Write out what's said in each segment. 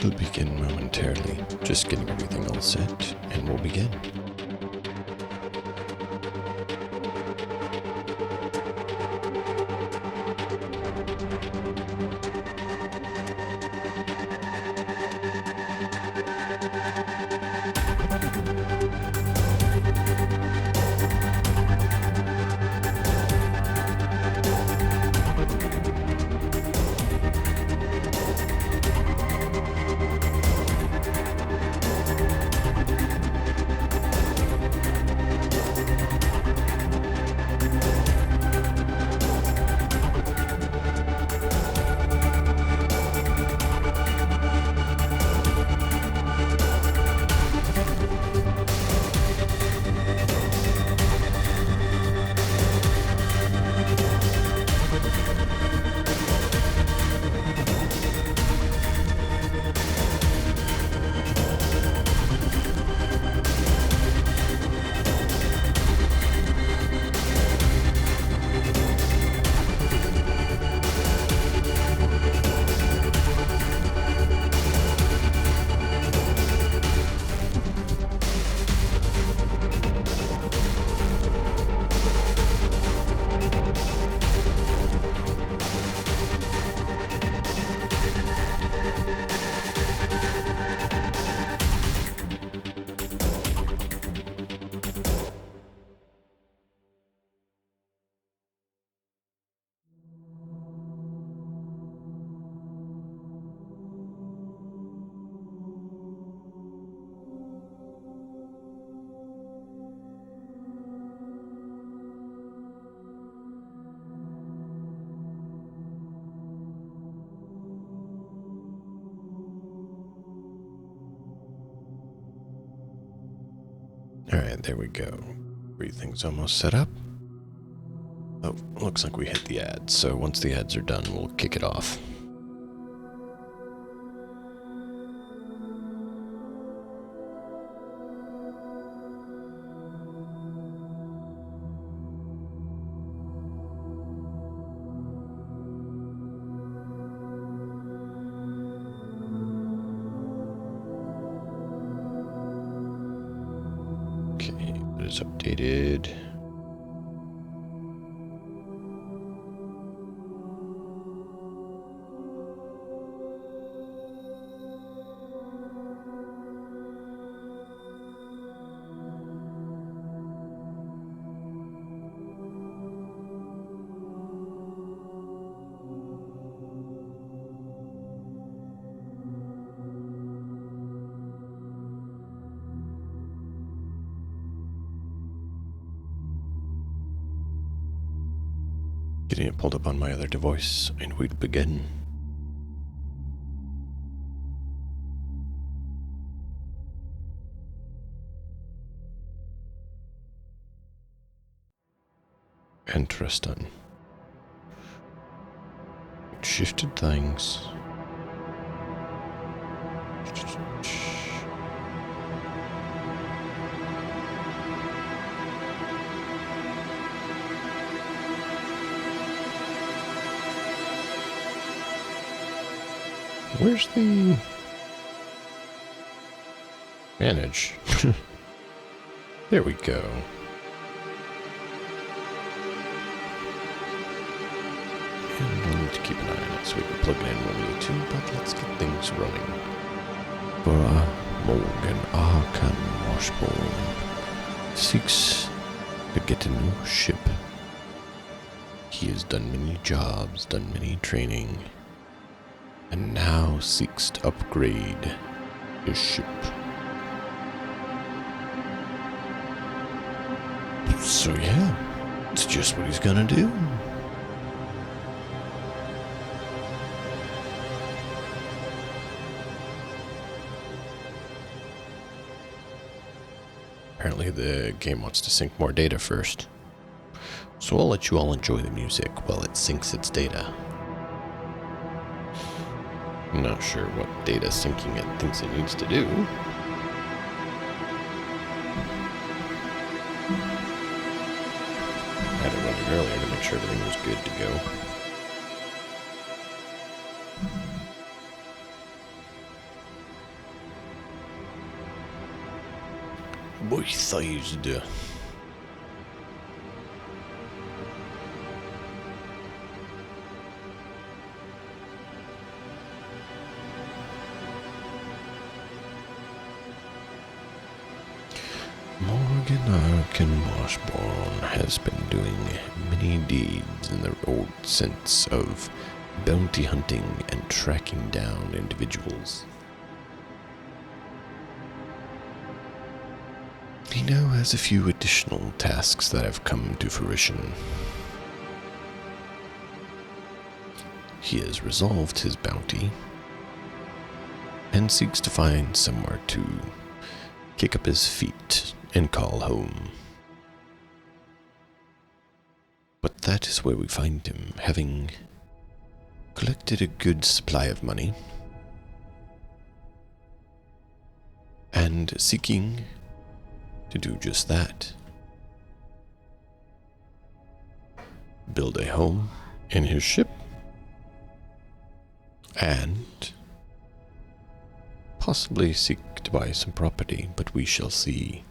We'll begin momentarily. Just getting everything all set, and we'll begin. Alright, there we go. Everything's almost set up. Oh, looks like we hit the ads, so once the ads are done, we'll kick it off. Okay, it is updated. Getting it pulled up on my other device, and we'd begin. Interesting. Shifted things. Where's the manage? There we go. And we'll need to keep an eye on it so we can plug it in when we need to, but let's get things running. For Morgan Arkhan Washburne seeks to get a new ship. He has done many jobs, done many training, and now seeks to upgrade his ship. So yeah, it's just what he's gonna do. Apparently the game wants to sync more data first. So I'll let you all enjoy the music while it syncs its data. I'm not sure what data syncing it thinks it needs to do. I had it running earlier to make sure everything was good to go. sized. Morgan Arkhan Washburne has been doing many deeds in the old sense of bounty hunting and tracking down individuals. He now has a few additional tasks that have come to fruition. He has resolved his bounty and seeks to find somewhere to kick up his feet and call home. But that is where we find him, having collected a good supply of money and seeking to do just that. Build a home in his ship and possibly seek to buy some property, but we shall see.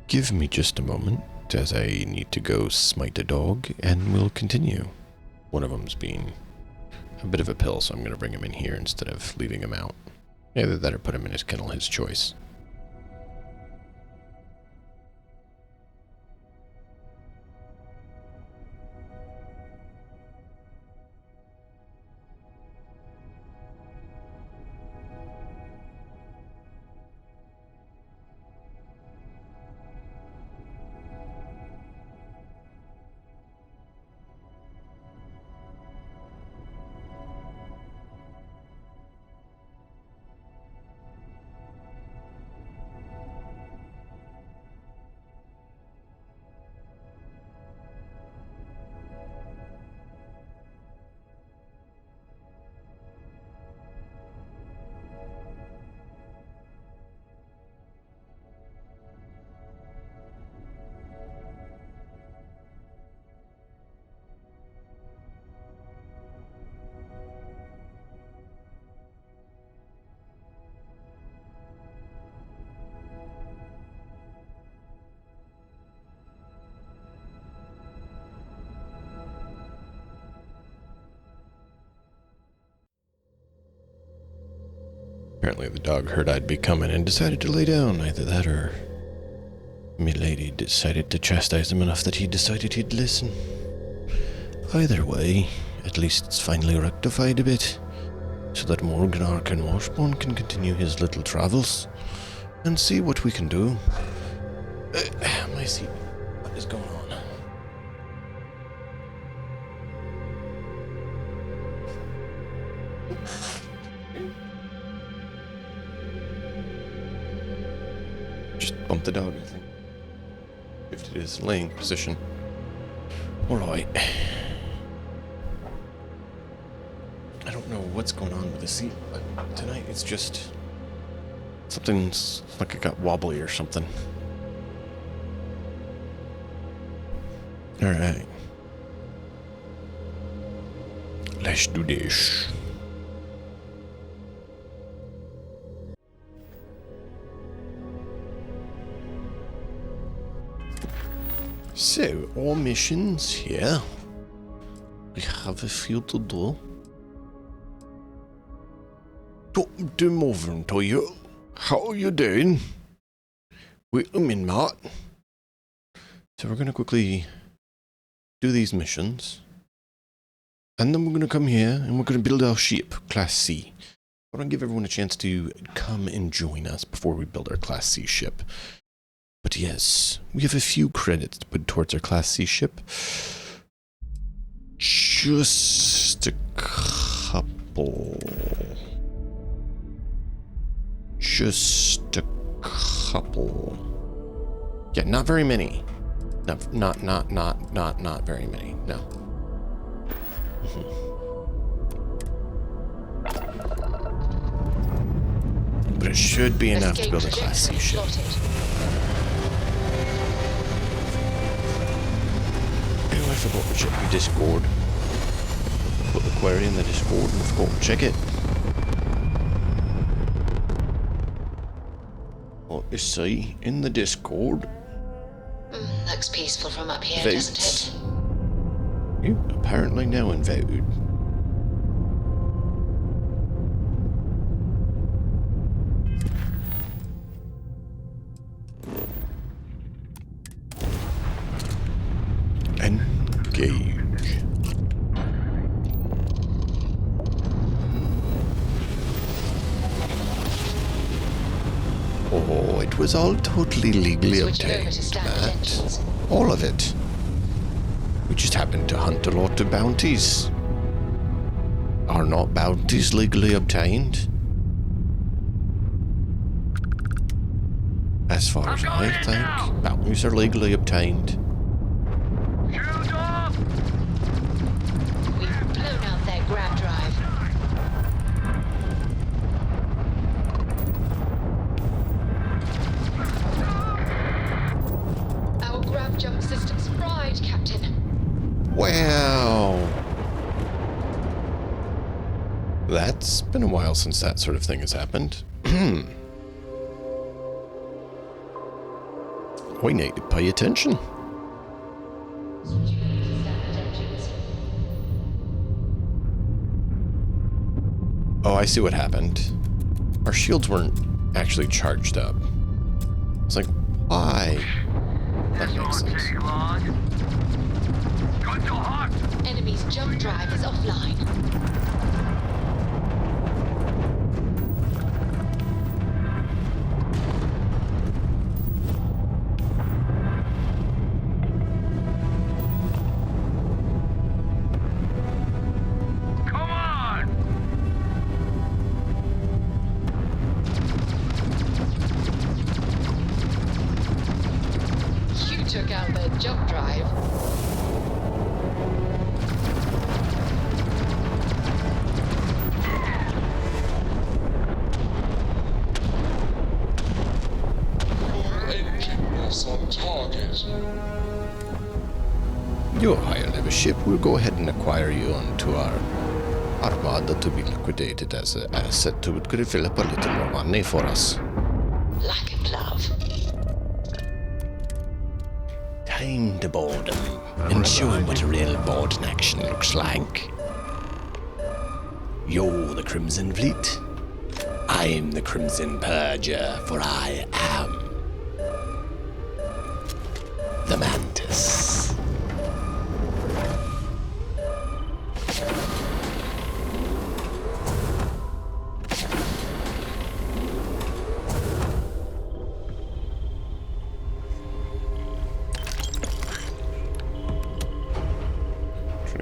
Give me just a moment, as I need to go smite a dog, and we'll continue. One of them's being a bit of a pill, so I'm going to bring him in here instead of leaving him out. Either that or put him in his kennel, his choice. Apparently the dog heard I'd be coming and decided to lay down. Either that or milady decided to chastise him enough that he decided he'd listen. Either way, at least it's finally rectified a bit, so that Morgan Arkhan Washburne can continue his little travels and see what we can do. My seat. What is going on? Bump the dog, I think. Shifted his laying position. Alright. I don't know what's going on with the seat, but tonight it's just something's like it got wobbly or something. Alright. Let's do this. So, all missions here. We have a few to do. Talking to Morgan to you. How are you doing? Wait a minute, Matt. So we're gonna quickly do these missions. And then we're gonna come here and we're gonna build our ship, Class C. I want to give everyone a chance to come and join us before we build our Class C ship. But yes, we have a few credits to put towards our Class C ship. Just a couple. Just a couple. Yeah, not very many. Not very many. No. But it should be enough to build a Class C ship. I forgot to check the Discord. Put the query in the Discord and forgot to check it. What? You see, in the Discord. Looks peaceful from up here, Votes. doesn't it? You apparently now voted. Engage. Oh, it was all totally legally Switching over obtained, to standard Matt. engines. All of it. We just happened to hunt a lot of bounties. Are not bounties legally obtained? As far as I think, bounties are legally obtained. We've blown out their grab drive. Our grab jump system's fried, Captain. Wow. That's been a while since that sort of thing has happened. We need to pay attention. Oh, I see what happened. Our shields weren't actually charged up. It's like, why? That makes sense. Enemy's jump drive is offline. Took out their jump drive. Engineers on target. You're a higher level ship. We'll go ahead and acquire you onto our armada to be liquidated as an asset to develop a little more money for us. Like a glove. Time to board them and show them what a real board in action looks like. You're the Crimson Fleet. I'm the Crimson Purger, for I am the Mantis.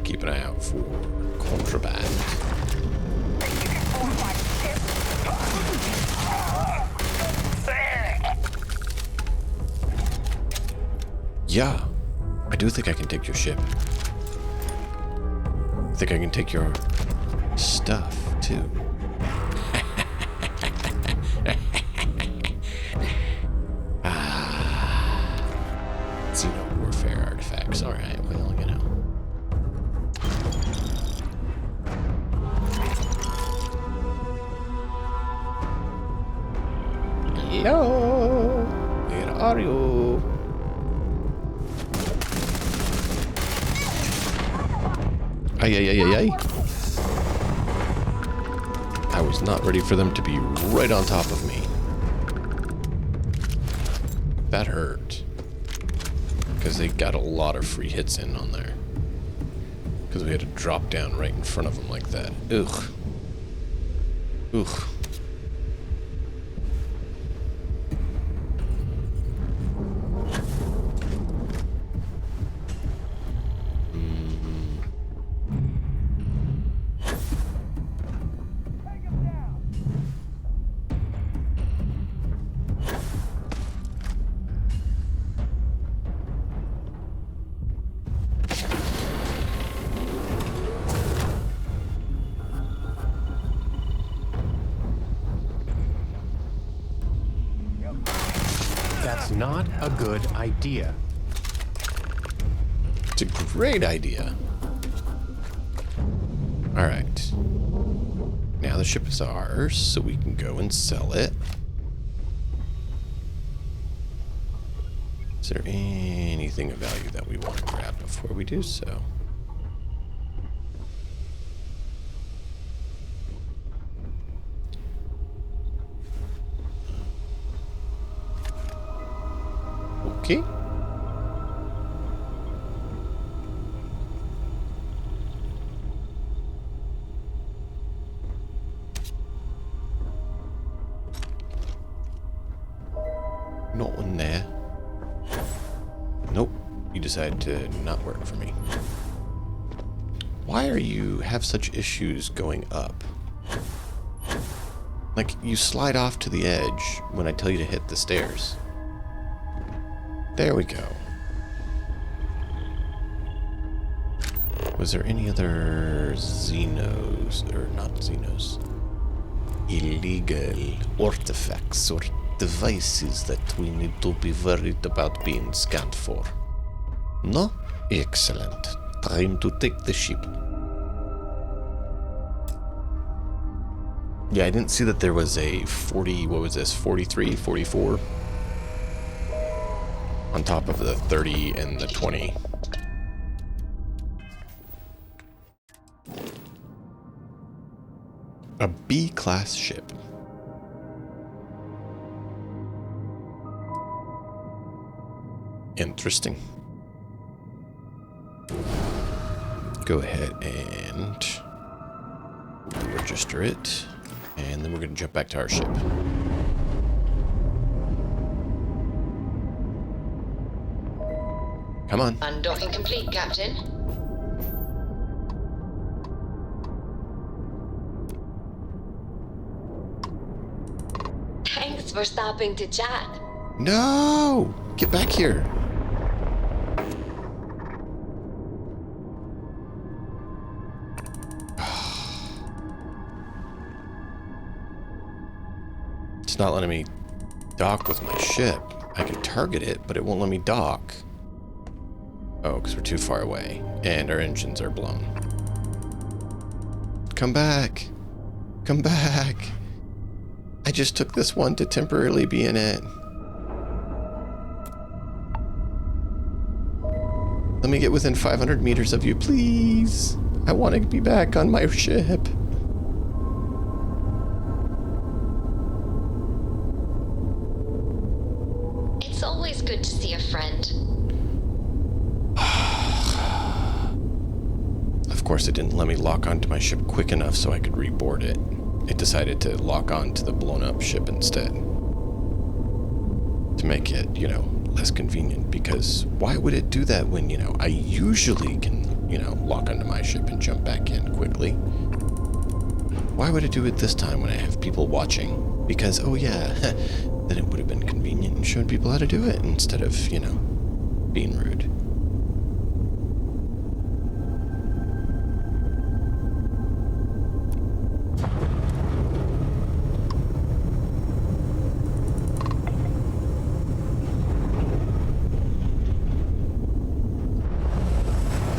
Keep an eye out for contraband. Yeah, I do think I can take your ship. I think I can take your stuff, too. Xeno warfare artifacts. Alright, well, you know. Hello? Where are you? Ay, ay, ay, ay, ay. I was not ready for them to be right on top of me. That hurt. Because they got a lot of free hits in on there. Because we had to drop down right in front of them like that. Ugh. Ugh. That's not a good idea. It's a great idea. Alright. Now the ship is ours, so we can go and sell it. Is there anything of value that we want to grab before we do so? Okay. Nothing there. Nope. You decided to not work for me. Why are you have such issues going up? Like, you slide off to the edge when I tell you to hit the stairs. There we go. Was there any other Xenos, or not Xenos, illegal artifacts or devices that we need to be worried about being scanned for? No? Excellent. Time to take the ship. Yeah, I didn't see that there was a 40, what was this, 43, 44? On top of the 30 and the 20. A B-class ship. Interesting. Go ahead and register it. And then we're going to jump back to our ship. Come on. Undocking complete, Captain. Thanks for stopping to chat. No! Get back here. It's not letting me dock with my ship. I can target it, but it won't let me dock. Oh, because we're too far away, and our engines are blown. Come back! Come back! I just took this one to temporarily be in it. Let me get within 500 meters of you, please! I want to be back on my ship. It's always good to see a friend. Of course, it didn't let me lock onto my ship quick enough so I could reboard it. It decided to lock on to the blown up ship instead. To make it, you know, less convenient. Because why would it do that when, you know, I usually can, you know, lock onto my ship and jump back in quickly? Why would it do it this time when I have people watching? Because, oh yeah, then it would have been convenient and showed people how to do it instead of, you know, being rude.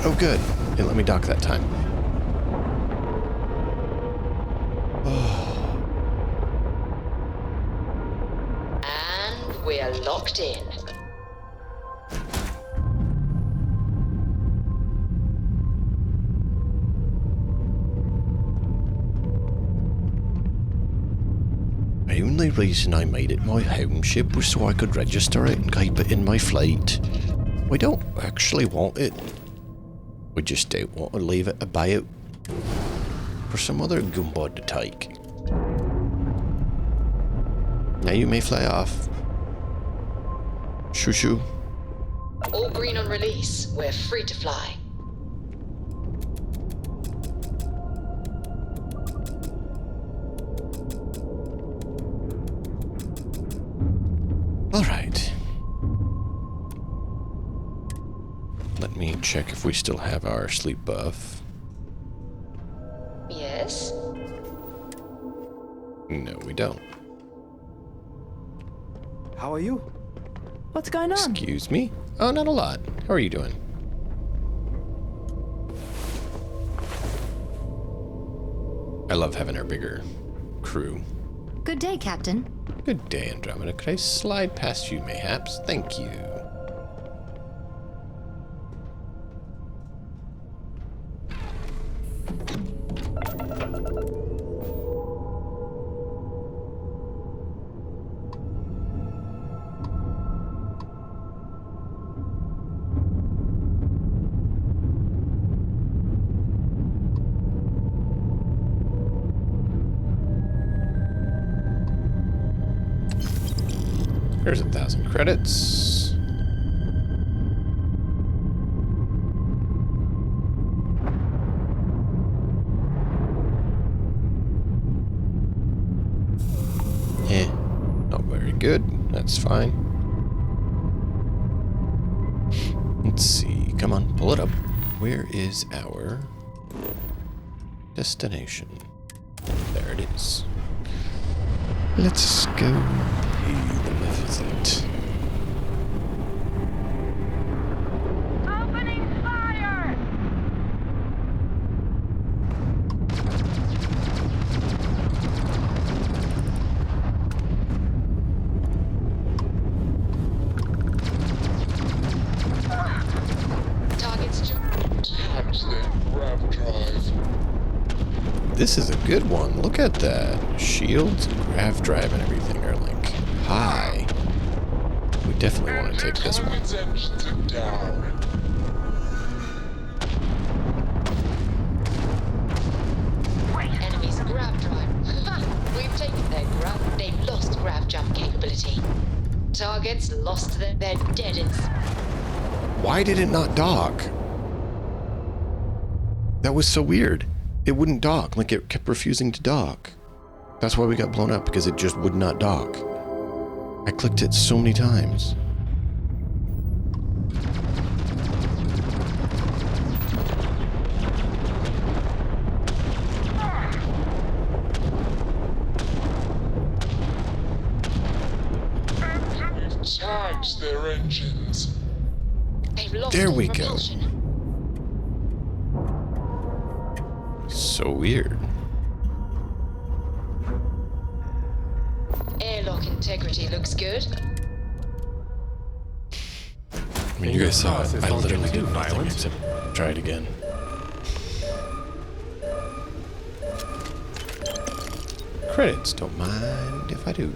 Oh, good. It let me dock that time. Oh. And we're locked in. The only reason I made it my home ship was so I could register it and keep it in my fleet. We don't actually want it. We just don't want to leave it about for some other gumbod to take. Now you may fly off. Shoo shoo. All green on release. We're free to fly. All right. Let me check if we still have our sleep buff. Yes? No, we don't. How are you? What's going on? Excuse me? Oh, not a lot. How are you doing? I love having our bigger crew. Good day, Captain. Good day, Andromeda. Could I slide past you, mayhaps? Thank you. There's 1,000 credits. Not very good. That's fine. Let's see. Come on, pull it up. Where is our destination? There it is. Let's go pay them a visit. Opening fire! Targets Times their grav drive. This is a good one. Look at that. Shields, grav drive, and everything are like high. We definitely want to take this one. Target's engines are down. enemies grav drive. We've taken their grav. They've lost grav jump capability. Targets lost their. They're dead in. Why did it not dock? That was so weird. It wouldn't dock. Like, it kept refusing to dock. That's why we got blown up, because it just would not dock. I clicked it so many times. We've tagged their engines. They've lost There all we go. propulsion. So weird. Airlock integrity looks good. I mean, you guys saw it. I literally did nothing violent. except try it again. Credits, don't mind if I do.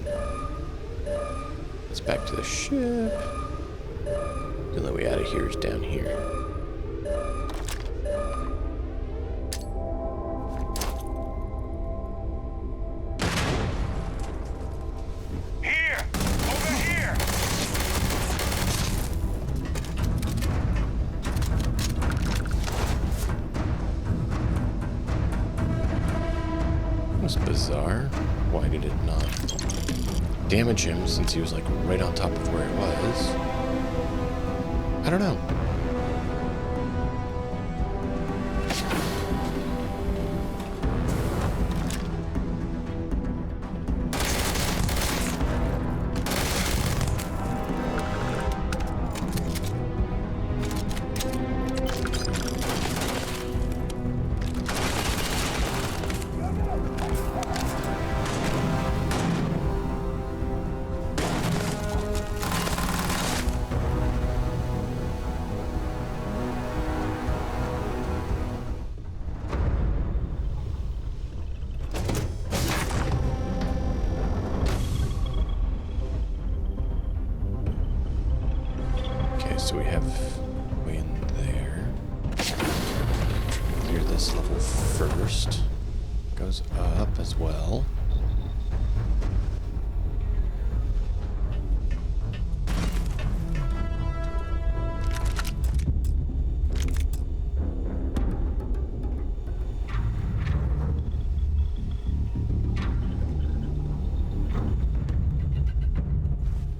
Let's back to the ship. The only way out of here is down here. Here! Over here! That was bizarre. Why did it not damage him since he was like right on top of where it was? I don't know. So we have way in there. Clear this level first. Goes up as well.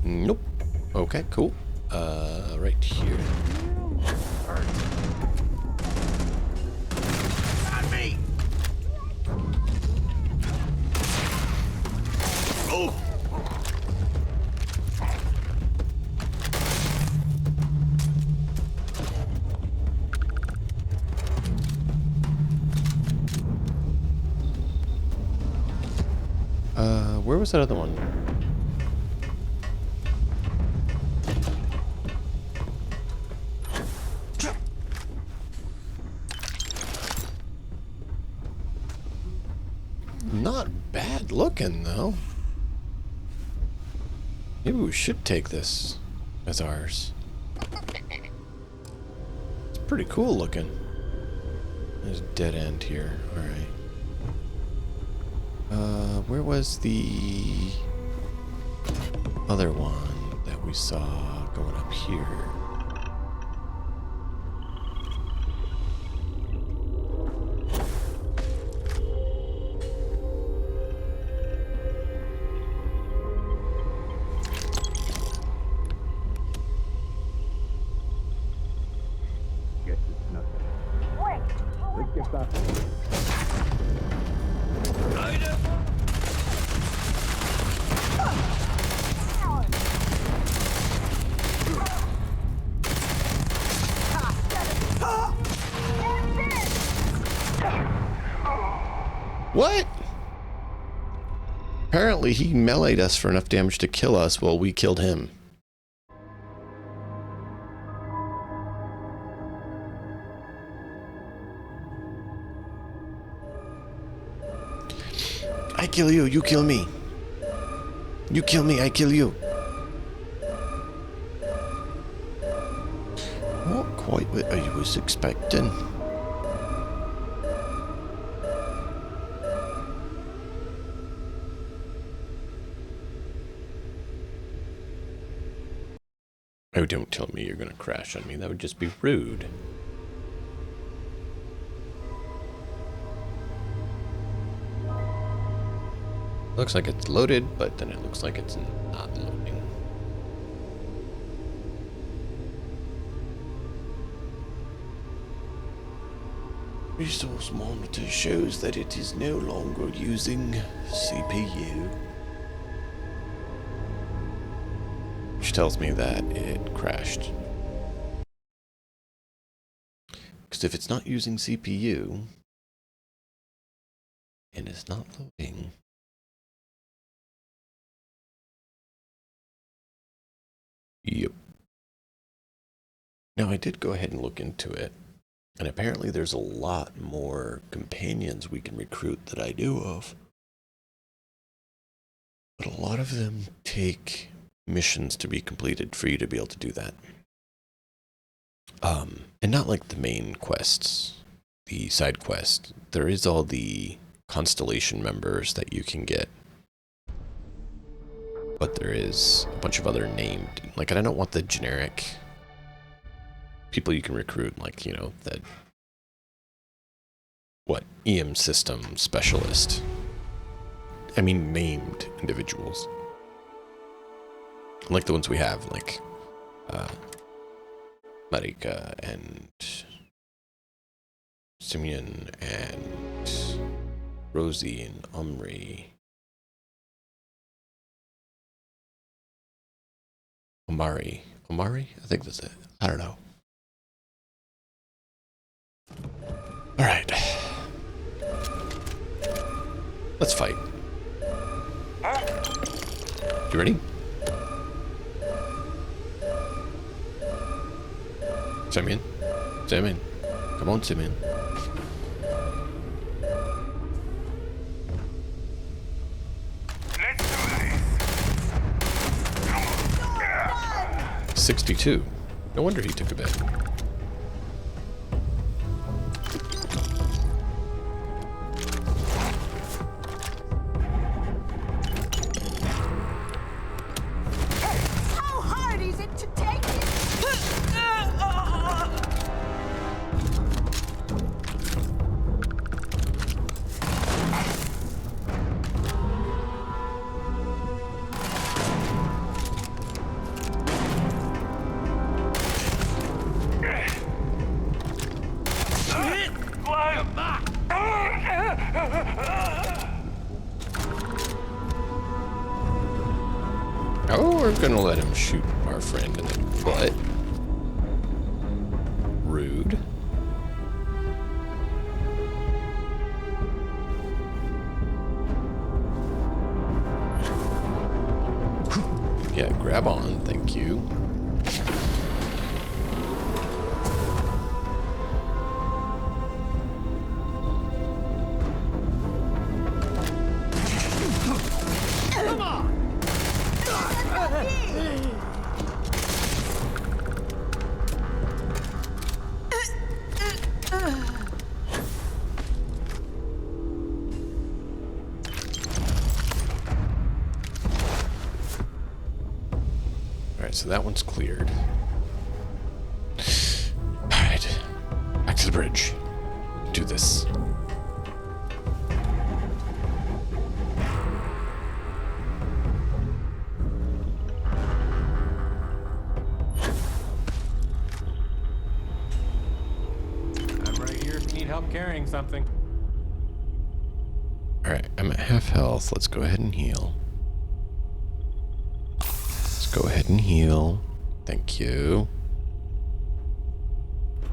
Nope. Okay, cool. Right here. On me! Oh! Where was that other one? Not bad looking, though. Maybe we should take this as ours. It's pretty cool looking. There's a dead end here. Alright. Where was the other one that we saw going up here. What? Apparently he meleeed us for enough damage to kill us while we killed him. I kill you, you kill me. You kill me, I kill you. Not quite what I was expecting. Oh, don't tell me you're gonna crash on me. That would just be rude. Looks like it's loaded, but then it looks like it's not loading. Resource monitor shows that it is no longer using CPU. Which tells me that it crashed. Because if it's not using CPU and it's not loading, yep. Now I did go ahead and look into it, and apparently there's a lot more companions we can recruit that I knew of. But a lot of them take missions to be completed for you to be able to do that. And not like the main quests, the side quests. There is all the constellation members that you can get. But there is a bunch of other named, like, I don't want the generic people you can recruit, like, you know, the, what, EM system specialist. I mean, named individuals. Like the ones we have, like, Marika and Simeon and Rosie and Omri. Omari? I think that's it. I don't know. Alright. Let's fight. You ready? Simeon. Come on, Simeon. Let's do this. 62. No wonder he took a bit. How hard is it to take it? Oh, we're gonna let him shoot our friend in the butt. Rude. Yeah, grab on, thank you. Alright, so that one's cleared. Alright. Back to the bridge. Do this. I'm right here if you need help carrying something. Alright, I'm at half health. Let's go ahead and heal. Let's go ahead and heal. Thank you.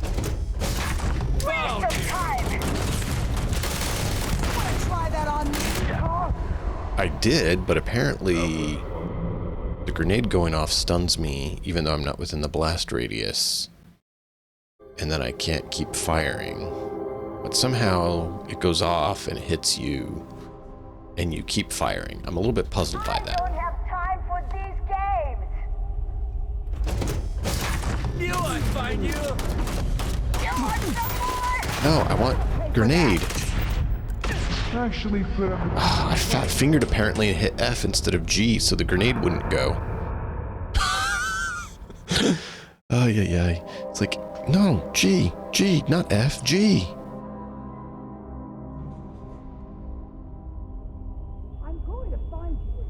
Waste of time. Wanna try that on me? I did, but apparently the grenade going off stuns me even though I'm not within the blast radius. And then I can't keep firing. But somehow it goes off and hits you and you keep firing. I'm a little bit puzzled by I that. don't have time for these games. You I find you. You want some more? No, I want grenade. Actually, sir. I fat fingered apparently and hit F instead of G so the grenade wouldn't go. Oh, yeah. It's like, no, G, not F, G. I'm going to find you.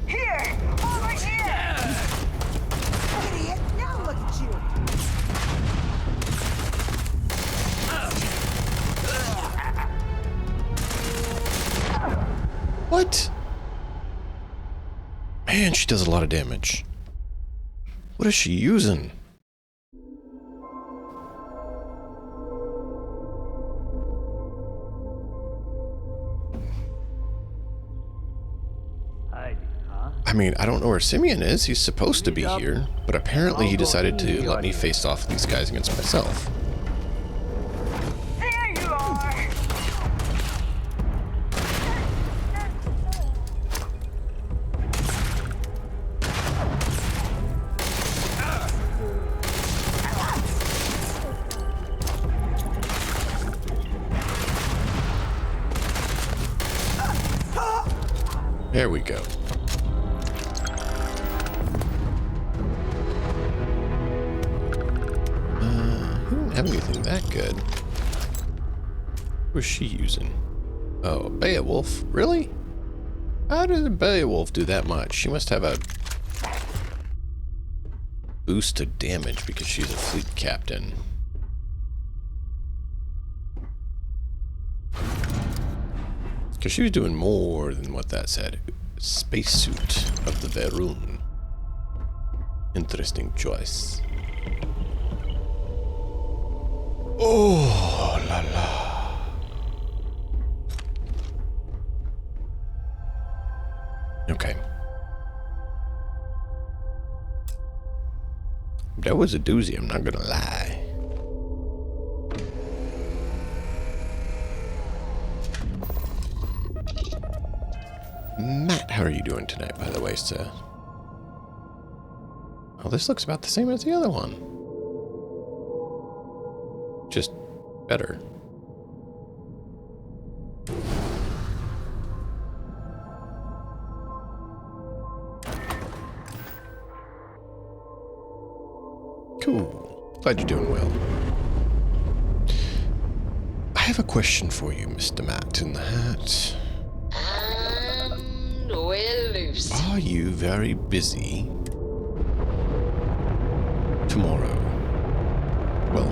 Here! Over here! Idiot! Now look at you! What? Man, she does a lot of damage. What is she using? I mean, I don't know where Simeon is. He's supposed to be here, but apparently he decided to let me face off these guys against myself. There you are! There we go. He didn't have anything that good. What was she using? Oh, Beowulf. Really? How did a Beowulf do that much? She must have a boost to damage because she's a fleet captain. Because she was doing more than what that said. Spacesuit of the Verun. Interesting choice. Oh la la. Okay. That was a doozy, I'm not gonna lie. Matt, how are you doing tonight, by the way, sir? Oh, this looks about the same as the other one. Just better. Cool. Glad you're doing well. I have a question for you, Mr. Matt in the Hat. And we're loose. Are you very busy tomorrow? Well,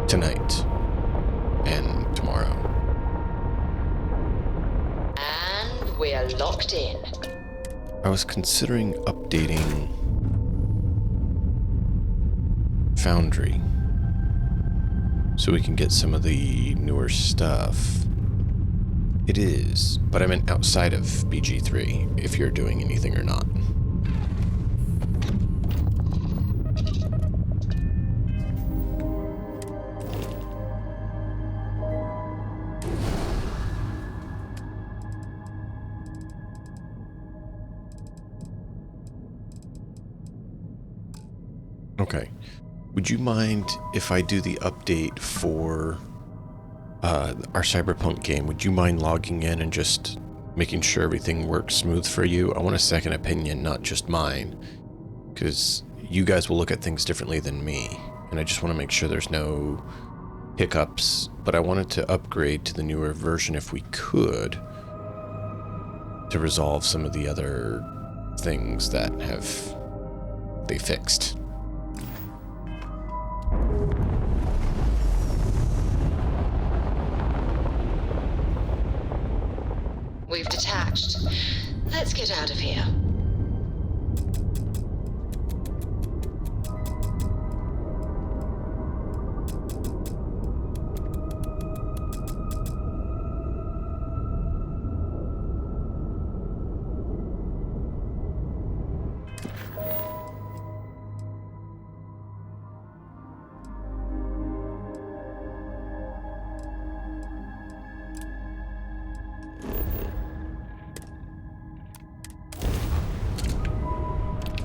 tonight and tomorrow. And we're locked in. I was considering updating Foundry so we can get some of the newer stuff. It is, but I meant outside of BG3, if you're doing anything or not. Okay. Would you mind if I do the update for our Cyberpunk game? Would you mind logging in and just making sure everything works smooth for you. I want a second opinion, not just mine, because you guys will look at things differently than me, and I just want to make sure there's no hiccups. But I wanted to upgrade to the newer version if we could, to resolve some of the other things that they fixed. We've detached. Let's get out of here.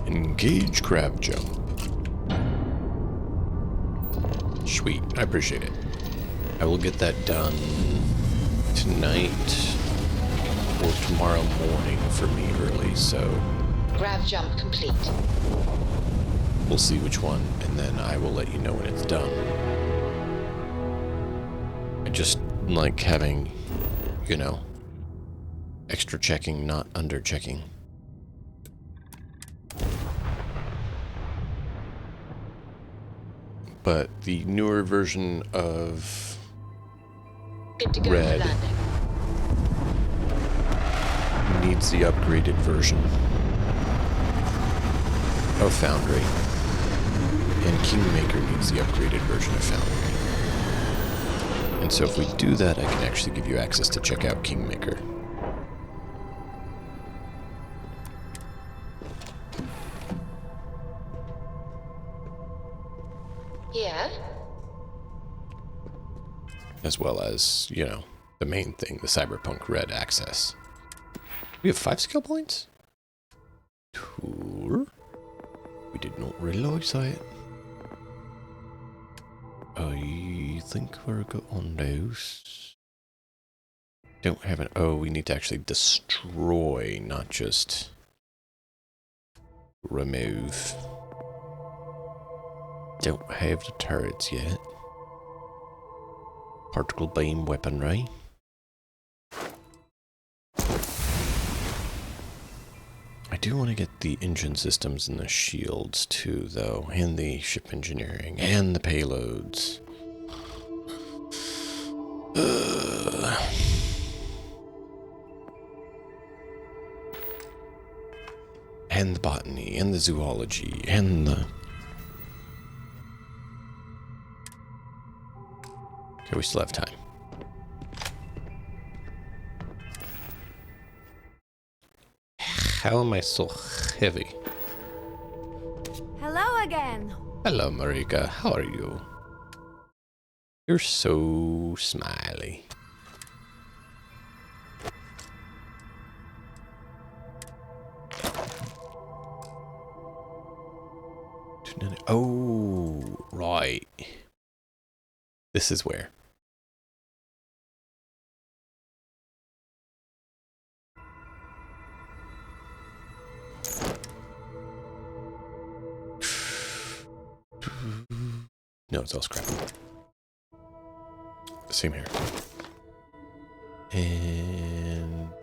Engage grav jump. Sweet, I appreciate it. I will get that done tonight or tomorrow morning for me early, so Grav jump complete. we'll see which one, and then I will let you know when it's done. I just like having, you know, extra checking, not under checking. But the newer version of Good to go Red for landing. needs the upgraded version of Foundry. And Kingmaker needs the upgraded version of Foundry. And so if we do that, I can actually give you access to check out Kingmaker. Yeah? As well as, you know, the main thing, the Cyberpunk Red access. We have 5 skill points? Cool. We did not realize that. I think we're good on those. Don't have an... Oh, we need to actually destroy, not just remove. Don't have the turrets yet. Particle beam weaponry. I do want to get the engine systems and the shields too, though, and the ship engineering, and the payloads. And the botany, and the zoology, and the... Okay, we still have time. How am I so heavy? Hello again. Hello, Marika. How are you? You're so smiley. Oh, right. This is where. No, it's all scrap. Same here. And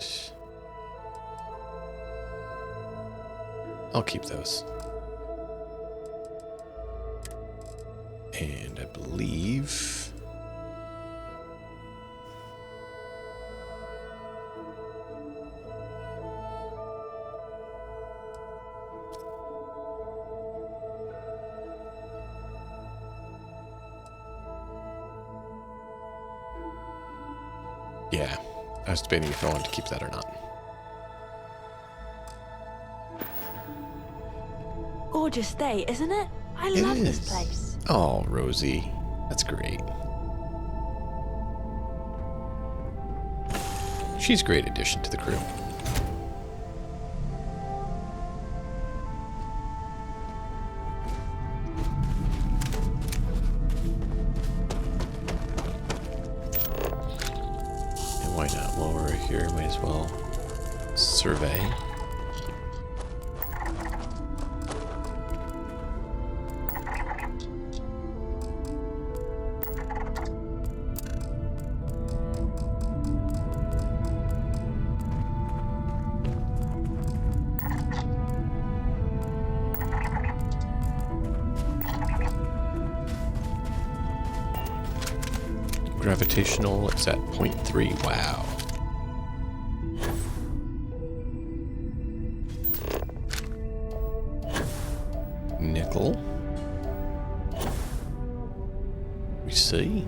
I'll keep those. And I believe yeah, I was debating if I wanted to keep that or not. Gorgeous day, isn't it? I love this place. Oh, Rosie, that's great. She's a great addition to the crew. And why not? While we're here, might as well survey. Gravitational is at 0.3. Wow. Nickel. We see.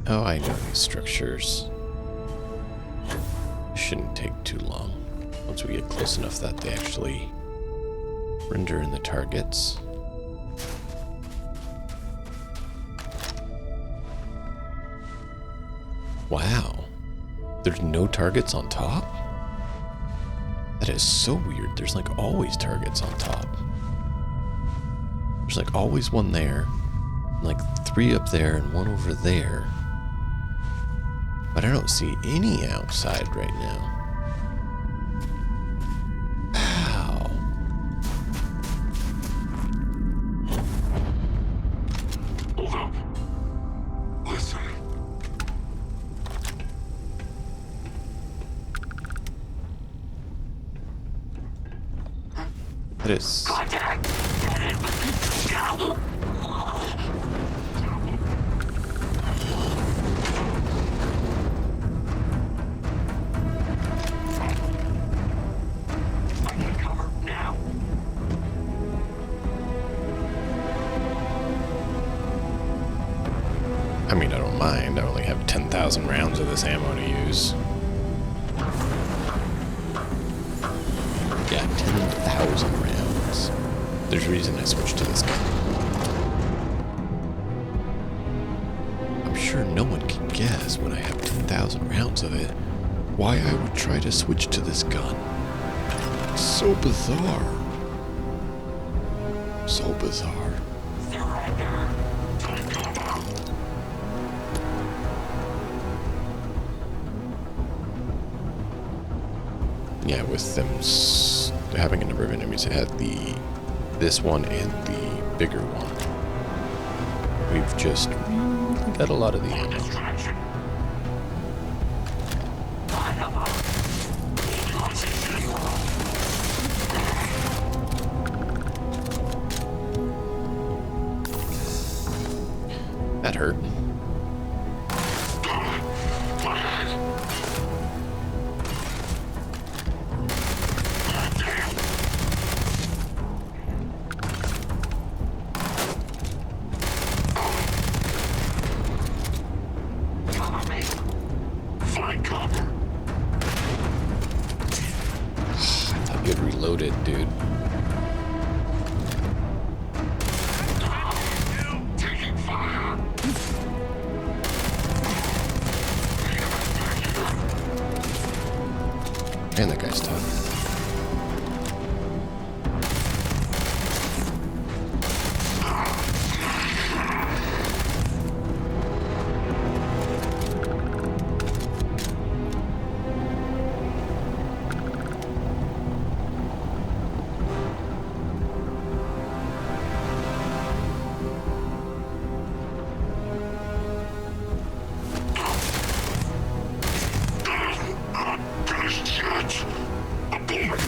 Oh, I know these structures. Shouldn't take too long. Once we get close enough that they actually render in the targets. Wow. There's no targets on top? That is so weird. There's like always targets on top. There's like always one there, like 3 up there and 1 over there. But I don't see any outside right now. Wow. Hold up. Listen. That is... Contact. Cover now. I mean, I don't mind. I only have 10,000 rounds of this ammo to use. Yeah, 10,000 rounds. There's a reason I switched to this gun. I'm sure no one can guess when I have 10,000 rounds of it why I would try to switch to this gun. It's so bizarre. So bizarre. Surrender. Yeah, with them having a number of enemies, I had this one and the bigger one. We've just really got a lot of the ammo. Distraction. That hurt. Cover me. Find cover. I get reloaded, dude. Taking fire. And that guy's tough. Shit. A bullet.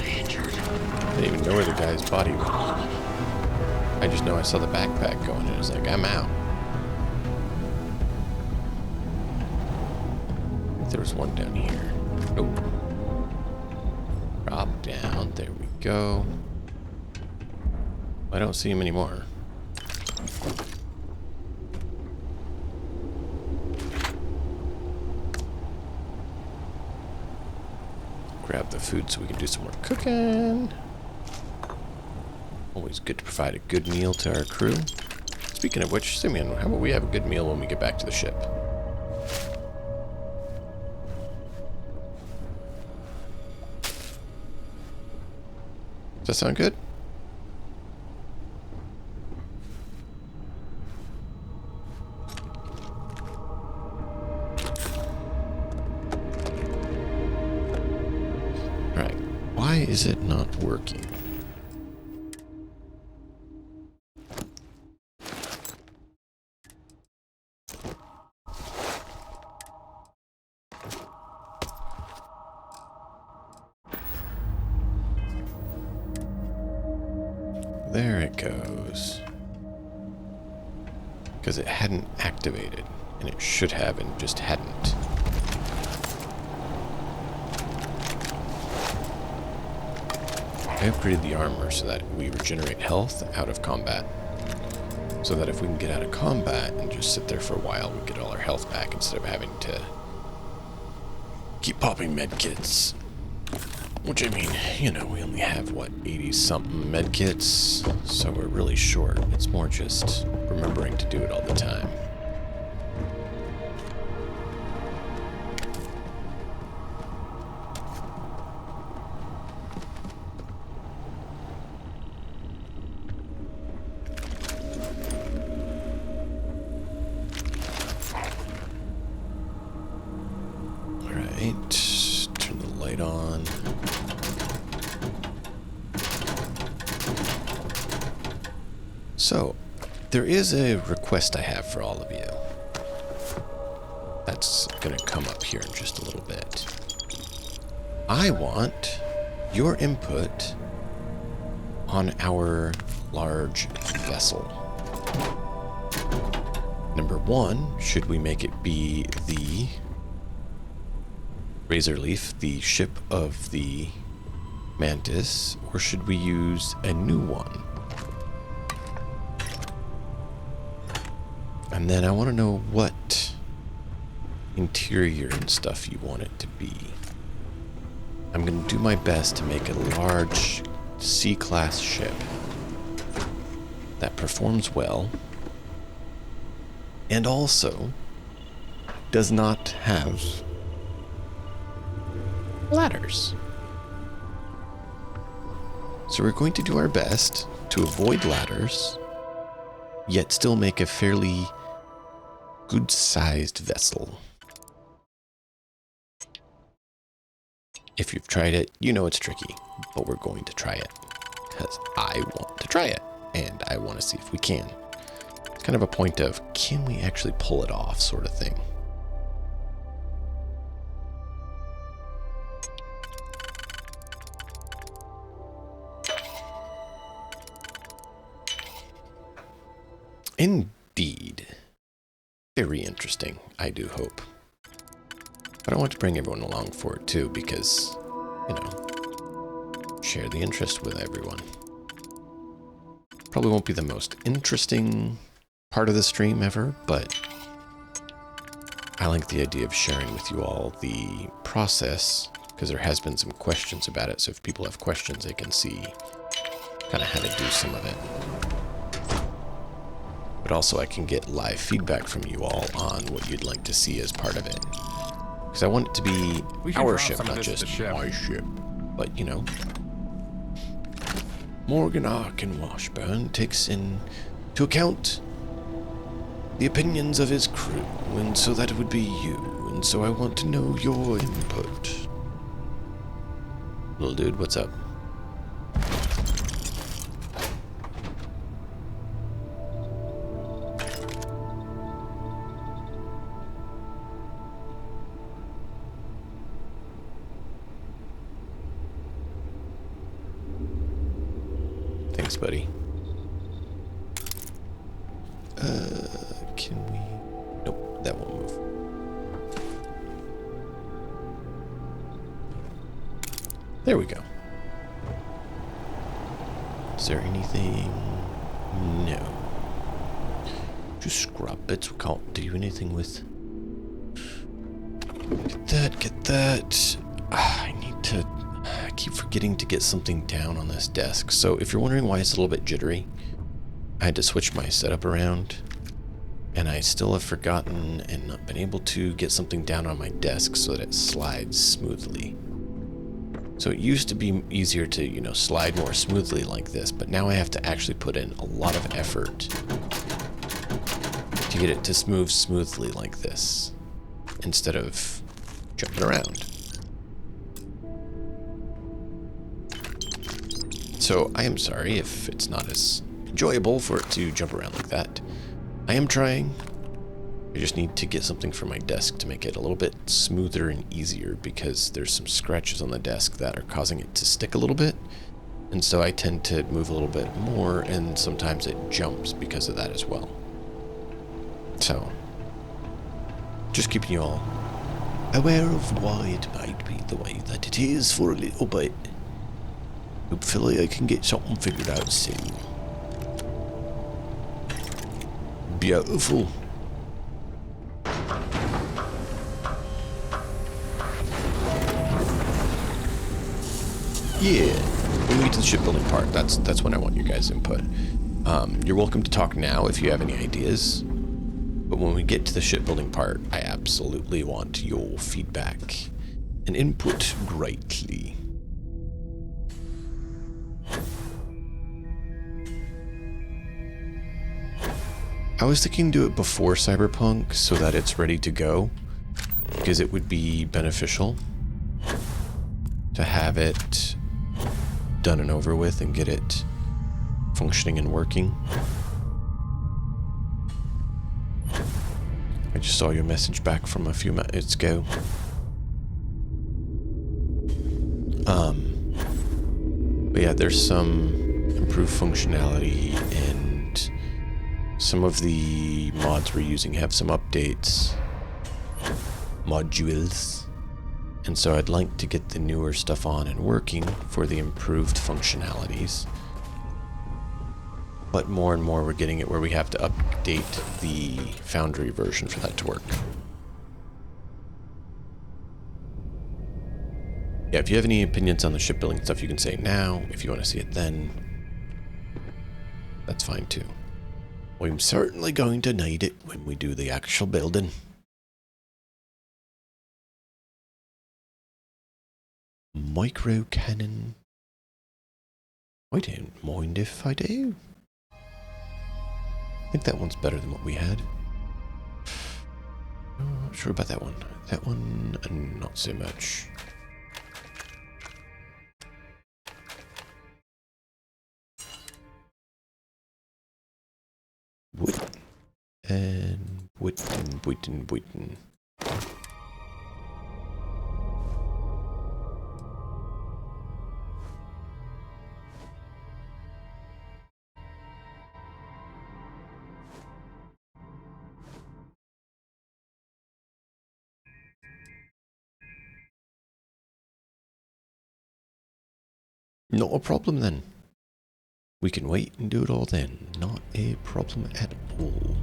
Injured. I didn't even know where the guy's body went. I just know I saw the backpack going and I was like, I'm out. I think there was one down here. Nope. Drop down. There we go. I don't see him anymore. Grab the food so we can do some more cooking. Always good to provide a good meal to our crew. Speaking of which, Simeon, how about we have a good meal when we get back to the ship? Does that sound good? Alright, why is it not working? There it goes. Because it hadn't activated, and it should have, and just hadn't. I upgraded the armor so that we regenerate health out of combat. So that if we can get out of combat and just sit there for a while, we get all our health back instead of having to keep popping medkits. Which, I mean, you know, we only have, what, 80-something medkits? So we're really short. It's more just remembering to do it all the time. Alright, turn the light on. So, there is a request I have for all of you. That's going to come up here in just a little bit. I want your input on our large vessel. Number one, should we make it be the Razorleaf, the ship of the Mantis, or should we use a new one? And then I want to know what interior and stuff you want it to be. I'm going to do my best to make a large C-class ship that performs well and also does not have ladders. So we're going to do our best to avoid ladders, yet still make a fairly good-sized vessel. If you've tried it, you know it's tricky, but we're going to try it because I want to try it and I want to see if we can. It's kind of a point of, can we actually pull it off sort of thing. Indeed. Very interesting, I do hope. But I want to bring everyone along for it too because, you know, share the interest with everyone. Probably won't be the most interesting part of the stream ever, but I like the idea of sharing with you all the process because there has been some questions about it. So if people have questions, they can see kind of how to do some of it. But also I can get live feedback from you all on what you'd like to see as part of it. Because I want it to be our ship, not just my ship. But, you know, Morgan, Arkhan, Washburne takes into account the opinions of his crew, and so that would be you. And so I want to know your input. Little dude, what's up? Thanks, buddy. Can we... Nope, that won't move. There we go. Is there anything? No. Just scrap bits. We can't do anything with. Get that, get that. I need to... I keep forgetting to get something down on this desk. So if you're wondering why it's a little bit jittery, I had to switch my setup around. And I still have forgotten and not been able to get something down on my desk so that it slides smoothly. So it used to be easier to, you know, slide more smoothly like this, but now I have to actually put in a lot of effort to get it to move smoothly like this, instead of jumping around. So I am sorry if it's not as enjoyable for it to jump around like that. I am trying. I just need to get something for my desk to make it a little bit smoother and easier, because there's some scratches on the desk that are causing it to stick a little bit. And so I tend to move a little bit more, and sometimes it jumps because of that as well. So, just keeping you all aware of why it might be the way that it is for a little bit. Hopefully I can get something figured out soon. Beautiful. Yeah, when we get to the shipbuilding part, that's when I want your guys' input. You're welcome to talk now if you have any ideas, but when we get to the shipbuilding part, I absolutely want your feedback and input greatly. I was thinking to do it before Cyberpunk so that it's ready to go, because it would be beneficial to have it done and over with and get it functioning and working. I just saw your message back from a few minutes ago. But yeah, there's some improved functionality, and some of the mods we're using have some updates, modules. And so I'd like to get the newer stuff on and working for the improved functionalities. But more and more we're getting it where we have to update the Foundry version for that to work. Yeah, if you have any opinions on the shipbuilding stuff, you can say now. If you want to see it then, that's fine too. I'm certainly going to need it when we do the actual building. Micro cannon. I don't mind if I do. I think that one's better than what we had. Not sure about that one. That one, not so much. Wood. And wood and wood and wood. Not a problem then. We can wait and do it all then. Not a problem at all.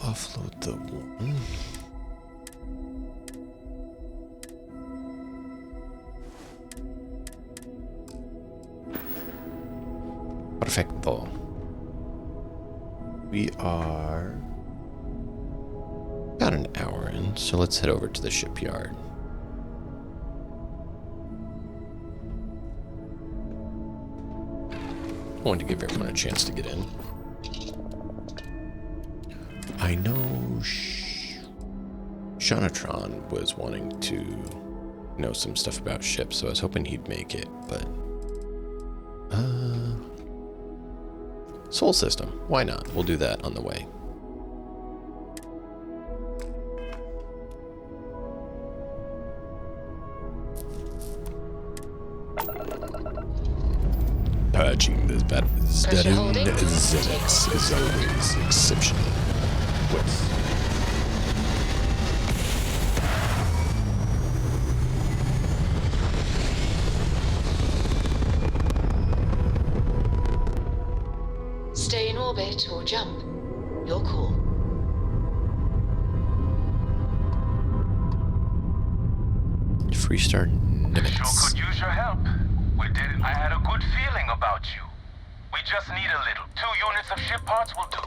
Offload the one. Perfecto. We are about an hour in, so let's head over to the shipyard. I wanted to give everyone a chance to get in. I know Shonatron was wanting to know some stuff about ships, so I was hoping he'd make it, but Soul System, why not? We'll do that on the way. Purging the Zderin Zenix is always exceptional. What's Stay in orbit or jump. Your call. Freestar Nimitz. Sure could use your help. We did it. I had a good feeling about you. We just need a little. 2 units of ship parts will do.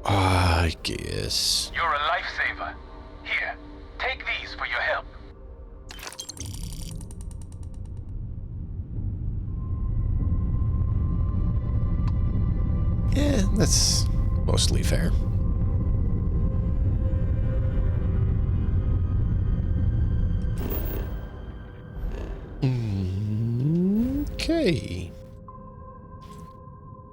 I guess. You're a lifesaver. Here, take these for your help. Yeah, that's mostly fair. Okay.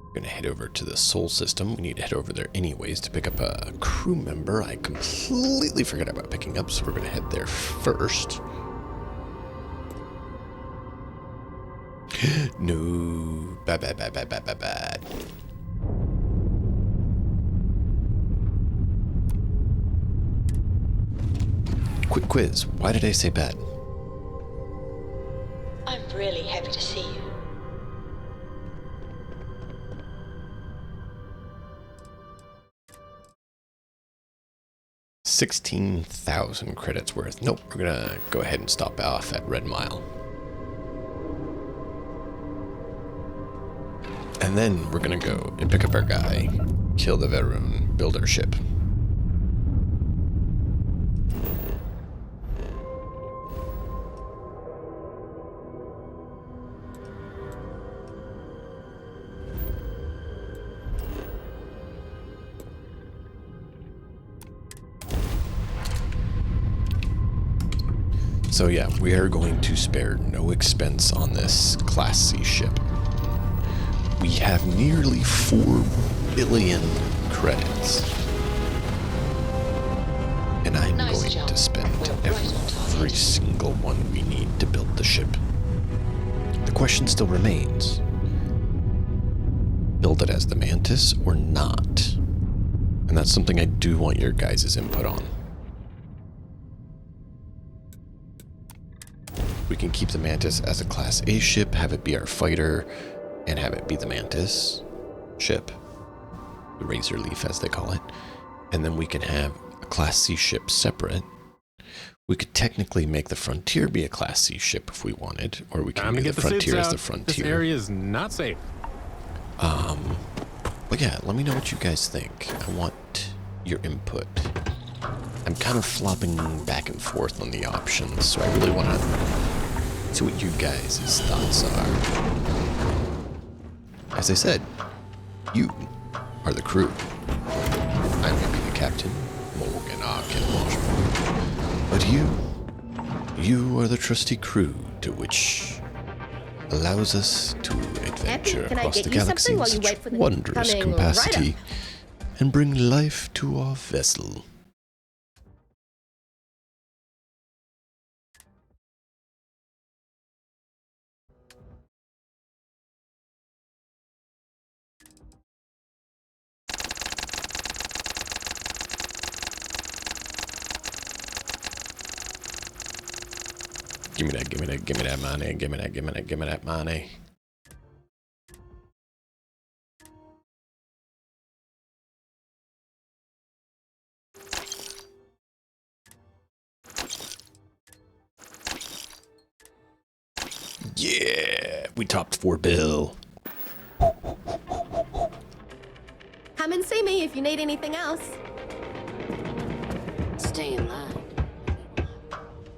We're gonna head over to the Sol system. We need to head over there anyways to pick up a crew member I completely forgot about picking up, so we're gonna head there first. No. Bad. Quick quiz. Why did I say bad? I'm really happy to see you. $16,000 credits worth. Nope, we're gonna go ahead and stop off at Red Mile. And then we're gonna go and pick up our guy, kill the Verun, build our ship. So yeah, we are going to spare no expense on this Class C ship. We have nearly 4 billion credits. And I'm Nice going job. to spend We're right on target. every single one we need to build the ship. The question still remains. Build it as the Mantis or not? And that's something I do want your guys' input on. We can keep the Mantis as a Class A ship, have it be our fighter, and have it be the Mantis ship, the Razor Leaf as they call it. And then we can have a Class C ship separate. We could technically make the Frontier be a Class C ship if we wanted, or we can Time to make get the the suits Frontier as out. the Frontier. This area is not safe. But yeah, let me know what you guys think. I want your input. I'm kind of flopping back and forth on the options, so I really want to see what you guys' thoughts are. As I said, you are the crew. I'm going to be the captain, Morgan, Arkhan, Washburne. But you are the trusty crew to which allows us to adventure can I across get the you galaxy something in while you such wait for the wondrous coming right capacity up? and bring life to our vessel. Give me that money, give me that money. Yeah, we topped 4 bill. Come and see me if you need anything else. Stay in line.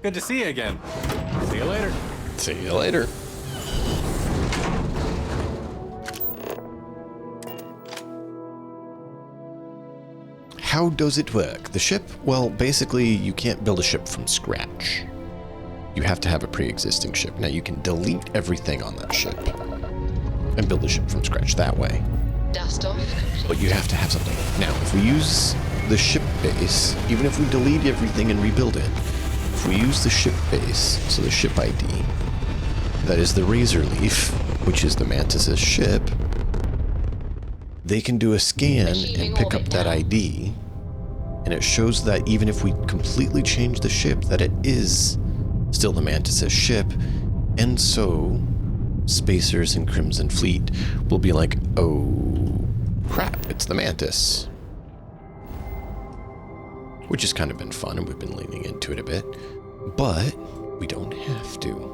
Good to see you again. See you later. See you later. How does it work? The ship? Well, basically, you can't build a ship from scratch. You have to have a pre-existing ship. Now, you can delete everything on that ship and build a ship from scratch that way. Dust off. But you have to have something. Now, if we use the ship base, even if we delete everything and rebuild it, if we use the ship base, so the ship ID, that is the Razor Leaf, which is the Mantis's ship, they can do a scan and pick up that ID, and it shows that even if we completely change the ship, that it is still the Mantis's ship, and so Spacers and Crimson Fleet will be like, oh crap, it's the Mantis. which has kind of been fun, and we've been leaning into it a bit, but we don't have to.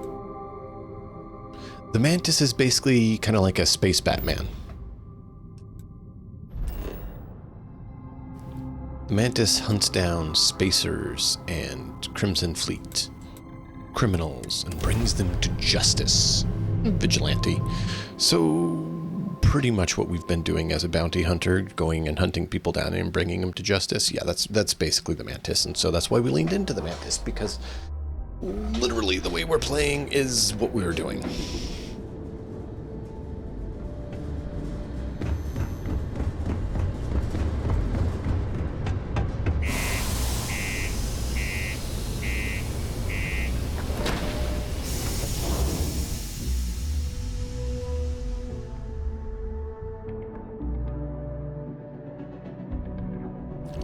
The Mantis is basically kind of like a space Batman. The Mantis hunts down spacers and Crimson Fleet criminals and brings them to justice. Vigilante. So pretty much what we've been doing as a bounty hunter, going and hunting people down and bringing them to justice. Yeah, that's basically the Mantis, and so that's why we leaned into the Mantis, because literally the way we're playing is what we were doing.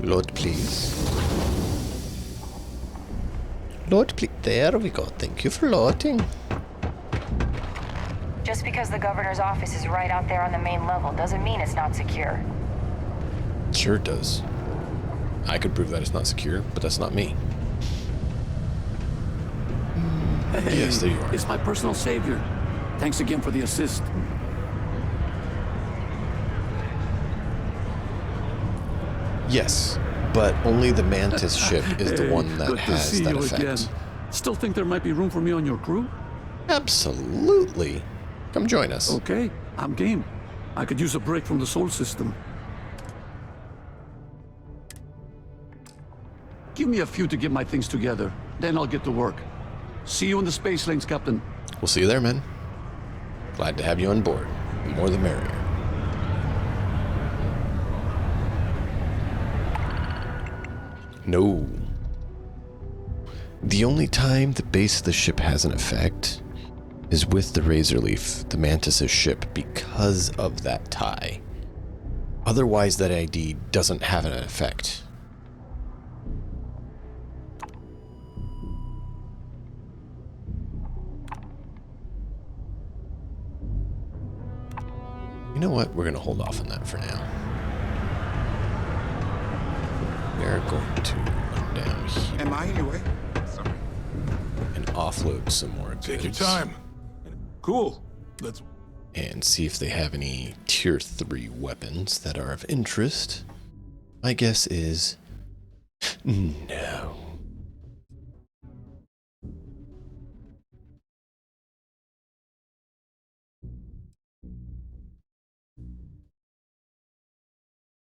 Load, please. Load, please. There we go. Thank you for loading. Just because the governor's office is right out there on the main level doesn't mean it's not secure. Sure it does. I could prove that it's not secure, but that's not me. Hey, yes, there you are. It's my personal savior. Thanks again for the assist. Yes, but only the Mantis ship is the one that good to has see that you effect. again. Still think there might be room for me on your crew? Absolutely. Come join us. Okay, I'm game. I could use a break from the soul system. Give me a few to get my things together, then I'll get to work. See you in the space lanes, Captain. We'll see you there, man. Glad to have you on board. The more the merrier. No. The only time the base of the ship has an effect is with the Razorleaf, the Mantis' ship, because of that tie. Otherwise, that ID doesn't have an effect. You know what? We're going to hold off on that for now. We're going to run down here. Am I anyway? Sorry. And offload some more goods. Take your time. Cool. Let's. And see if they have any tier 3 weapons that are of interest. My guess is no.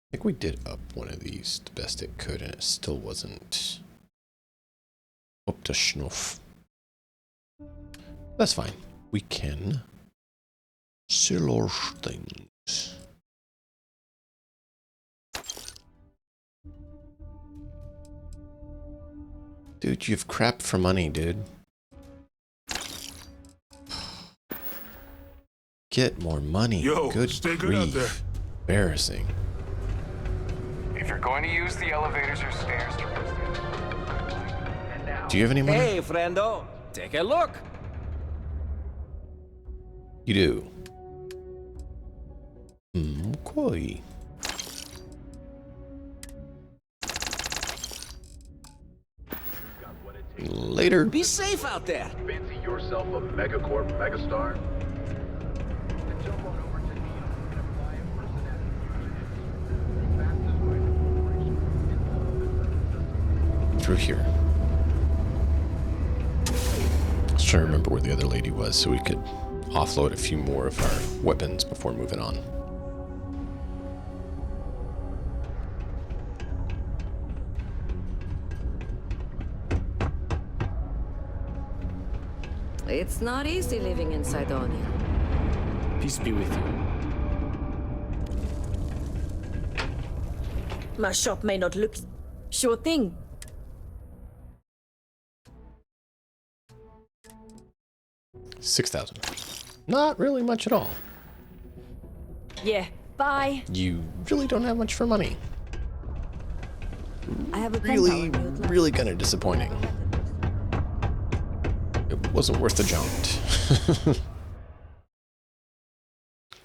I think we did up one of these the best it could, and it still wasn't up to snuff. That's fine. We can sell our things. Dude, you have crap for money, dude. Get more money. Yo, good stay good grief. out there. Embarrassing. If you're going to use the elevators or stairs, Do you have any money? Hey, friendo, take a look. You do. Okay. Later. Be safe out there. Fancy yourself a megacorp megastar? Through here. Let's try to remember where the other lady was so we could offload a few more of our weapons before moving on. It's not easy living in Cydonia. Peace be with you. My shop may not look... Sure thing. $6,000. Not really much at all. Yeah, bye. You really don't have much for money. I have a Really kind of disappointing. It wasn't worth the jaunt.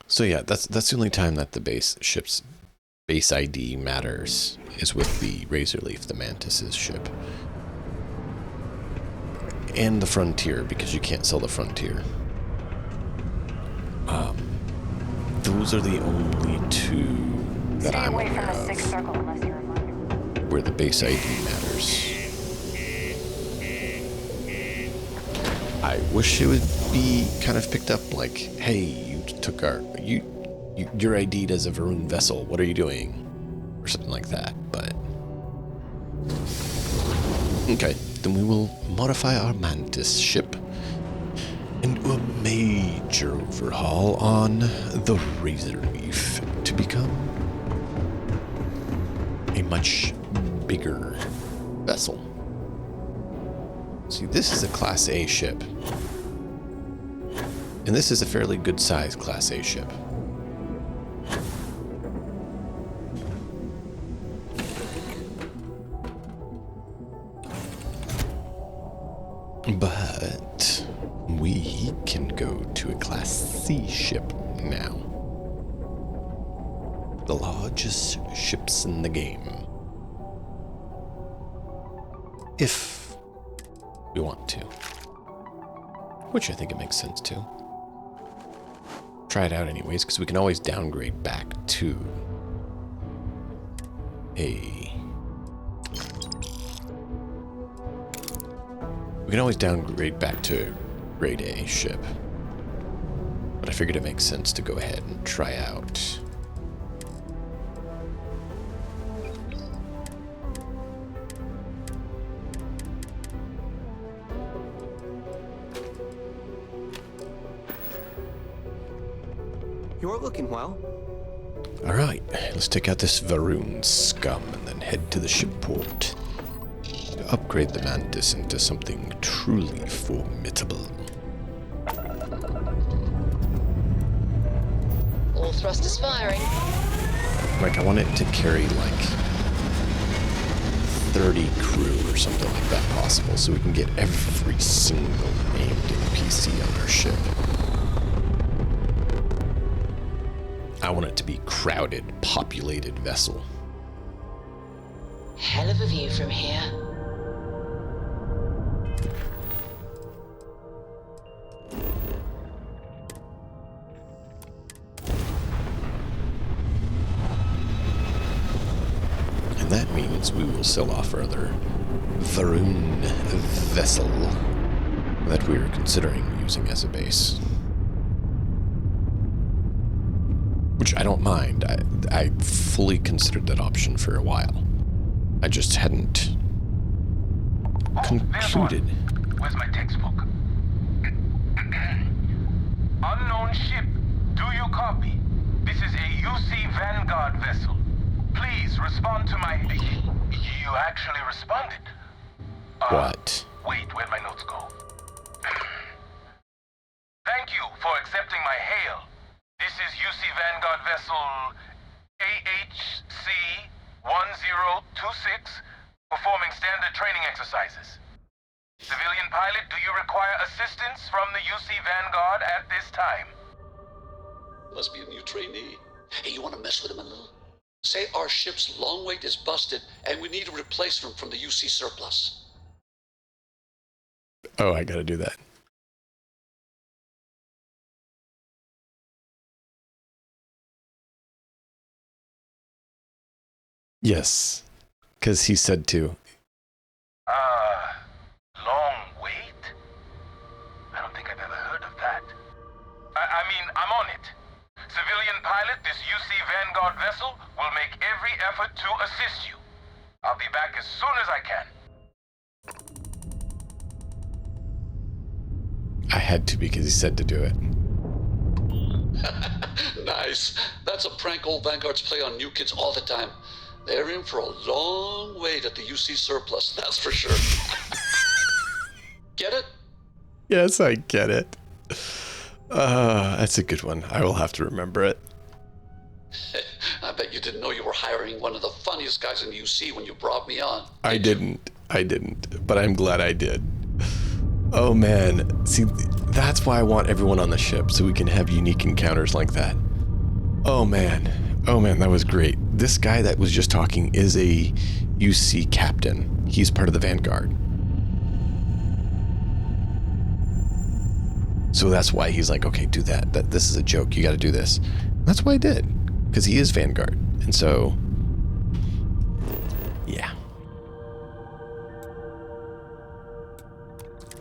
So yeah, that's the only time that the base ships base ID matters is with the Razorleaf, the Mantis's ship. And the Frontier, because you can't sell the Frontier. Those are the only two that I'm aware from the of sixth circle unless you're reminded. where the base ID matters. I wish it would be kind of picked up like, hey, you took your ID'd as a Varun vessel, what are you doing? Or something like that, but... Okay, then we will modify our Mantis ship and do a major overhaul on the Razorleaf to become a much bigger vessel. See, this is a Class A ship. And this is a fairly good-sized Class A ship. But we can go to a Class C ship now. The largest ships in the game. If we want to. Which I think it makes sense to. Try it out anyways, because we can always downgrade back to a... We can always downgrade back to Grade A ship. But I figured it makes sense to go ahead and try out. You're looking well. Alright, let's take out this Varun scum and then head to the ship port. To upgrade the Mantis into something truly formidable. All thrusters firing. Like, I want it to carry, like, 30 crew or something like that possible, so we can get every single named NPC on our ship. I want it to be crowded, populated vessel. Hell of a view from here. And that means we will sell off our other Varun vessel that we are considering using as a base. Which I don't mind. I fully considered that option for a while. I just hadn't concluded. Where's my textbook? Unknown ship. Do you copy? This is a UC Vanguard vessel. Please respond to my... You actually responded? What? Wait, where'd my notes go? Thank you for accepting my hail. This is UC Vanguard vessel AHC 1026, performing standard training exercises. Civilian pilot, do you require assistance from the UC Vanguard at this time? Must be a new trainee. Hey, you want to mess with him a little? Say our ship's long wait is busted and we need a replacement from the UC surplus. Oh, I gotta do that. Yes, because he said to. Long wait? I don't think I've ever heard of that. I mean, I'm on it. Civilian pilot, this UC Vanguard vessel will make every effort to assist you. I'll be back as soon as I can. I had to because he said to do it. Nice. That's a prank old Vanguards play on new kids all the time. They're in for a long wait at the UC surplus, that's for sure. Get it? Yes, I get it. That's a good one. I will have to remember it. I bet you didn't know you were hiring one of the funniest guys in the UC when you brought me on. I didn't, but I'm glad I did. Oh man, see, that's why I want everyone on the ship, so we can have unique encounters like that. Oh man, that was great. this guy that was just talking is a UC captain. He's part of the Vanguard. So that's why he's like, okay, do that. This is a joke. You got to do this. That's why I did, because he is Vanguard. And so, yeah.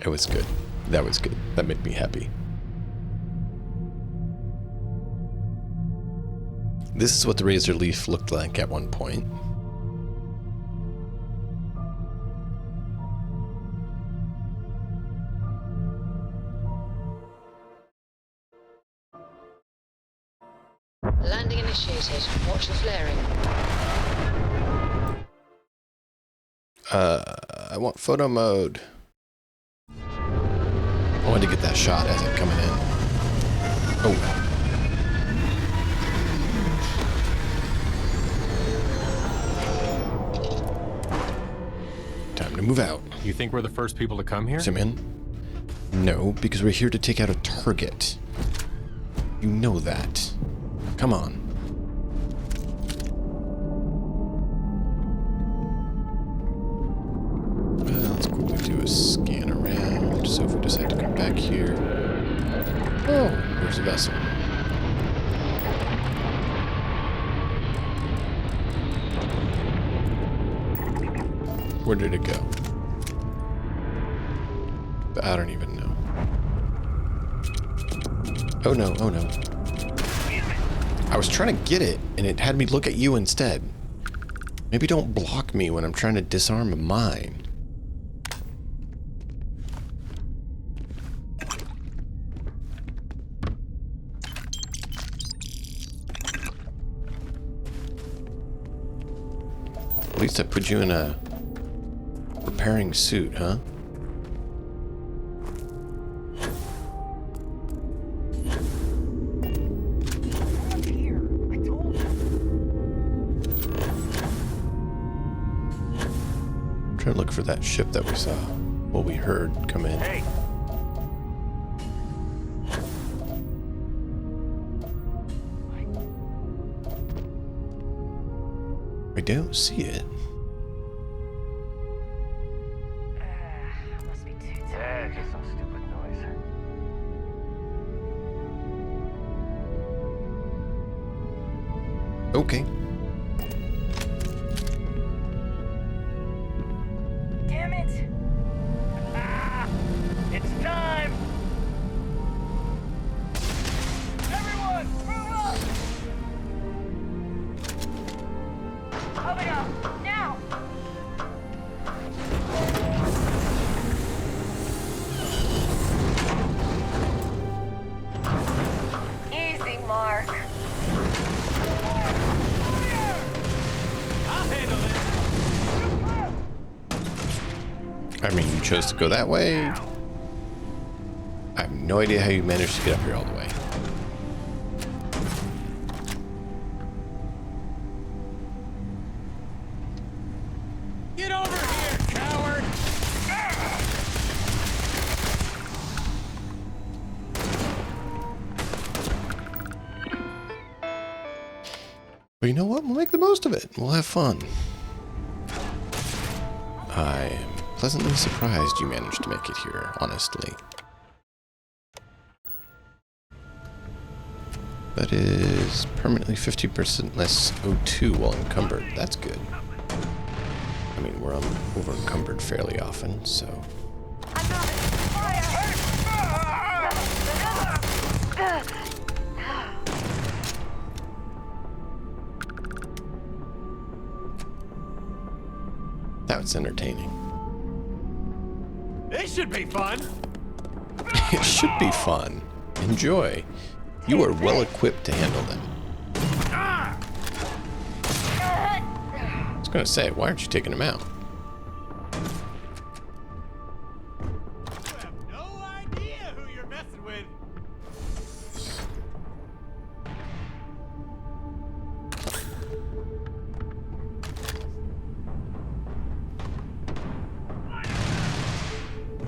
It was good. That was good. That made me happy. This is what the Razor Leaf looked like at one point. Landing initiated. Watch the flaring. I want photo mode. I wanted to get that shot as it coming in. Oh. Time to move out. You think we're the first people to come here? Zoom in. No, because we're here to take out a target. You know that. Come on. Well, let's quickly do a scan around. So if we decide to come back here. Oh, there's a vessel. Where did it go? I don't even know. Oh no, oh no. I was trying to get it, and it had me look at you instead. Maybe don't block me when I'm trying to disarm a mine. At least I put you in a repairing suit, huh? Trying to look for that ship that we saw. Well, we heard come in. Hey. I don't see it. Must be too tired. Just some stupid noise. Okay. Damn it! Ah! It's time! Everyone, move up! Coming up now! Easy, Mark. I'll handle it. I mean, you chose to go that way. I have no idea how you managed to get up here all the way. Get over here, coward! But you know what? We'll make the most of it. We'll have fun. I am pleasantly surprised you managed to make it here, honestly. That is permanently 50% less O2 while encumbered. That's good. I mean, we're over encumbered fairly often, so. That's entertaining. This should be fun. It should be fun. Enjoy. You are well equipped to handle them. I was gonna say, why aren't you taking them out? You have no idea who you're messing with.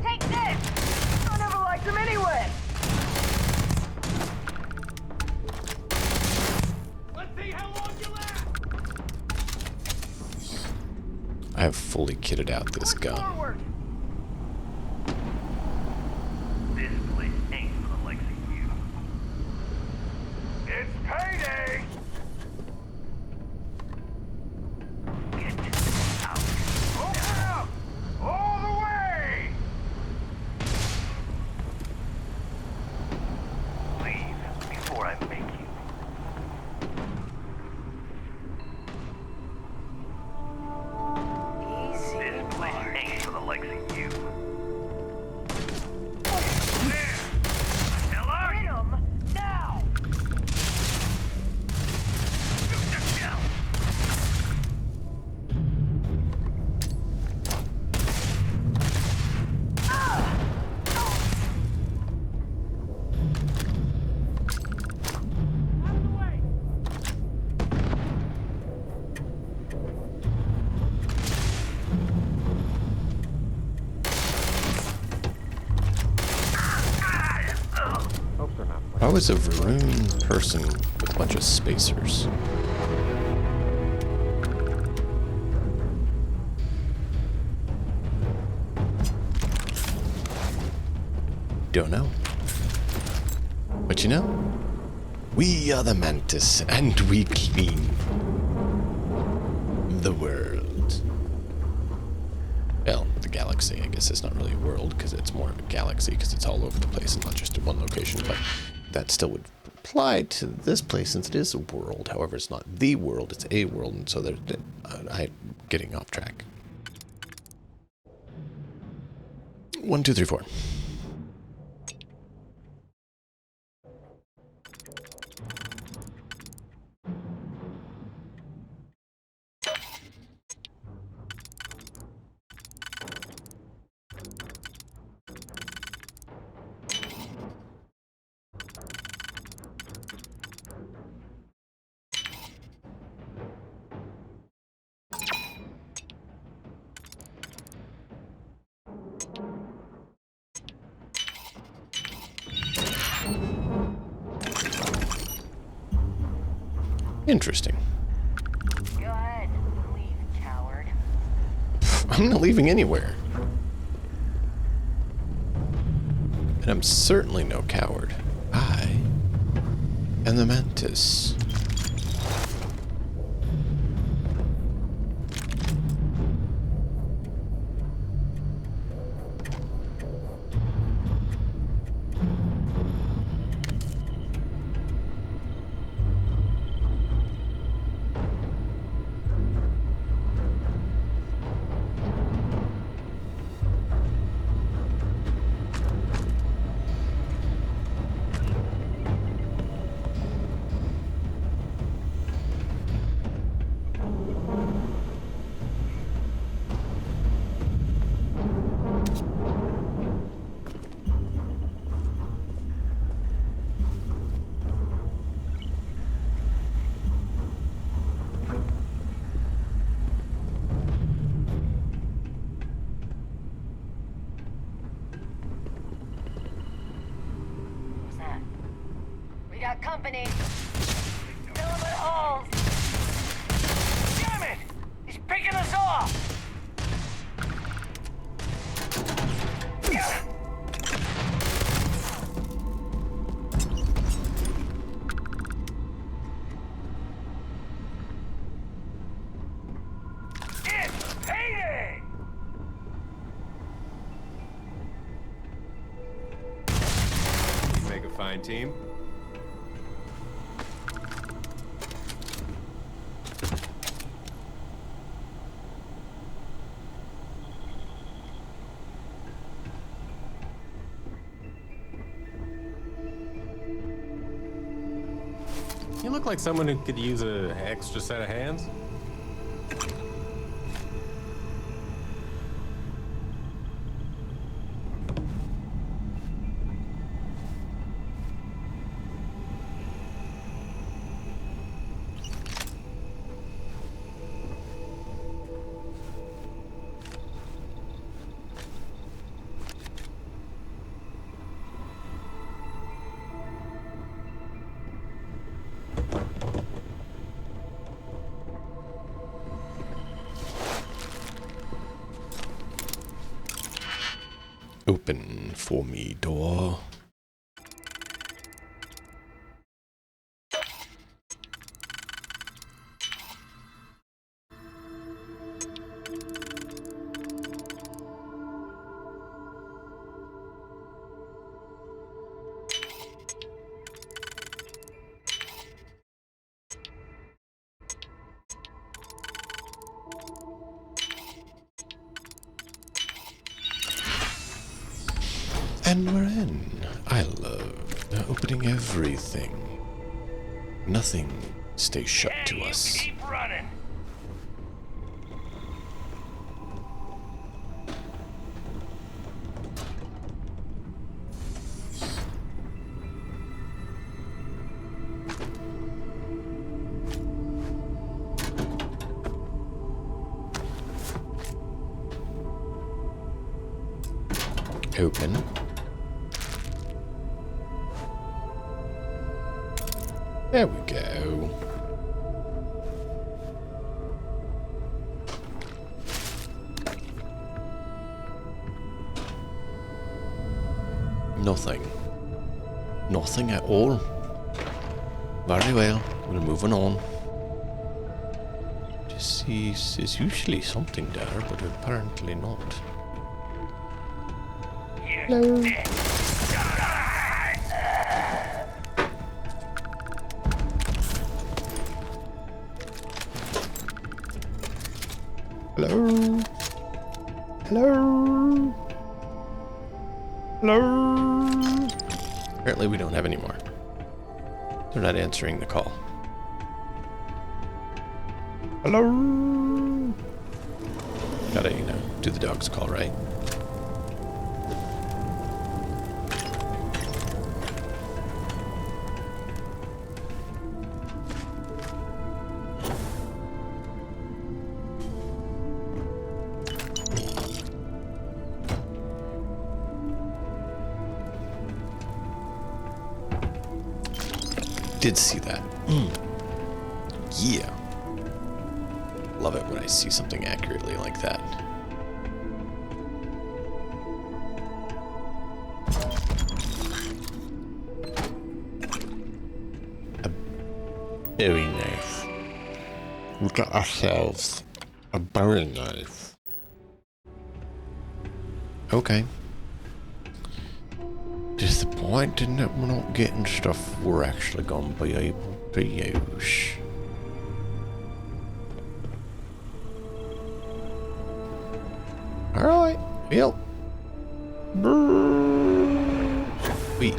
Take this! I never liked him anyway! Let's see how long you last. have fully kitted out this gun. This place ain't for the likes of you. It's payday! Get out. Open up! All the way! Leave before I make you. This place ain't for the likes of you. Hell are you? Now! Shoot yourself! I was a Varun person with a bunch of spacers. Don't know. But you know, we are the Mantis and we clean the world. Well, the galaxy, I guess it's not really a world because it's more of a galaxy because it's all over the place and not just in one location, but that still would apply to this place since it is a world. However, it's not the world, it's a world, and so I'm getting off track. 1, 2, 3, 4. Interesting. Go ahead. Leave, coward. I'm not leaving anywhere. And I'm certainly no coward. I am the Mantis. We got company. Fill him with holes. Damn it! He's picking us off! It's payday! You make a fine team. You look like someone who could use an extra set of hands. Open for me, door. And we're in. I love opening everything. Nothing stays shut to us. Keep running. Open. There we go. Nothing. Nothing at all. Very well. We're moving on. Just see, there's usually something there, but apparently not. Hello. Hello? Hello? Hello? Apparently we don't have any more. They're not answering the call. Hello? Gotta, you know, do the dog's call, right? Did see that. Yeah. Love it when I see something accurately like that. Very nice. We got ourselves a Bowie knife. Okay. Disappointing that we're not getting stuff we're actually gonna be able to use. Alright, yep. Wait.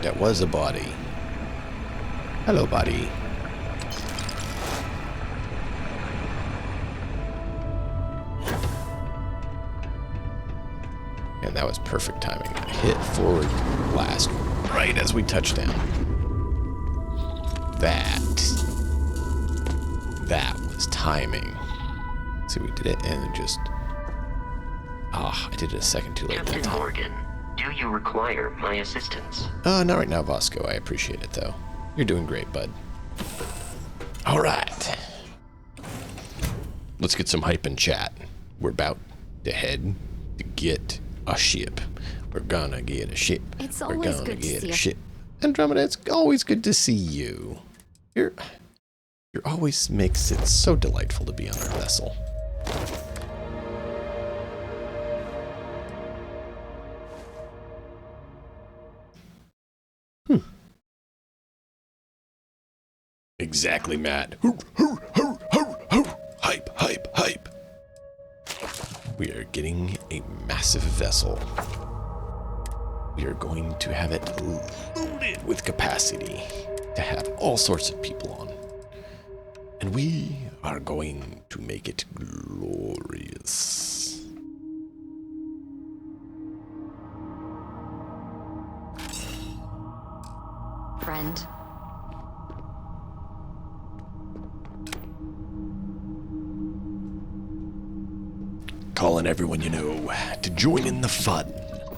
That was a body. Hello, buddy. And that was perfect timing. Hit forward blast right as we touched down. That was timing. See, we did it and it just... I did it a second too late. Captain Morgan, do you require my assistance? Not right now, Vasco. I appreciate it, though. You're doing great, bud. All right. Let's get some hype and chat. We're about to head to get a ship. We're gonna get a ship. It's We're always gonna good to get see a a ship. Andromeda, it's always good to see you. You're always makes it so delightful to be on our vessel. Exactly, Matt. Hype, hype, hype. We are getting a massive vessel. We are going to have it loaded with capacity to have all sorts of people on. And we are going to make it glorious. Friend. Calling everyone you know to join in the fun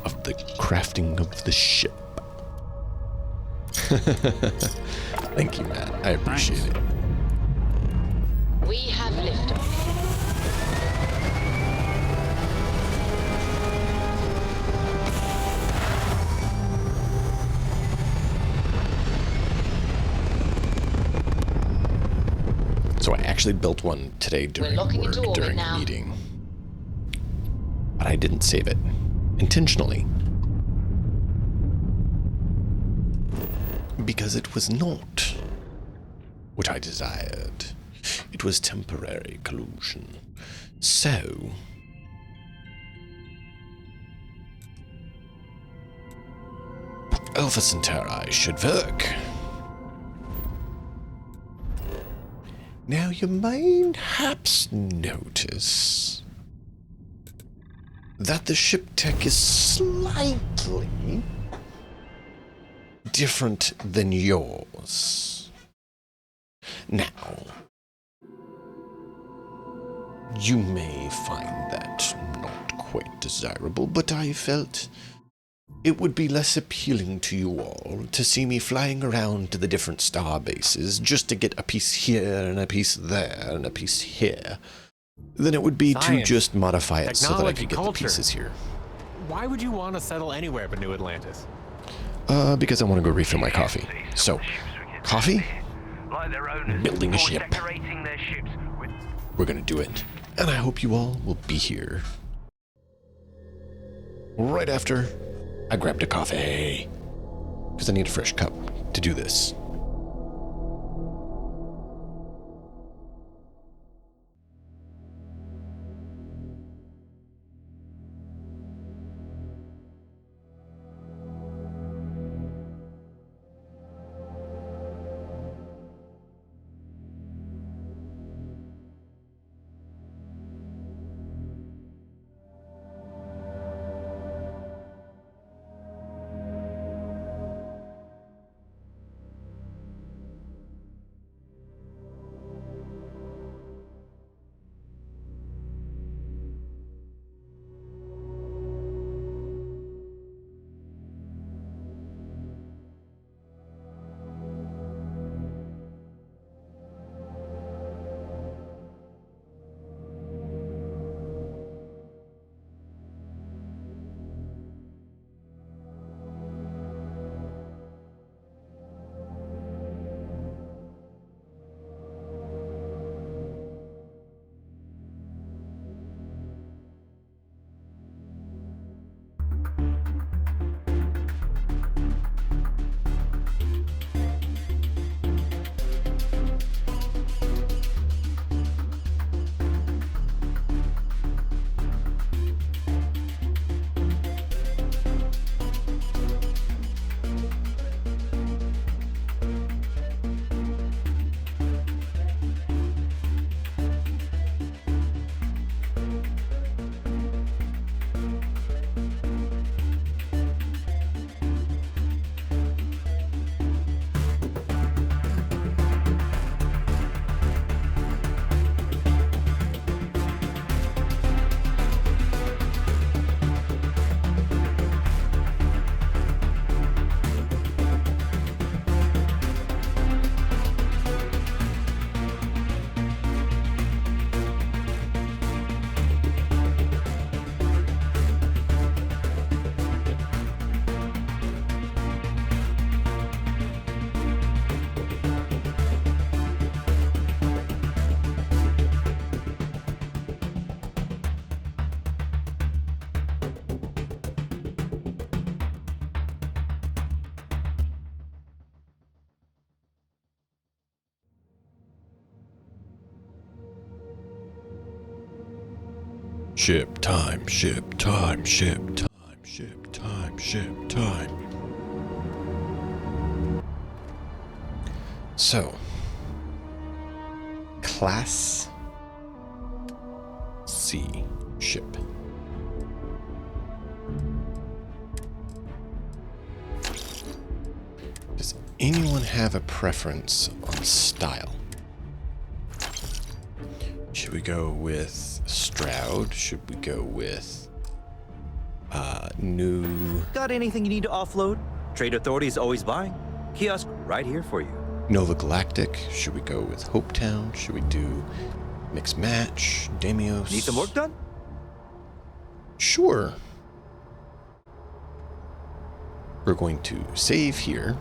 of the crafting of the ship. Thank you, Matt. I appreciate it. We have liftoff. actually built one today during locking work, into orbit during now. a meeting. But I didn't save it. Intentionally. Because it was not what I desired. It was temporary collusion. So... Alpha Centauri should work. Now you might perhaps notice that the ship tech is slightly different than yours. Now, you may find that not quite desirable, but I felt it would be less appealing to you all to see me flying around to the different star bases just to get a piece here and a piece there and a piece here than it would be Science, to just modify it so that I technology, could get culture. the pieces here. Why would you want to settle anywhere but New Atlantis? Because I want to go refill my coffee. So, coffee? Building a ship. We're gonna do it. And I hope you all will be here. Right after I grabbed a coffee. Because I need a fresh cup to do this. Ship time, ship time, ship time, ship time, ship time. So, Class C ship. Does anyone have a preference on style? Should we go with Stroud? Should we go with new... Got anything you need to offload? Trade Authority is always buying. Kiosk right here for you. Nova Galactic? Should we go with Hopetown? Should we do Mix Match? Demios? Need some work done? Sure. We're going to save here.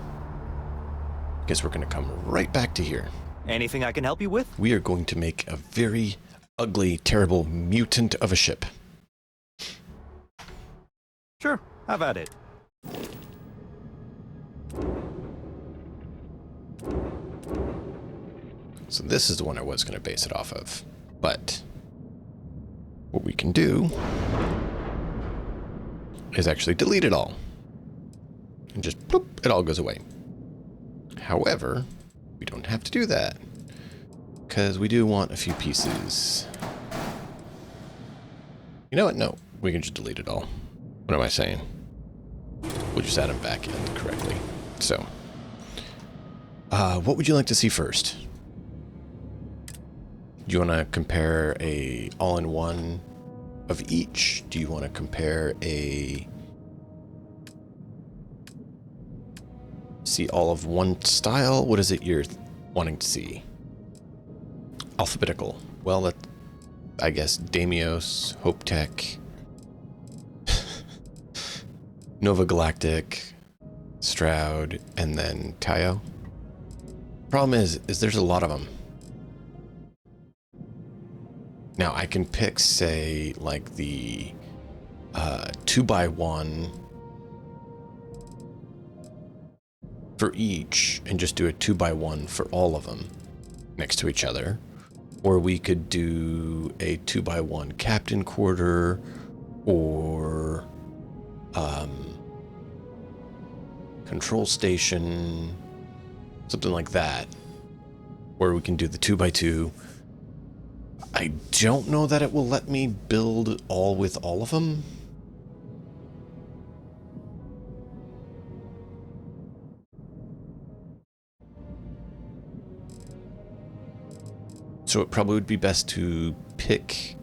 Guess we're going to come right back to here. Anything I can help you with? We are going to make a very ugly, terrible mutant of a ship. Sure, have at it. So this is the one I was going to base it off of. But what we can do is actually delete it all. And just bloop, it all goes away. However, we don't have to do that, because we do want a few pieces. You know what? No, we can just delete it all. What am I saying? We'll just add them back in correctly. So, what would you like to see first? Do you want to compare a all-in-one of each? Do you want to compare a... see all of one style? What is it you're wanting to see? Alphabetical. Well, that, I guess Deimos, Hope Tech, Nova Galactic, Stroud, and then Tayo. Problem is there's a lot of them. Now I can pick, say, like the 2x1 for each, and just do a 2x1 for all of them next to each other. Or we could do a 2x1 captain quarter, or control station, something like that, where we can do the 2x2. I don't know that it will let me build all with all of them. So it probably would be best to pick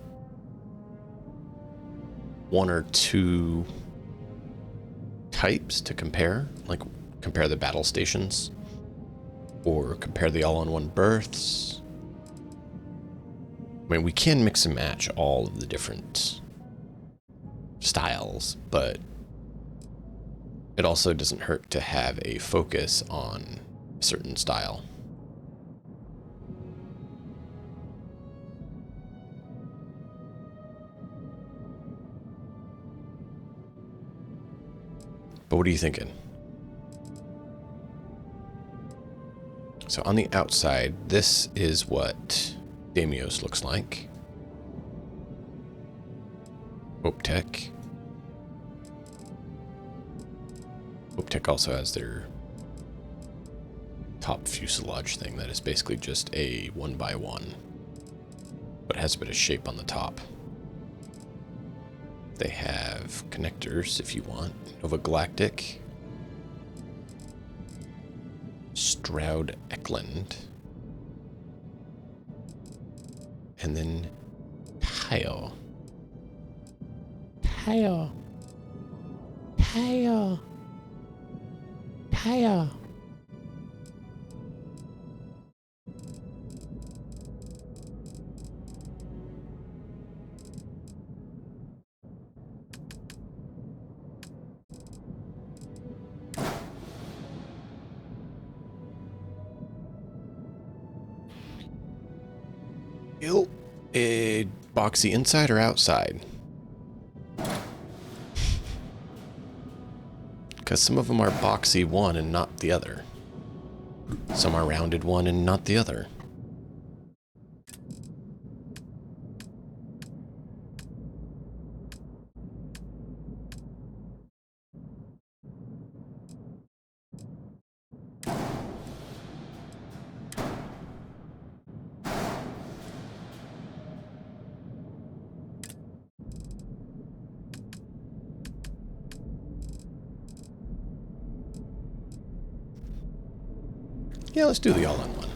one or two types to compare, like compare the battle stations, or compare the all-in-one berths. I mean, we can mix and match all of the different styles, but it also doesn't hurt to have a focus on a certain style. But what are you thinking? So on the outside, this is what Deimos looks like. Hope Tech. Hope Tech also has their top fuselage thing that is basically just a 1x1, but has a bit of shape on the top. They have connectors if you want. Nova Galactic, Stroud Eklund, and then Tayo. Tayo. Tayo. Tayo. A boxy inside or outside? Because some of them are boxy one and not the other. Some are rounded one and not the other. Yeah, let's do the all-in-one.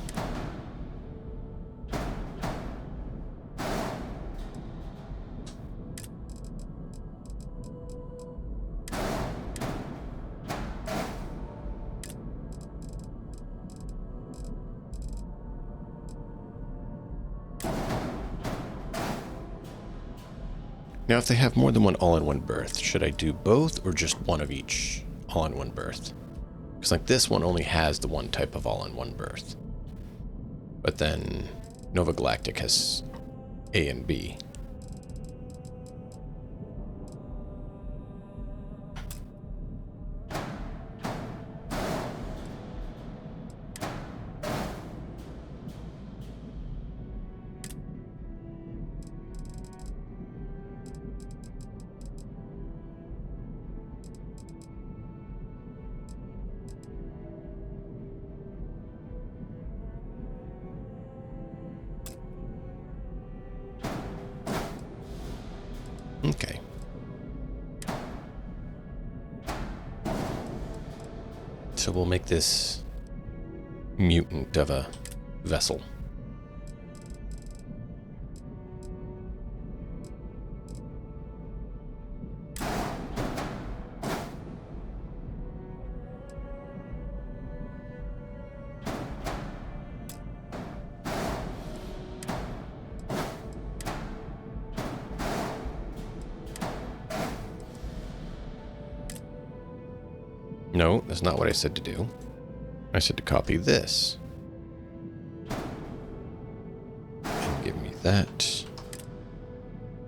Now, if they have more than one all-in-one berth, should I do both or just one of each all-in-one berth? Because like this one only has the one type of all-in-one berth. But then Nova Galactic has A and B. Okay. So we'll make this mutant of a vessel. No, that's not what I said to do. I said to copy this. And give me that.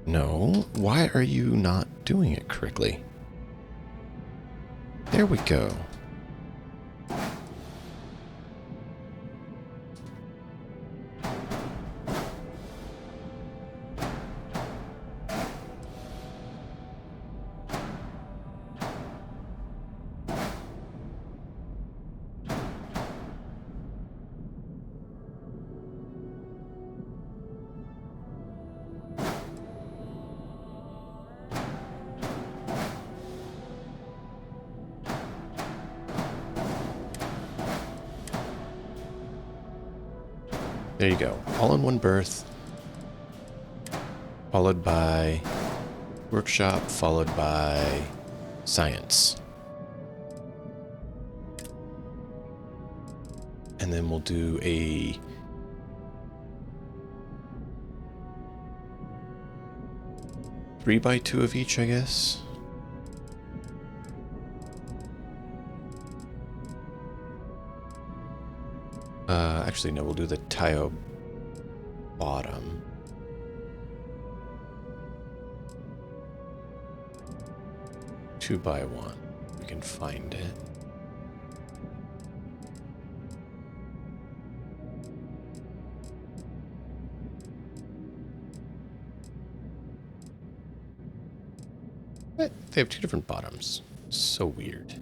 No, why are you not doing it correctly? There we go. There you go. All in one berth. Followed by workshop, followed by science. And then we'll do a three by two of each, I guess. Actually, no, we'll do the Tayo bottom. Two by one. We can find it. What? They have two different bottoms. So weird.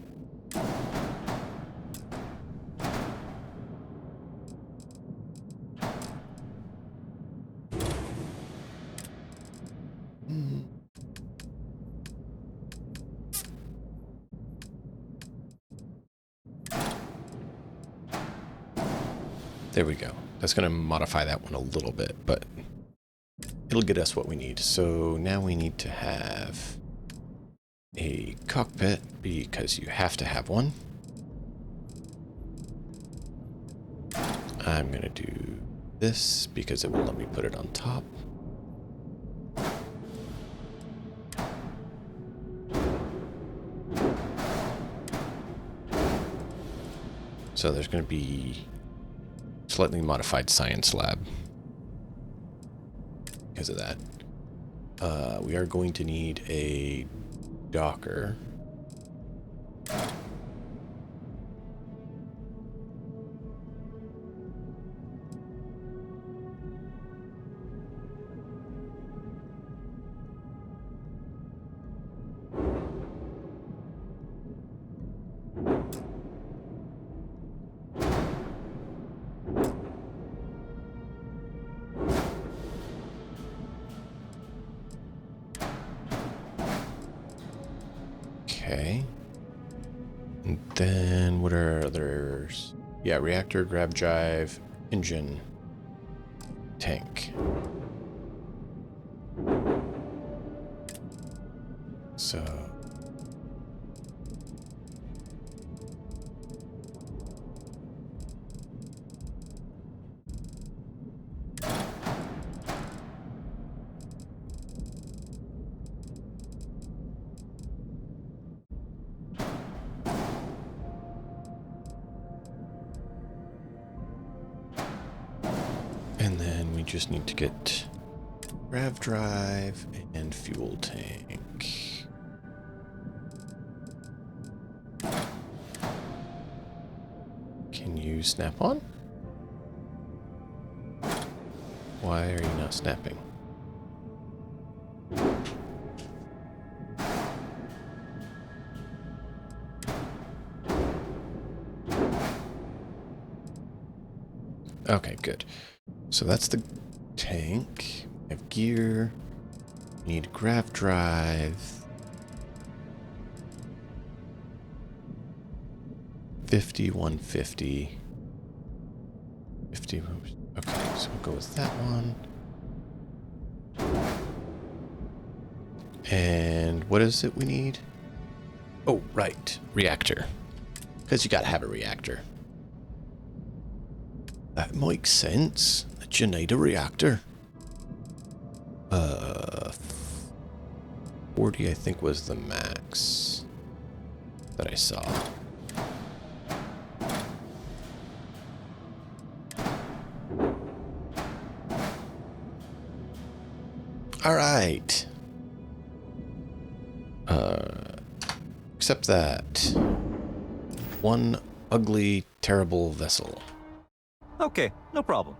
There we go. That's going to modify that one a little bit, but it'll get us what we need. So now we need to have a cockpit because you have to have one. I'm going to do this because it will let me put it on top. So there's going to be slightly modified science lab because of that. We are going to need a docker. Okay. And then what are others? Yeah, reactor, grab drive, engine, tank. So just need to get grav drive and fuel tank. Can you snap on? Why are you not snapping? Okay, good. So that's the tank. We have gear. We need grav drive. 50, 150. 50. Okay, so we'll go with that one. And what is it we need? Oh, right. Reactor. Because you gotta have a reactor. That makes sense. That you need a reactor. 40, I think, was the max that I saw. All right. Except that one ugly, terrible vessel. Okay, no problem.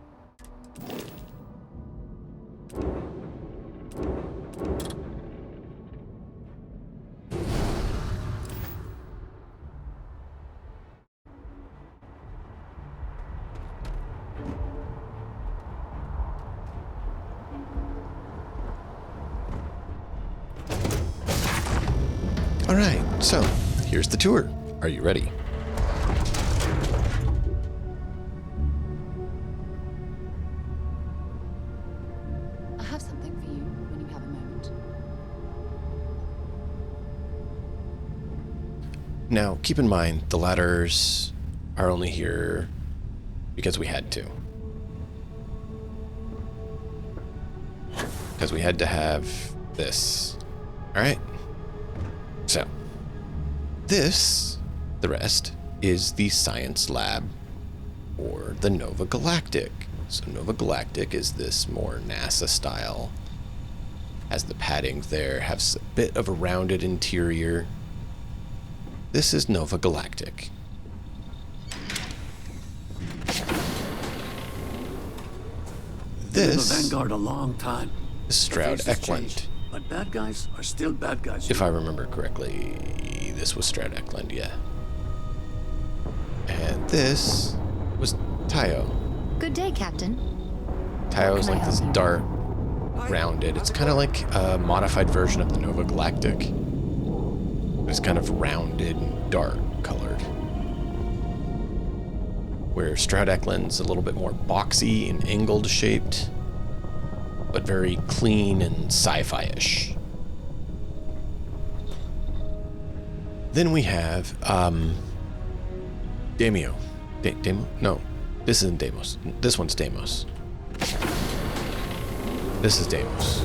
All right, so here's the tour. Are you ready? I have something for you when you have a moment. Now, keep in mind, the ladders are only here because we had to. Because we had to have this. All right? So, this, the rest, is the science lab, or the Nova Galactic. So Nova Galactic is this more NASA style. Has the padding there, has a bit of a rounded interior. This is Nova Galactic. This the Vanguard a long time. is Stroud Eklund. But bad guys are still bad guys. If I remember correctly, this was Stroud Eklund, yeah. And this was Tayo. Good day, Captain. Tayo is like this dart, rounded. It's kind of like a modified version of the Nova Galactic. It's kind of rounded and dark colored. Where Stroud Eklund's a little bit more boxy and angled shaped, but very clean and sci-fi-ish. Then we have Damio. Damo? No, this isn't Deimos. This one's Deimos. This is Deimos.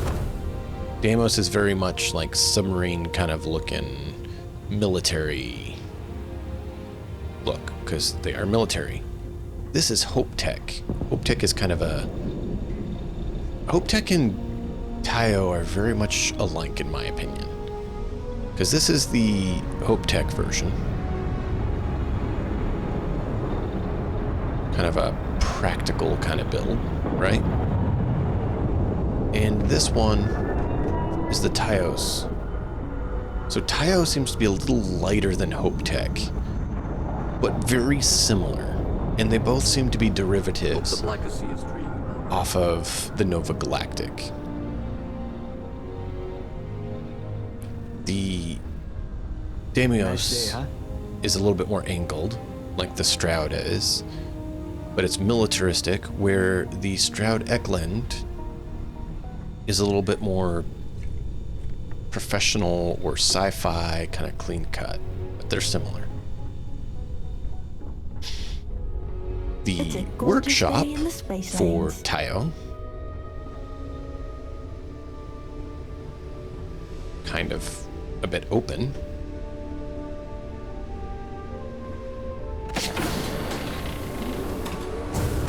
Deimos is very much like submarine kind of looking military look, because they are military. This is Hope Tech. Hope Tech is kind of a... Hope Tech and Tayo are very much alike in my opinion. Because this is the Hope Tech version. Kind of a practical kind of build, right? And this one is the Taos. So Tayo seems to be a little lighter than Hope Tech, but very similar. And they both seem to be derivatives off of the Nova Galactic. The Damios is a little bit more angled, like the Stroud is, but it's militaristic, where the Stroud Eklund is a little bit more professional or sci-fi, kind of clean cut, but they're similar. The workshop for Tayo, kind of a bit open.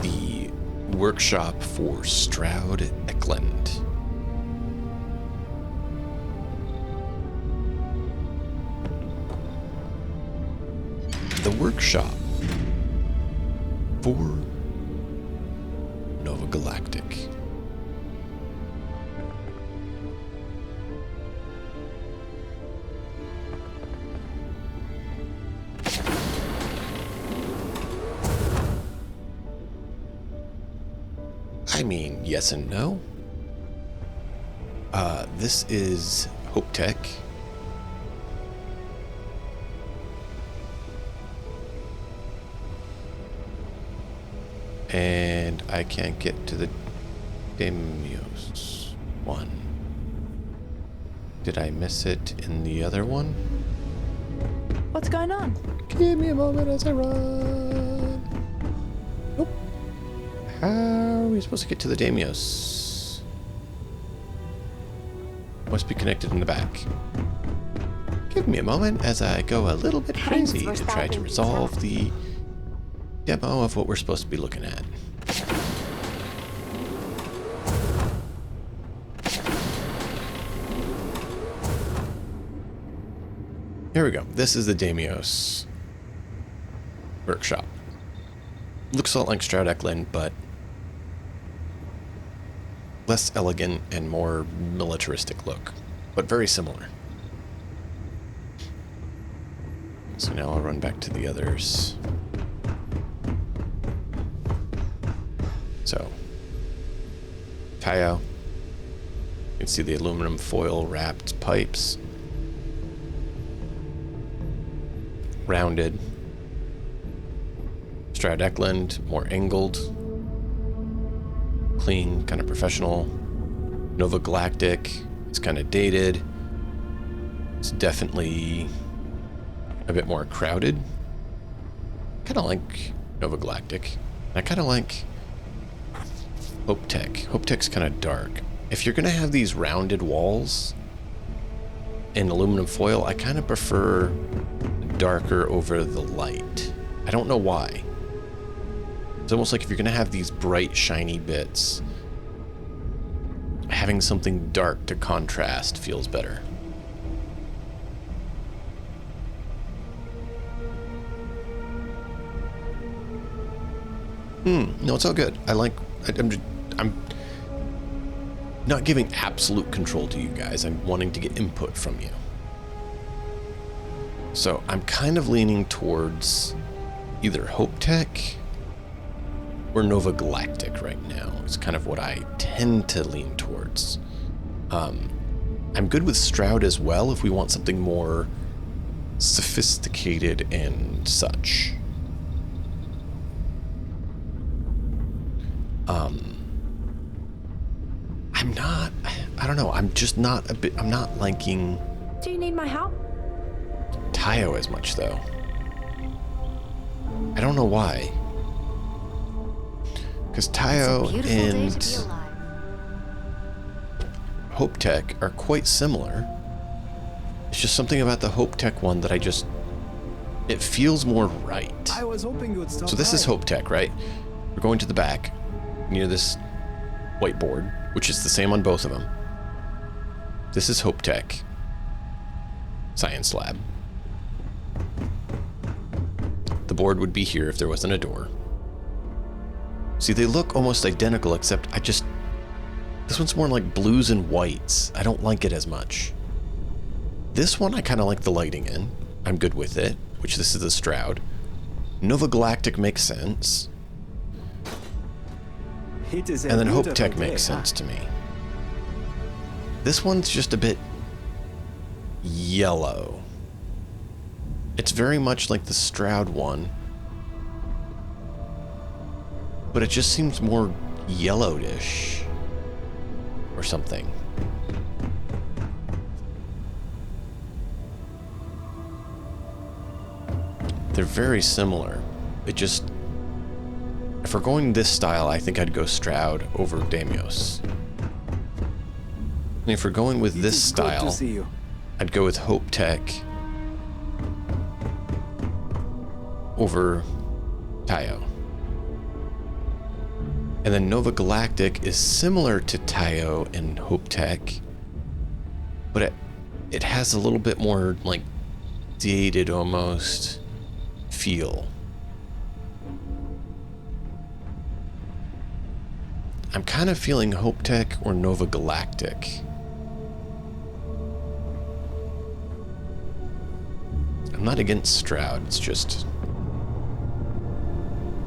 The workshop for Stroud Eklund. The workshop for Nova Galactic. I mean, yes and no. This is Hope Tech. And I can't get to the Demios one. Did I miss it in the other one? What's going on? Give me a moment as I run. Nope. How are we supposed to get to the Demios? Must be connected in the back. Give me a moment as I go a little bit crazy to try to resolve the demo of what we're supposed to be looking at. Here we go. This is the Demios workshop. Looks a lot like Stroud Eklund, but less elegant and more militaristic look, but very similar. So now I'll run back to the others. So, Tayo. You can see the aluminum foil wrapped pipes. Rounded. Stroud Eklund, more angled. Clean, kind of professional. Nova Galactic, it's kind of dated. It's definitely a bit more crowded. Kind of like Nova Galactic. I kind of like Hope Tech. Hope Tech's kind of dark. If you're going to have these rounded walls in aluminum foil, I kind of prefer darker over the light. I don't know why. It's almost like if you're going to have these bright, shiny bits, having something dark to contrast feels better. No, it's all good. I'm not giving absolute control to you guys. I'm wanting to get input from you. So I'm kind of leaning towards either Hope Tech or Nova Galactic right now. It's kind of what I tend to lean towards. I'm good with Stroud as well if we want something more sophisticated and such. I don't know, I'm not liking Do you need my help? Tayo as much though. I don't know why. Because Tayo and Hope Tech are quite similar. It's just something about the Hope Tech one that it feels more right. I was hoping you would stop. So this is Hope Tech, right? We're going to the back near this whiteboard, which is the same on both of them. This is Hope Tech Science Lab. The board would be here if there wasn't a door. See, they look almost identical, except this one's more like blues and whites. I don't like it as much. This one I kind of like the lighting in. I'm good with it, which this is the Stroud. Nova Galactic makes sense. And then Hope Tech makes sense to me. This one's just a bit yellow. It's very much like the Stroud one, but it just seems more yellowish or something. They're very similar. If we're going this style, I think I'd go Stroud over Demios. And if we're going with this style, I'd go with Hope Tech over Tayo. And And then Nova Galactic is similar to Tayo and Hope Tech, but it has a little bit more like dated almost feel. I'm kind of feeling Hope Tech or Nova Galactic. I'm not against Stroud, it's just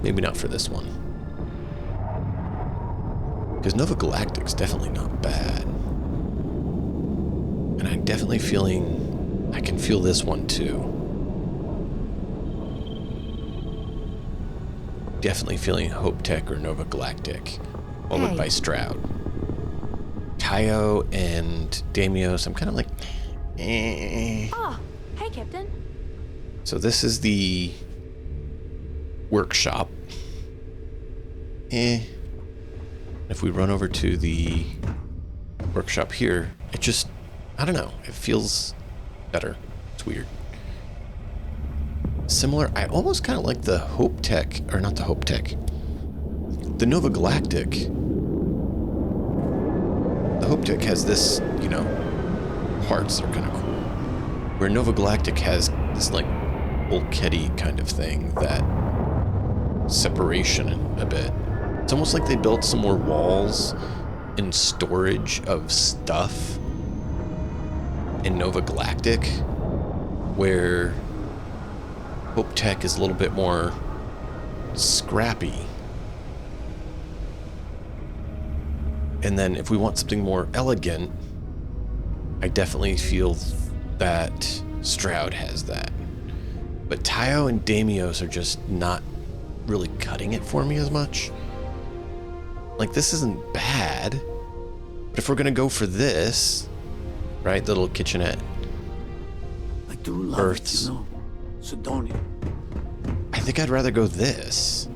maybe not for this one. Because Nova Galactic's definitely not bad. And I'm definitely feeling, I can feel this one too. Definitely feeling Hope Tech or Nova Galactic, followed by Stroud. Tayo and Damios, I'm kind of like, eh. Oh, hey, Captain. So this is the workshop. If we run over to the workshop here, it just, I don't know, it feels better. It's weird. Similar, I almost kind of like the Hope Tech, or not the Hope Tech, the Nova Galactic. The Hope Tech has this, you know, parts that are kind of cool. Where Nova Galactic has this like bulkheady kind of thing, that separation a bit. It's almost like they built some more walls and storage of stuff in Nova Galactic, where Hope Tech is a little bit more scrappy. And then if we want something more elegant, I definitely feel that Stroud has that. But Tayo and Damios are just not really cutting it for me as much. Like, this isn't bad, but if we're gonna go for this, right, the little kitchenette, I do love Earths, it, you know, Sidonia. I think I'd rather go this.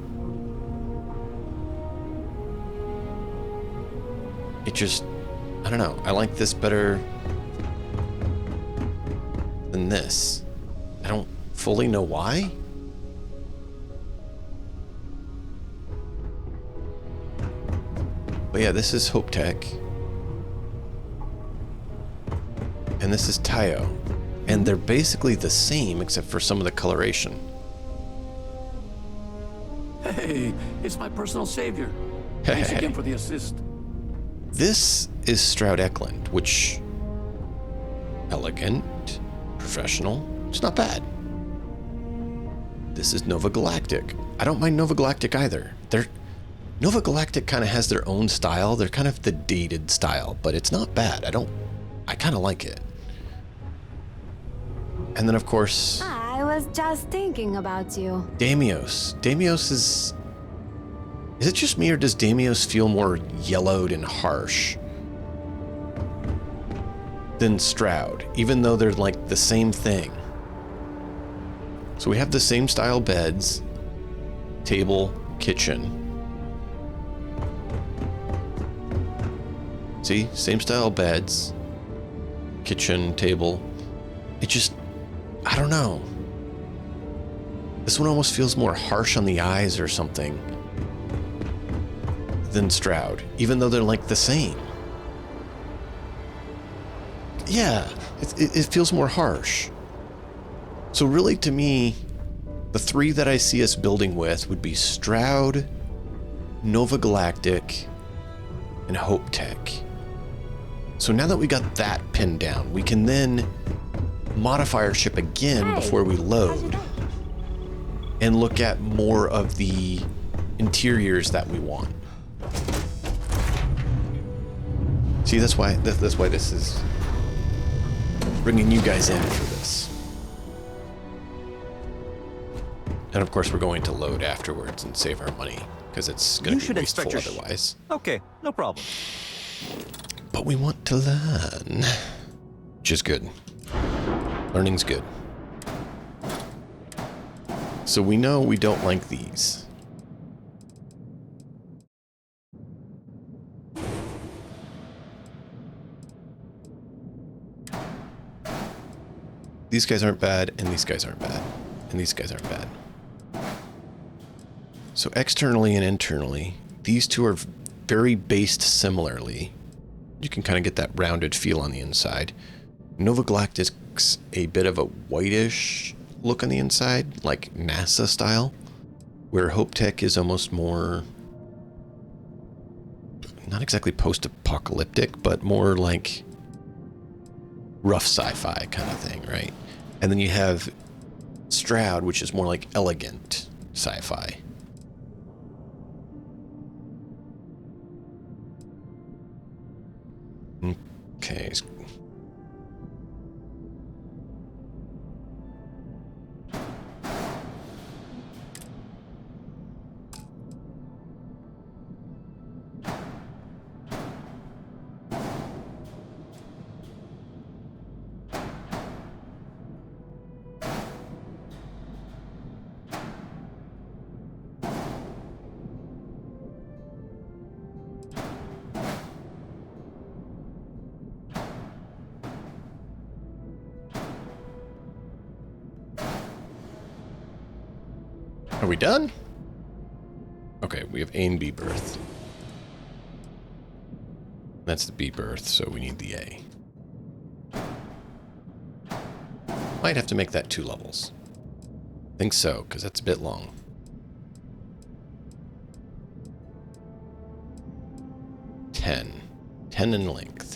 It just, I don't know, I like this better than this. I don't fully know why. But yeah, this is Hope Tech. And this is Tayo. And they're basically the same except for some of the coloration. Hey, it's my personal savior. Thanks again for the assist. This is Stroud Eklund, which, elegant, professional, it's not bad. This is Nova Galactic. I don't mind Nova Galactic either. Nova Galactic kind of has their own style. They're kind of the dated style, but it's not bad. I kind of like it. And then, of course, I was just thinking about you. Damios. Damios is it just me, or does Damios feel more yellowed and harsh than Stroud, even though they're like the same thing? So we have the same style beds, table, kitchen. See, same style beds, kitchen, table. It just, I don't know. This one almost feels more harsh on the eyes or something than Stroud, even though they're like the same. Yeah, it feels more harsh. So really, to me, the three that I see us building with would be Stroud, Nova Galactic, and Hope Tech. So now that we got that pinned down, we can then modify our ship again before we load and look at more of the interiors that we want. See, that's why this is bringing you guys in for this. And of course, we're going to load afterwards and save our money, because it's going to be wasteful otherwise. Okay, no problem. But we want to learn, which is good. Learning's good. So we know we don't like these. These guys aren't bad, and these guys aren't bad, and these guys aren't bad. So externally and internally, these two are very based similarly. You can kind of get that rounded feel on the inside. Nova Galactic's a bit of a whitish look on the inside, like NASA style, where Hope Tech is almost more, not exactly post-apocalyptic, but more like rough sci-fi kind of thing, right? And then you have Stroud, which is more like elegant sci-fi. Okay. Are we done? Okay, we have A and B berth. That's the B berth, so we need the A. Might have to make that 2 levels. Think so, because that's a bit long. 10 in length.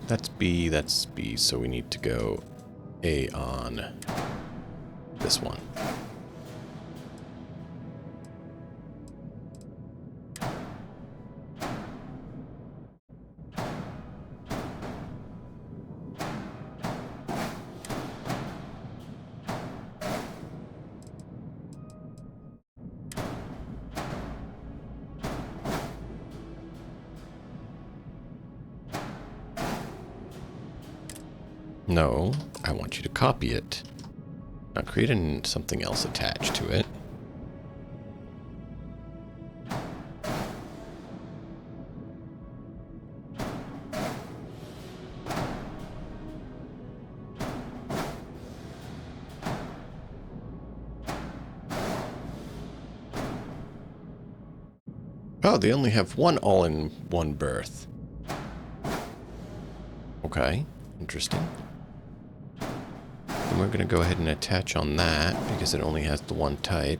That's B, so we need to go A on this one. No, I want you to copy it. Now create something else attached to it. Oh, they only have one all-in-one berth. Okay, interesting. And we're going to go ahead and attach on that because it only has the one type.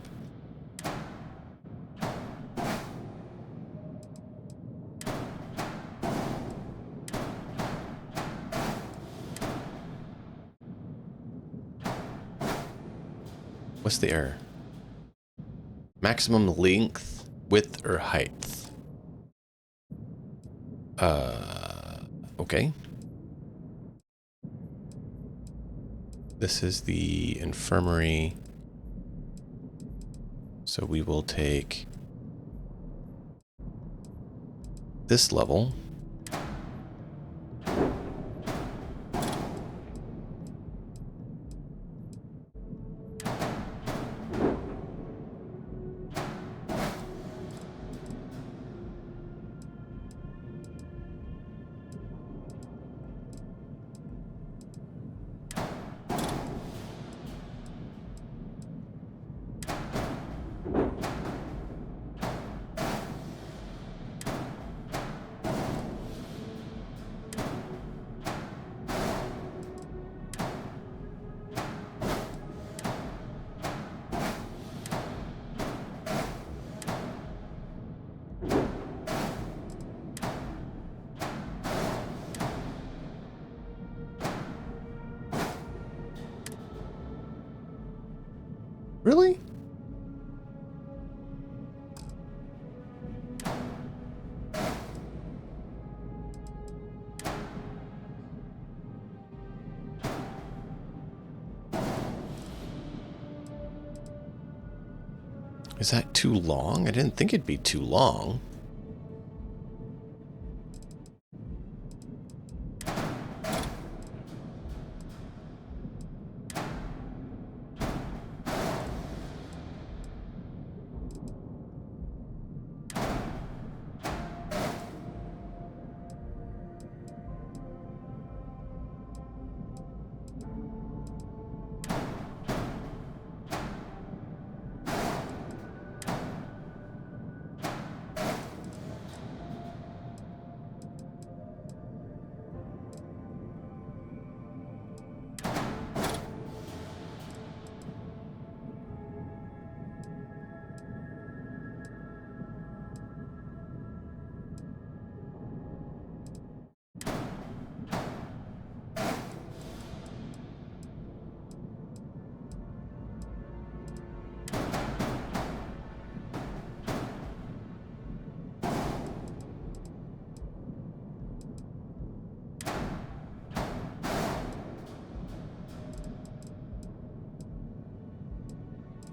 What's the error? Maximum length, width, or height? Okay. This is the infirmary. So we will take this level. really? Is that too long? I didn't think it'd be too long.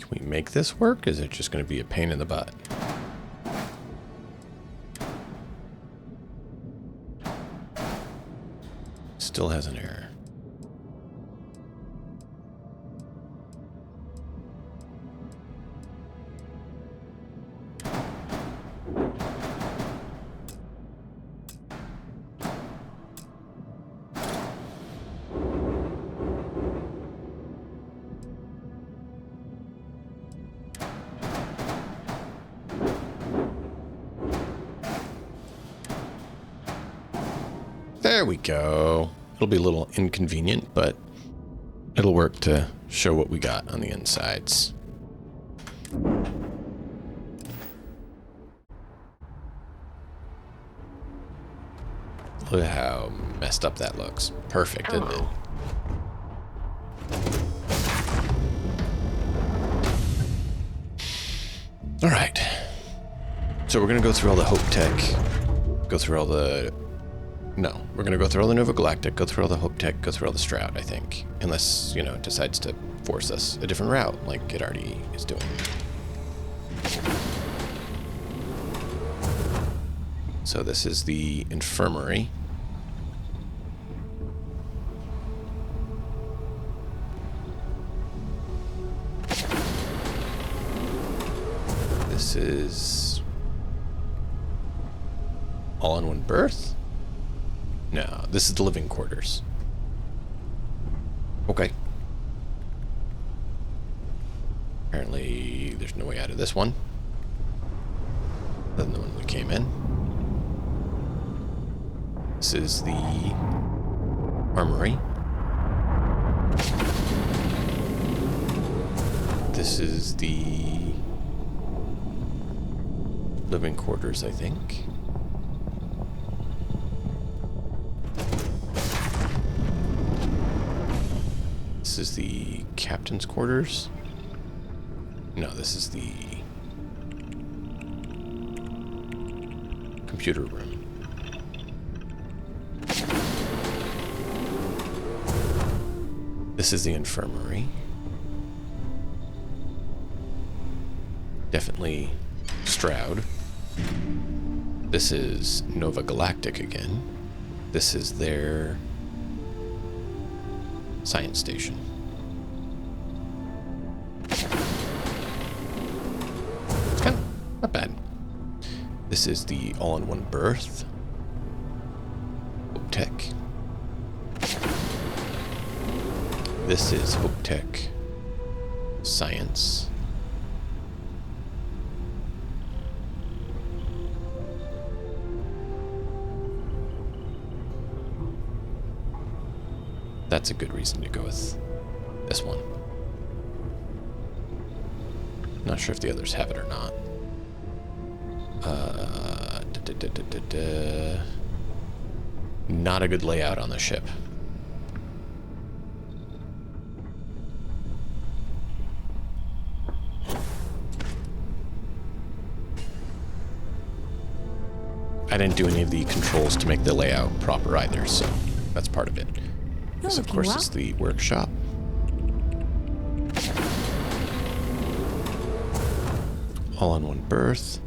Can we make this work? Is it just going to be a pain in the butt? Still has an error. There we go. It'll be a little inconvenient, but it'll work to show what we got on the insides. Look at how messed up that looks. Perfect, isn't it? All right. So we're going to go through all the Hope Tech, go through all the... No, we're going to go through all the Nova Galactic, go through all the Hope Tech, go through all the Stroud, I think. Unless, you know, it decides to force us a different route, like it already is doing. So this is the infirmary. This is... all-in-one berth? No, this is the living quarters. Okay. Apparently, there's no way out of this one. Other than the one we came in. This is the armory. This is the living quarters, I think. This is the captain's quarters. No, this is the computer room. This is the infirmary. Definitely Stroud. This is Nova Galactic again. This is their science station. It's kind of not bad. This is the all-in-one berth. Hope Tech. This is Hope Tech Science. That's a good reason to go with this one. Not sure if the others have it or not. Not a good layout on the ship. I didn't do any of the controls to make the layout proper either, so that's part of it. This, of course, is the workshop. All on one berth.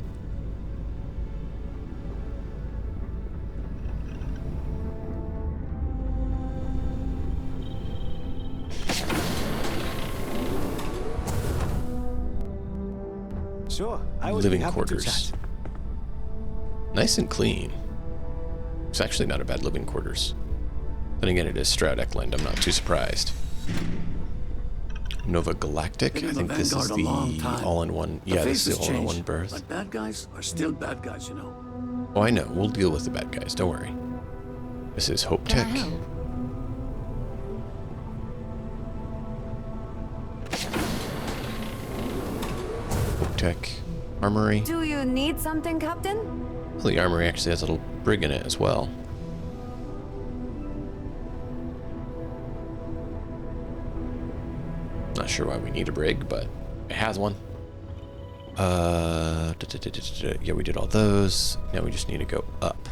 Sure, I would be Living happy to quarters. chat. Nice and clean. It's actually not a bad living quarters. Then again, it is Stroud Eckland. I'm not too surprised. Nova Galactic. I think this is the all-in-one. Yeah, this is the all-in-one berth. But bad guys are still bad guys, you know. Oh, I know. We'll deal with the bad guys. Don't worry. This is Hope Tech. Hope Tech Armory. Do you need something, Captain? Well, the armory actually has a little brig in it as well. Not sure why we need a brig, but it has one. Yeah, we did all those. Now we just need to go up.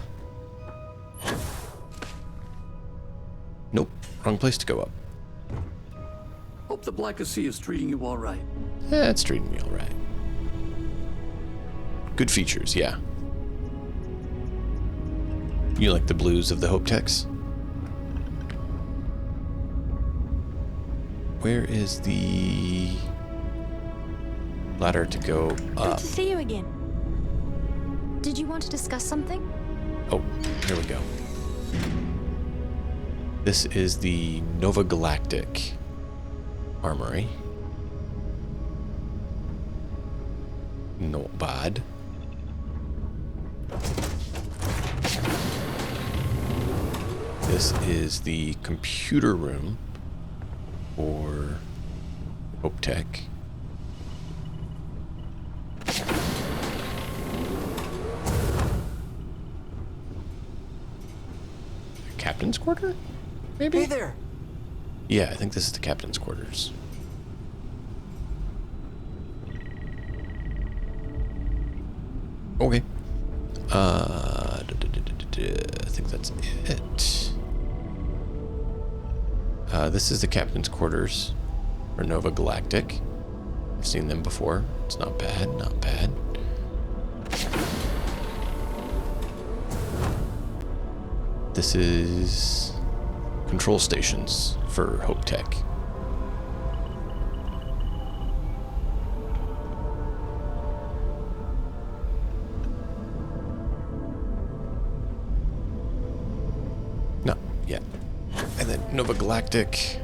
Nope, wrong place to go up. Hope the Black Sea is treating you all right. Yeah, it's treating me all right. Good features, yeah. You like the blues of the Hope Techs? Where is the ladder to go up? Good to see you again. Did you want to discuss something? Oh, here we go. This is the Nova Galactic Armory. Not bad. This is the computer room for Hope Tech. Captain's quarter? Maybe? Hey there. Yeah, I think this is the captain's quarters. Okay. I think that's it. This is the captain's quarters for Nova Galactic. I've seen them before. It's not bad, not bad. This is control stations for Hope Tech. No, yeah. And then Nova Galactic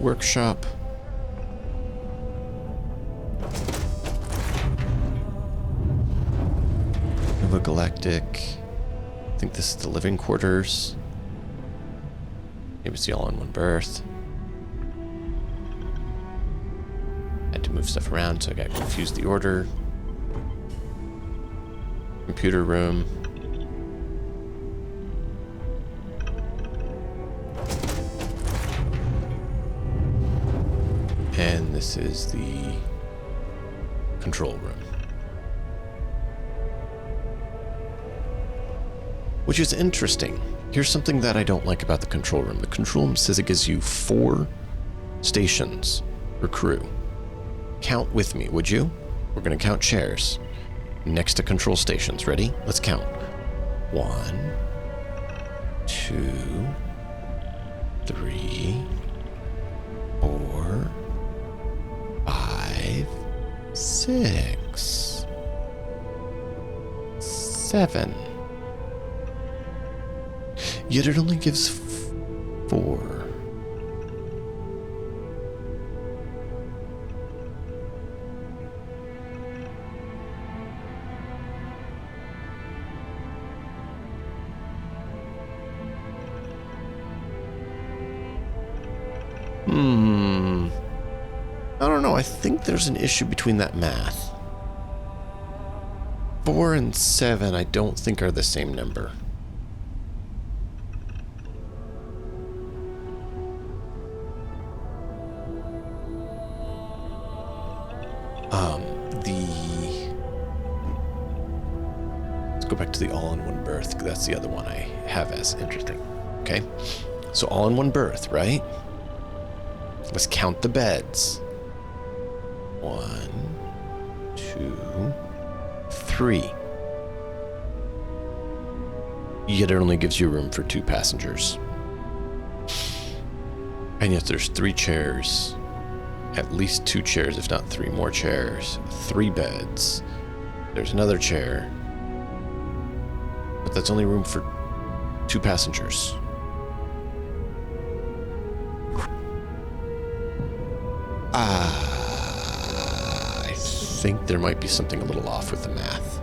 workshop. Nova Galactic. I think this is the living quarters. Maybe it's the all-in-one berth. Had to move stuff around, so I got confused the order. Computer room. And this is the control room. Which is interesting. Here's something that I don't like about the control room. The control room says it gives you 4 stations per crew. Count with me, would you? We're gonna count chairs next to control stations. Ready? Let's count. 1, 2, 3, 4, 5, 6, 7. Yet it only gives 4. I don't know. I think there's an issue between that math. 4 and 7 I don't think are the same number. Let's go back to the all-in-one berth, 'cause that's the other one I have as interesting. Okay? So all-in-one berth, right? Let's count the beds. 1, 2, 3. Yet it only gives you room for 2 passengers. And yet there's 3 chairs. At least 2 chairs, if not 3 more chairs. 3 beds. There's another chair. But that's only room for 2 passengers. I think there might be something a little off with the math.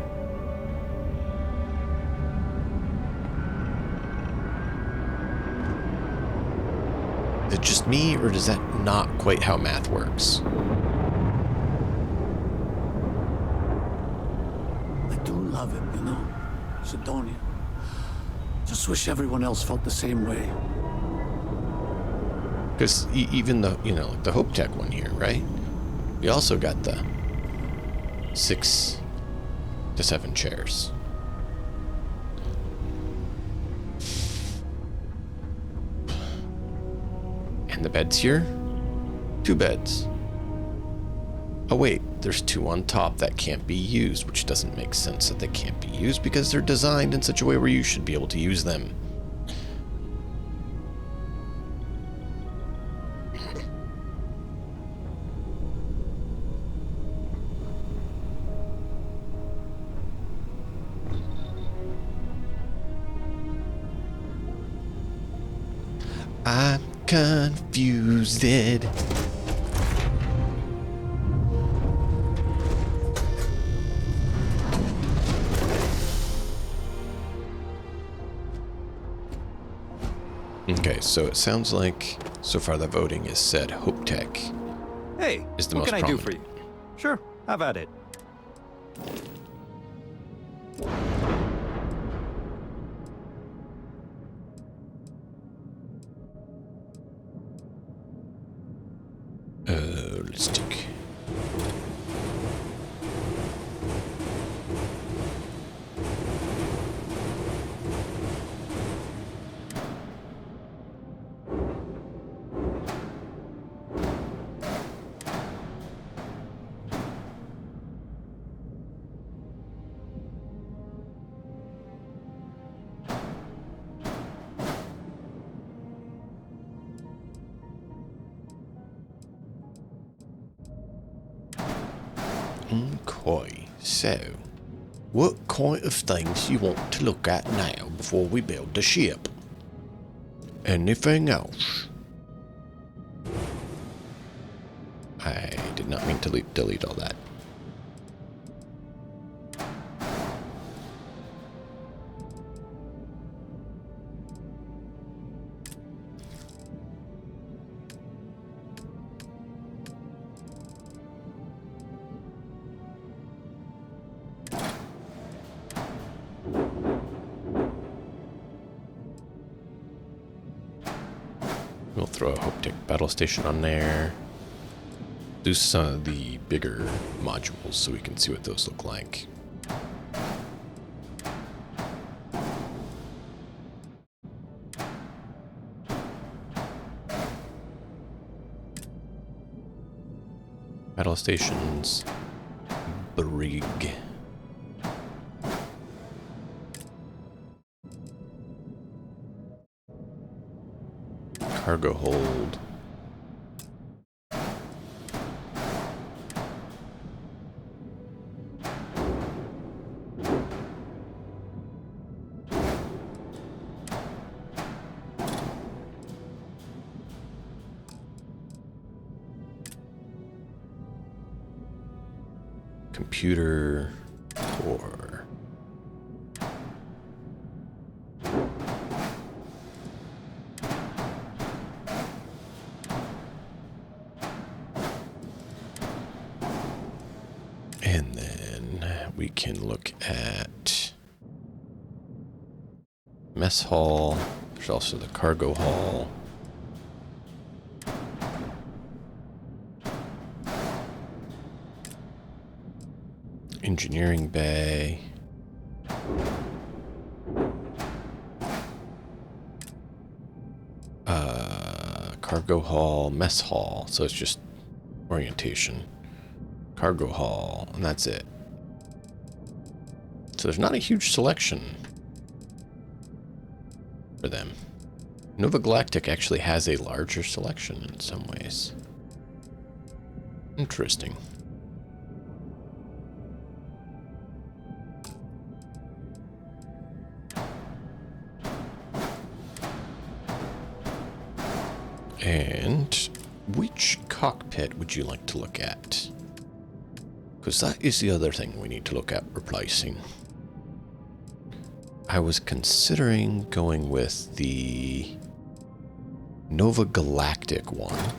Is it just me, or does that not quite how math works? I do love it, you know, Sidonia. Just wish everyone else felt the same way. Because even the, the Hope Tech one here, right? We also got the 6 to 7 chairs. And the beds here? 2 beds. Oh wait, there's 2 on top that can't be used, which doesn't make sense that they can't be used because they're designed in such a way where you should be able to use them. I'm confused. Okay, so it sounds like so far the voting is said Hope Tech. Hey, is the what most can I do prominent. for you? Sure, have at it. Let's take. Okay, so what kind of things you want to look at now before we build the ship? Anything else? I did not mean to delete all that. We'll throw a Hope Tech battle station on there. Do some of the bigger modules so we can see what those look like. Battle stations. Brig. Cargo hold. Computer core. And then we can look at mess hall. There's also the cargo hall. Engineering bay. cargo hall, mess hall. So it's just orientation. Cargo hall, and that's it. So there's not a huge selection for them. Nova Galactic actually has a larger selection in some ways. Interesting. And which cockpit would you like to look at? Because that is the other thing we need to look at replacing. I was considering going with the Nova Galactic one.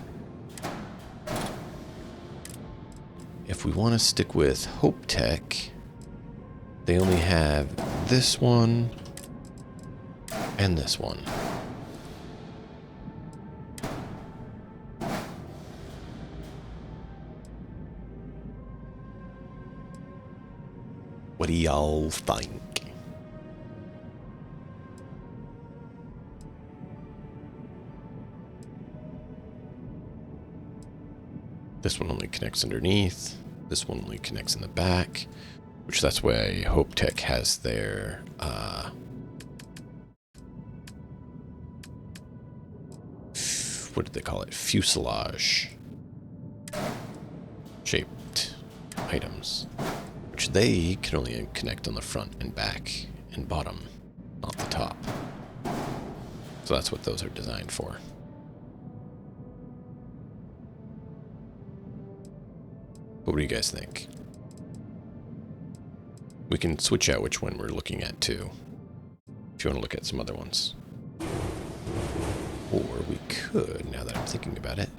If we want to stick with Hope Tech, they only have this one and this one. What do y'all think? This one only connects underneath. This one only connects in the back, which that's why Hope Tech has their what did they call it? Fuselage shaped items, which they can only connect on the front and back and bottom, not the top. So that's what those are designed for. What do you guys think? We can switch out which one we're looking at too, if you want to look at some other ones. Or we could, now that I'm thinking about it,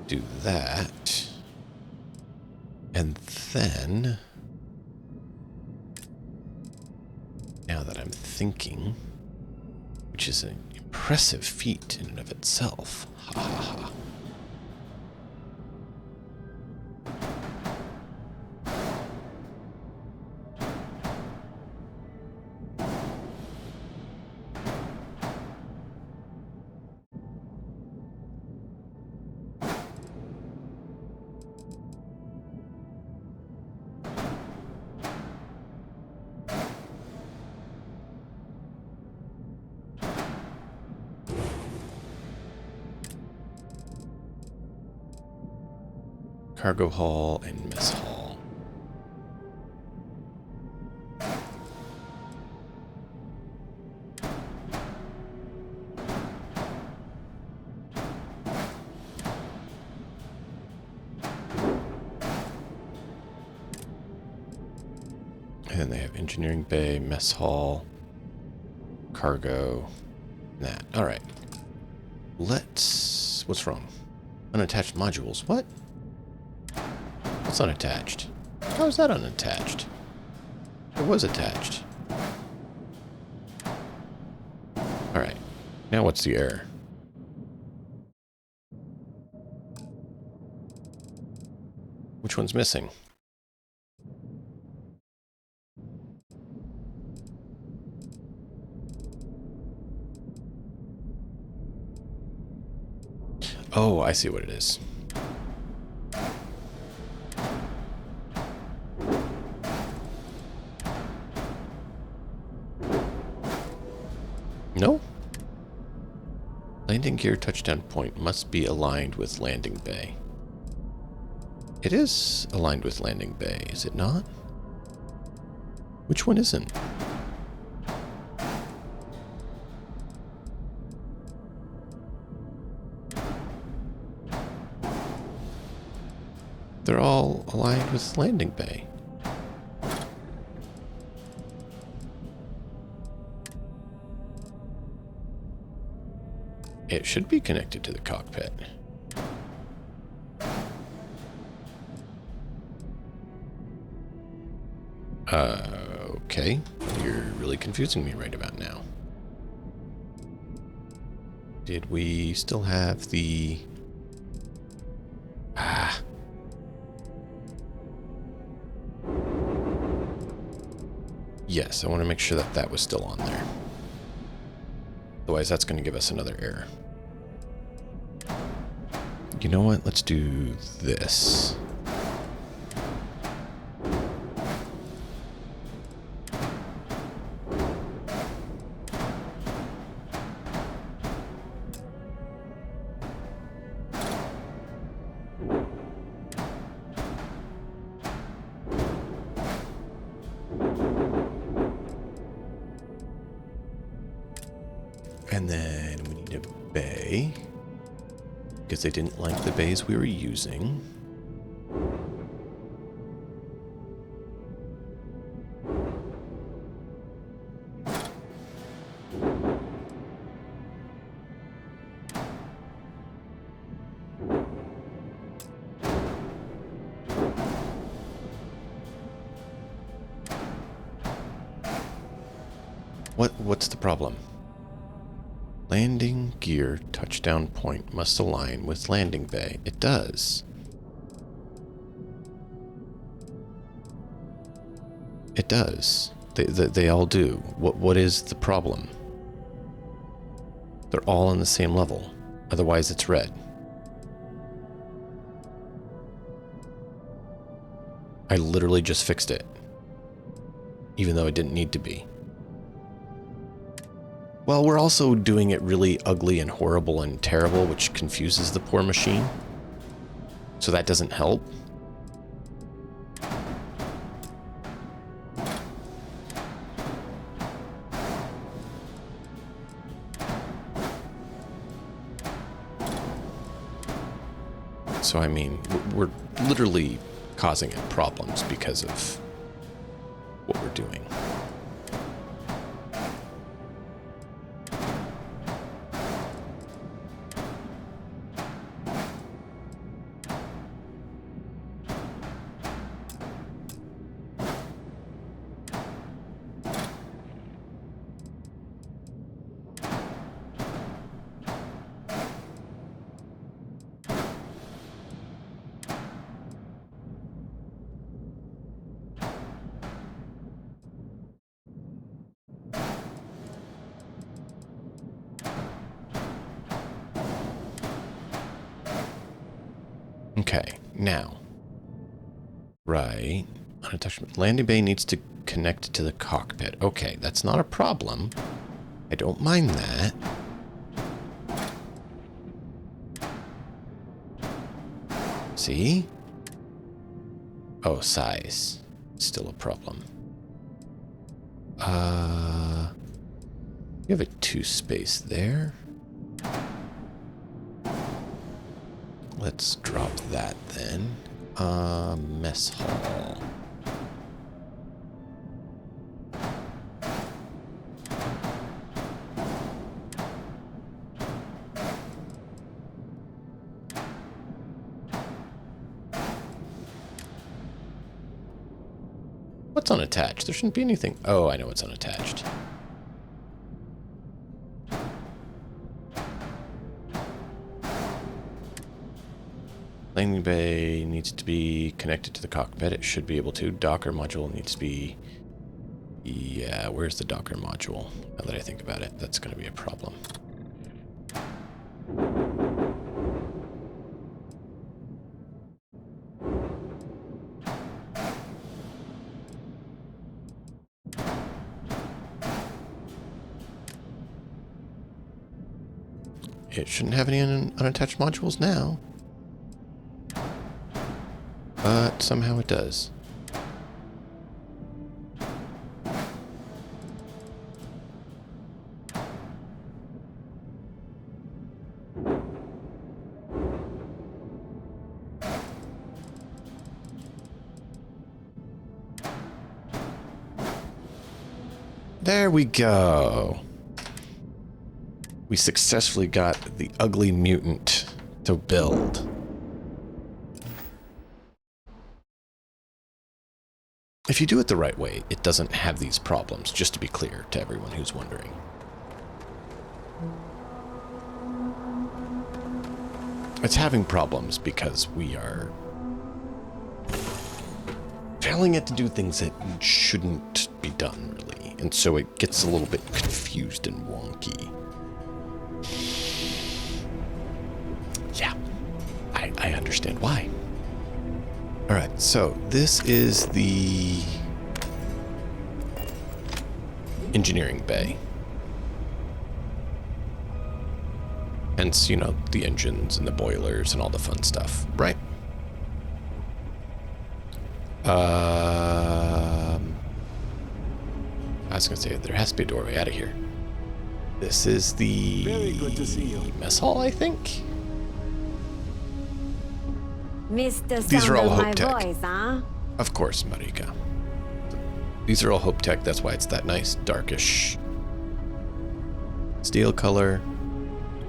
do that. And then, now that I'm thinking, which is an impressive feat in and of itself. Ha ha ha. Cargo hall and mess hall. And then they have engineering bay, mess hall, cargo, that. All right. Let's... What's wrong? Unattached modules. What? What's unattached? How is that unattached? It was attached. Alright. Now what's the error? Which one's missing? Oh, I see what it is. No? Landing gear touchdown point must be aligned with landing bay. It is aligned with landing bay, is it not? Which one isn't? They're all aligned with landing bay. It should be connected to the cockpit. Okay. You're really confusing me right about now. Did we still have the... Yes, I want to make sure that that was still on there. Otherwise, that's going to give us another error. You know what? Let's do this. And then we need a bay, because they didn't like the bays we were using. What's the problem? Landing gear touchdown point must align with landing bay. It does. It does. They all do. What is the problem? They're all on the same level. Otherwise it's red. I literally just fixed it. Even though it didn't need to be. Well, we're also doing it really ugly and horrible and terrible, which confuses the poor machine. So that doesn't help. So, I mean, we're literally causing it problems because of what we're doing. Okay, now, right, unattachment. Landing bay needs to connect to the cockpit. Okay, that's not a problem. I don't mind that. See? Oh, size. Still a problem. You have a 2 space there. Let's drop that then. Mess hall. What's unattached? There shouldn't be anything. Oh, I know what's unattached. Landing bay needs to be connected to the cockpit. It should be able to. Docker module needs to be... Yeah, where's the Docker module? Now that I think about it, that's going to be a problem. It shouldn't have any unattached modules now. But somehow it does. There we go. We successfully got the ugly mutant to build. If you do it the right way, it doesn't have these problems, just to be clear to everyone who's wondering. It's having problems because we are failing it to do things that shouldn't be done, really. And so it gets a little bit confused and wonky. Yeah, I understand why. Alright, so this is the engineering bay. Hence, you know, the engines and the boilers and all the fun stuff, right? I was gonna say, there has to be a doorway out of here. This is the Very good to see you. mess hall, I think? Mr. These are all Sound of Hope my Tech. voice, huh? Of course, Marika. These are all Hope Tech, that's why it's that nice, darkish steel color.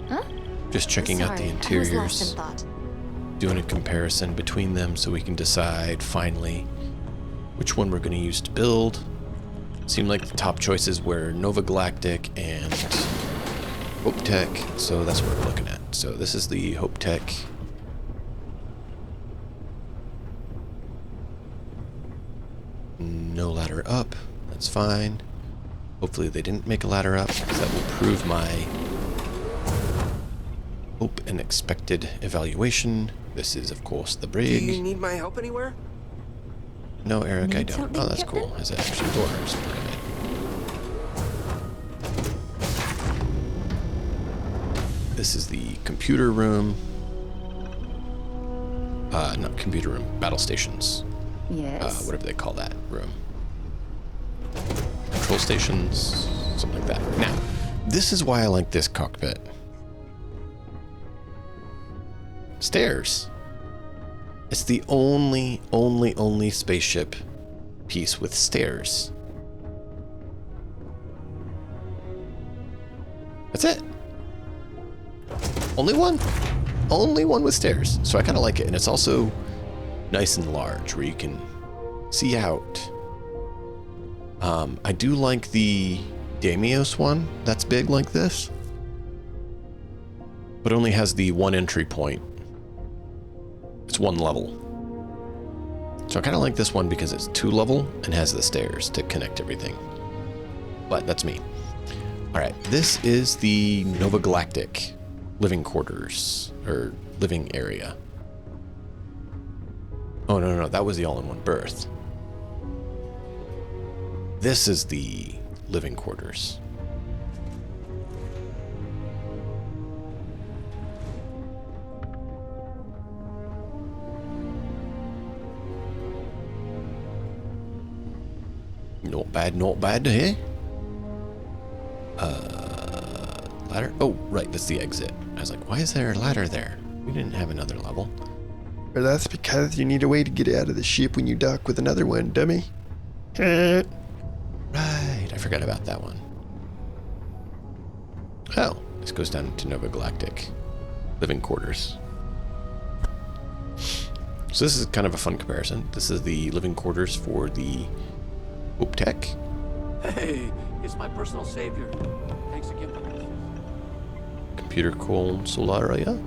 Huh? Just checking out the Sorry, I was lost interiors. in thought. Doing a comparison between them so we can decide finally which one we're going to use to build. Seemed like the top choices were Nova Galactic and Hope Tech, so that's what we're looking at. So this is the Hope Tech. No ladder up, that's fine. Hopefully they didn't make a ladder up, because that will prove my hope and expected evaluation. This is, of course, the brig. Do you need my help anywhere? No, Eric, I Need don't. something, Oh, that's Captain? cool. Has actually doors. This is the computer room. Not computer room, battle stations. Yes. Whatever they call that room. Control stations, something like that. Now, this is why I like this cockpit. Stairs. It's the only spaceship piece with stairs. That's it. Only one. Only one with stairs. So I kind of like it. And it's also nice and large where you can see out. I do like the Damios one that's big like this, but only has the one entry point. It's one level. So I kind of like this one because it's 2 level and has the stairs to connect everything. But that's me. All right, this is the Nova Galactic living quarters, or living area. Oh, no, that was the all-in-one berth. This is the living quarters. Not bad, eh? Ladder? Oh, right, that's the exit. I was like, why is there a ladder there? We didn't have another level. Well, that's because you need a way to get out of the ship when you dock with another one, dummy. Right, I forgot about that one. Oh, this goes down to Nova Galactic living quarters. So this is kind of a fun comparison. This is the living quarters for the Hope Tech. Hey, it's my personal savior. Thanks again for this. Computer console area.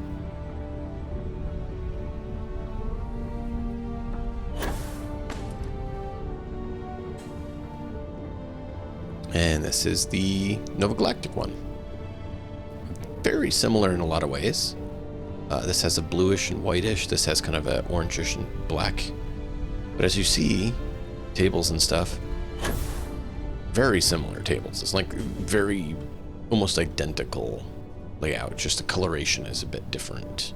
And this is the Nova Galactic one. Very similar in a lot of ways. This has a bluish and whitish. This has kind of a orangish and black. But as you see, tables and stuff, very similar tables. It's like very, almost identical layout. Just the coloration is a bit different.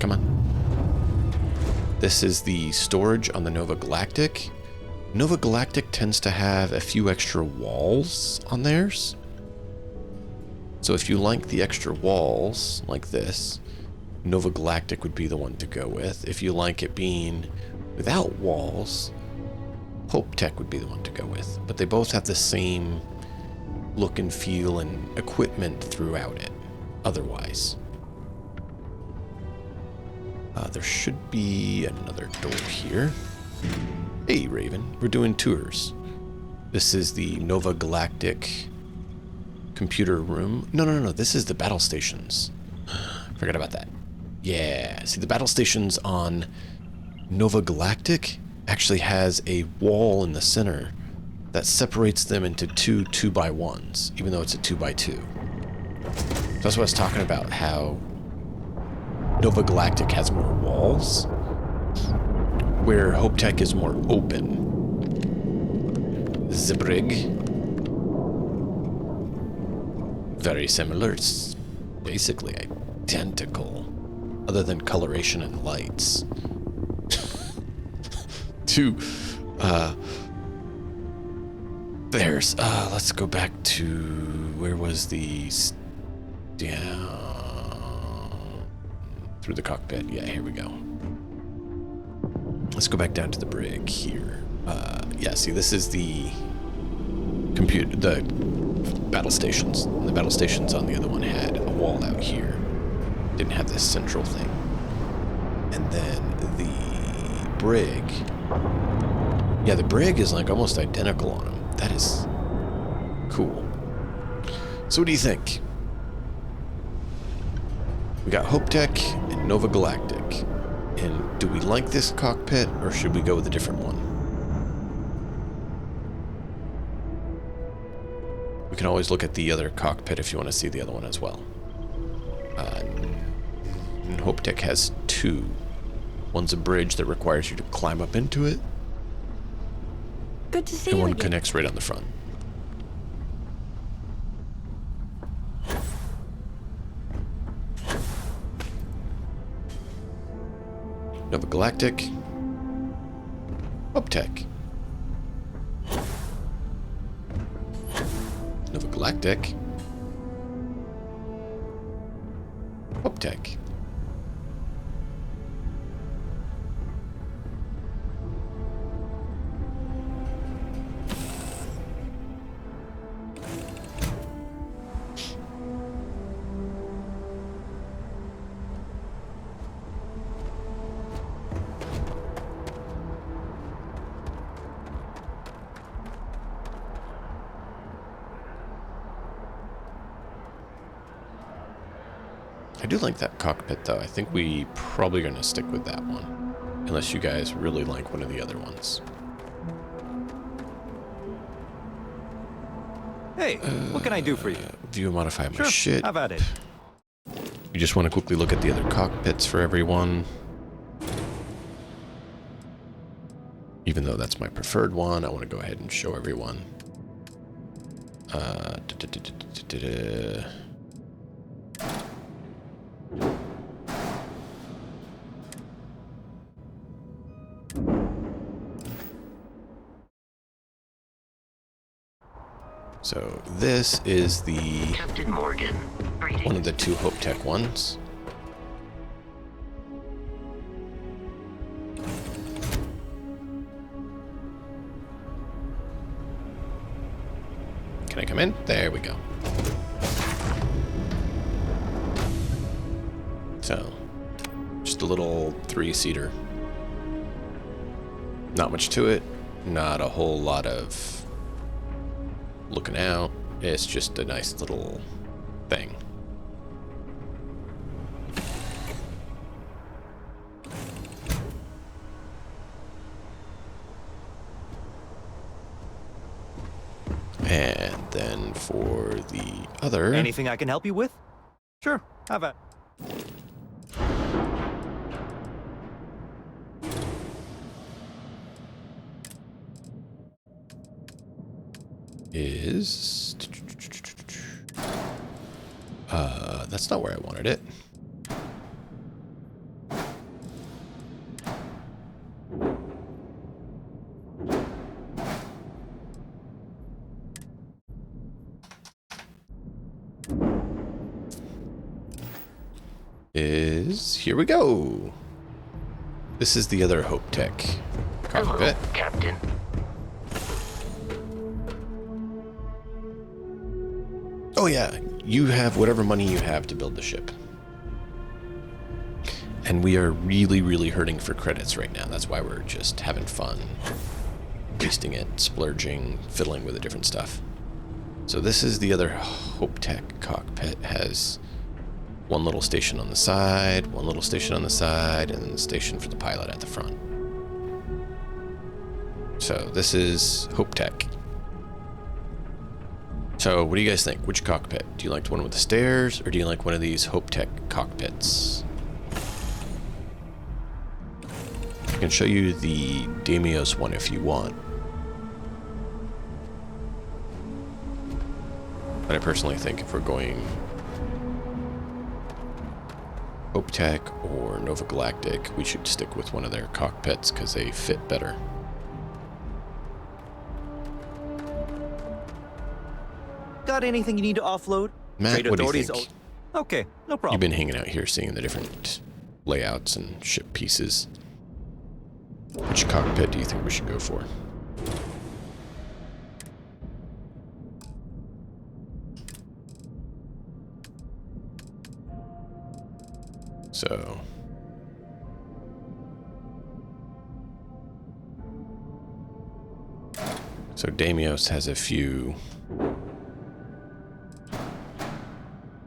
Come on. This is the storage on the Nova Galactic. Nova Galactic tends to have a few extra walls on theirs. So if you like the extra walls, like this, Nova Galactic would be the one to go with. If you like it being without walls, Hope Tech would be the one to go with. But they both have the same look and feel and equipment throughout it, otherwise. There should be another door here. Hey, Raven, we're doing tours. This is the Nova Galactic computer room. No, this is the battle stations. Forgot about that. Yeah, see, the battle stations on Nova Galactic actually has a wall in the center that separates them into 2 2x1s, even though it's a 2x2. So that's what I was talking about, how Nova Galactic has more walls, where Hope Tech is more open. The brig, very similar. It's basically identical, other than coloration and lights. To there's let's go back to where was the down through the cockpit. Yeah, here we go. Let's go back down to the brig here. Yeah, see, this is the battle stations. And the battle stations on the other one had a wall out here. Didn't have this central thing. And then the brig. Yeah, the brig is like almost identical on them. That is cool. So what do you think? We got Hope Tech and Nova Galactic. And do we like this cockpit, or should we go with a different one? We can always look at the other cockpit if you want to see the other one as well. And Hope Tech has two. One's a bridge that requires you to climb up into it. Good to see and you one again. connects right on the front. Nova Galactic. Hope Tech. Nova Galactic. Hope Tech. I do like that cockpit, though. I think we probably going to stick with that one. Unless you guys really like one of the other ones. Hey, what can I do for you? View and modify my Sure, shit. how about it? You just want to quickly look at the other cockpits for everyone. Even though that's my preferred one, I want to go ahead and show everyone. So this is the Captain Morgan. one of the two Hope Tech ones. Can I come in? There we go. So, just a little 3-seater. Not much to it. Not a whole lot of looking out. It's just a nice little thing. And then for the other... Anything I can help you with? Sure, how about... is... that's not where I wanted it. Here we go. This is the other Hope Tech cockpit. Hello, Captain. Oh yeah, you have whatever money you have to build the ship. And we are really, really hurting for credits right now. That's why we're just having fun. Wasting it, splurging, fiddling with the different stuff. So this is the other Hope Tech cockpit. Has one little station on the side, one little station on the side, and then the station for the pilot at the front. So this is Hope Tech. So what do you guys think? Which cockpit? Do you like the one with the stairs, or do you like one of these Hope Tech cockpits? I can show you the Damios one if you want. But I personally think if we're going Hope Tech or Nova Galactic, we should stick with one of their cockpits because they fit better. Got anything you need to offload? Matt, what do you think? Okay, no problem. You've been hanging out here seeing the different layouts and ship pieces. Which cockpit do you think we should go for? So Damios has a few.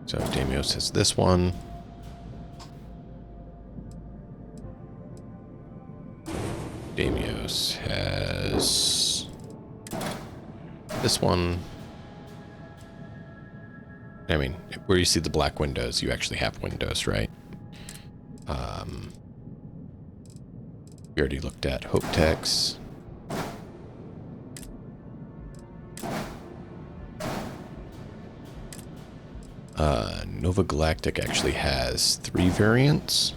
So Damios has this one. Damios has this one. I mean, where you see the black windows, you actually have windows, right? We already looked at Hope Tech's. Nova Galactic actually has 3 variants.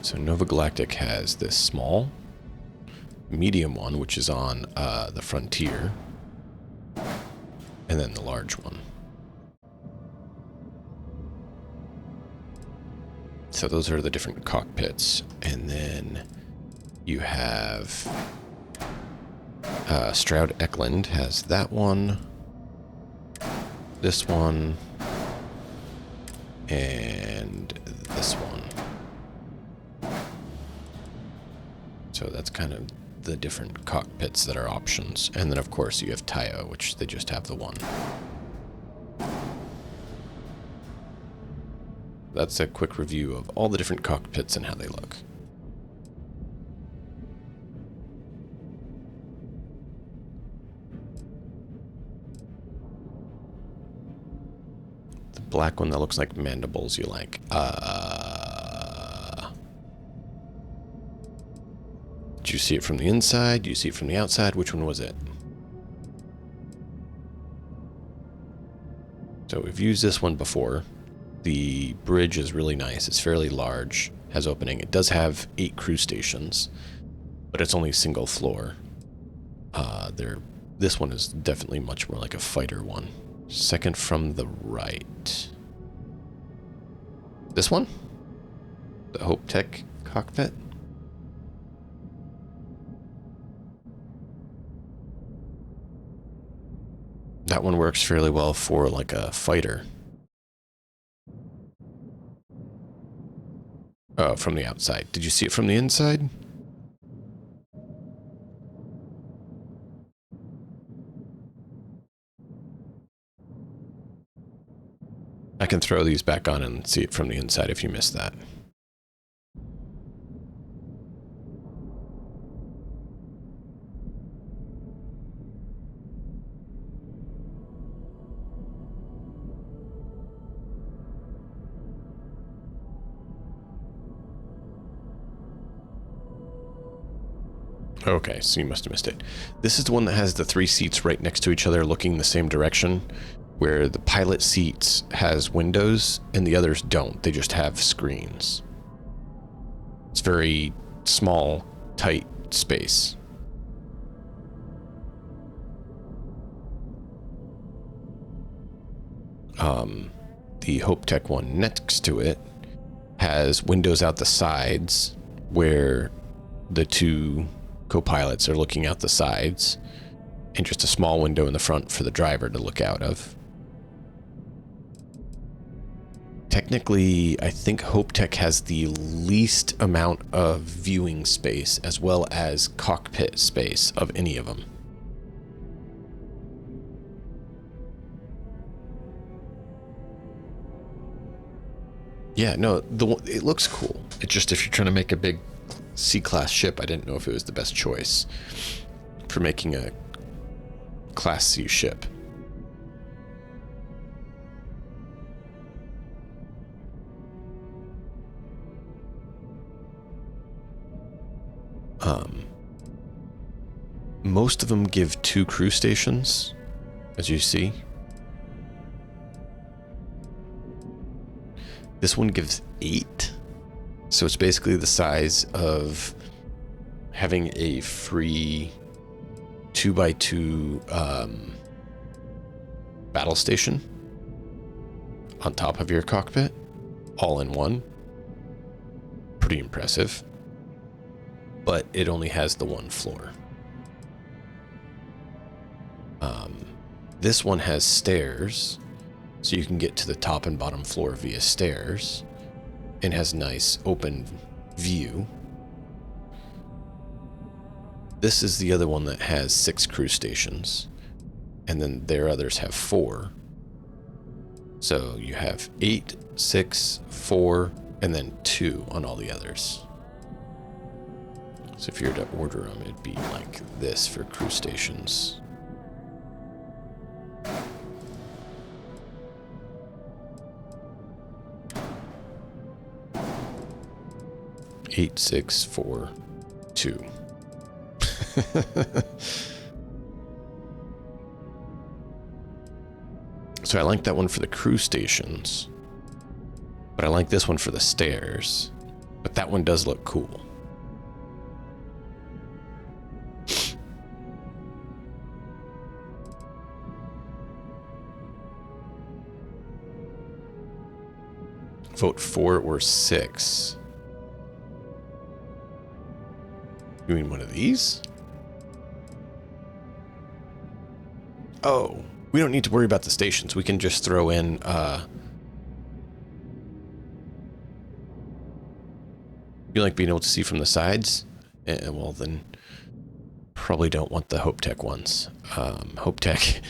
So Nova Galactic has this small, medium one, which is on the Frontier, and then the large one. So those are the different cockpits. And then you have Stroud Eklund has that one, this one, and this one. So that's kind of the different cockpits that are options. And then of course you have Tayo, which they just have the one. That's a quick review of all the different cockpits and how they look. The black one that looks like mandibles you like. Did you see it from the inside? Do you see it from the outside? Which one was it? So we've used this one before. The bridge is really nice. It's fairly large, has opening. It does have 8 crew stations, but it's only single floor. This one is definitely much more like a fighter one. Second from the right. This one? The Hope Tech cockpit? That one works fairly well for like a fighter. Oh, from the outside. Did you see it from the inside? I can throw these back on and see it from the inside if you missed that. Okay, so you must have missed it. This is the one that has the 3 seats right next to each other looking the same direction, where the pilot seats has windows and the others don't. They just have screens. It's very small, tight space. The Hope Tech one next to it has windows out the sides where the 2 co-pilots are looking out the sides, and just a small window in the front for the driver to look out of. Technically, I think Hope Tech has the least amount of viewing space as well as cockpit space of any of them. Yeah, no, it looks cool. It's just if you're trying to make a big C-class ship, I didn't know if it was the best choice for making a Class C ship. Most of them give 2 crew stations, as you see. This one gives 8. So it's basically the size of having a free 2x2 battle station on top of your cockpit, all in one. Pretty impressive. But it only has the 1 floor. This one has stairs, so you can get to the top and bottom floor via stairs, and has nice open view. This is the other one that has 6 crew stations, and then their others have 4. So you have 8, 6, 4, and then 2 on all the others. So if you were to order them, it'd be like this for crew stations. Eight, 6, 4, 2. So I like that one for the crew stations, but I like this one for the stairs. But that one does look cool. Vote 4 or 6. You mean one of these? Oh, we don't need to worry about the stations. We can just throw in, you like being able to see from the sides? Well, then probably don't want the Hope Tech ones. Hope Tech,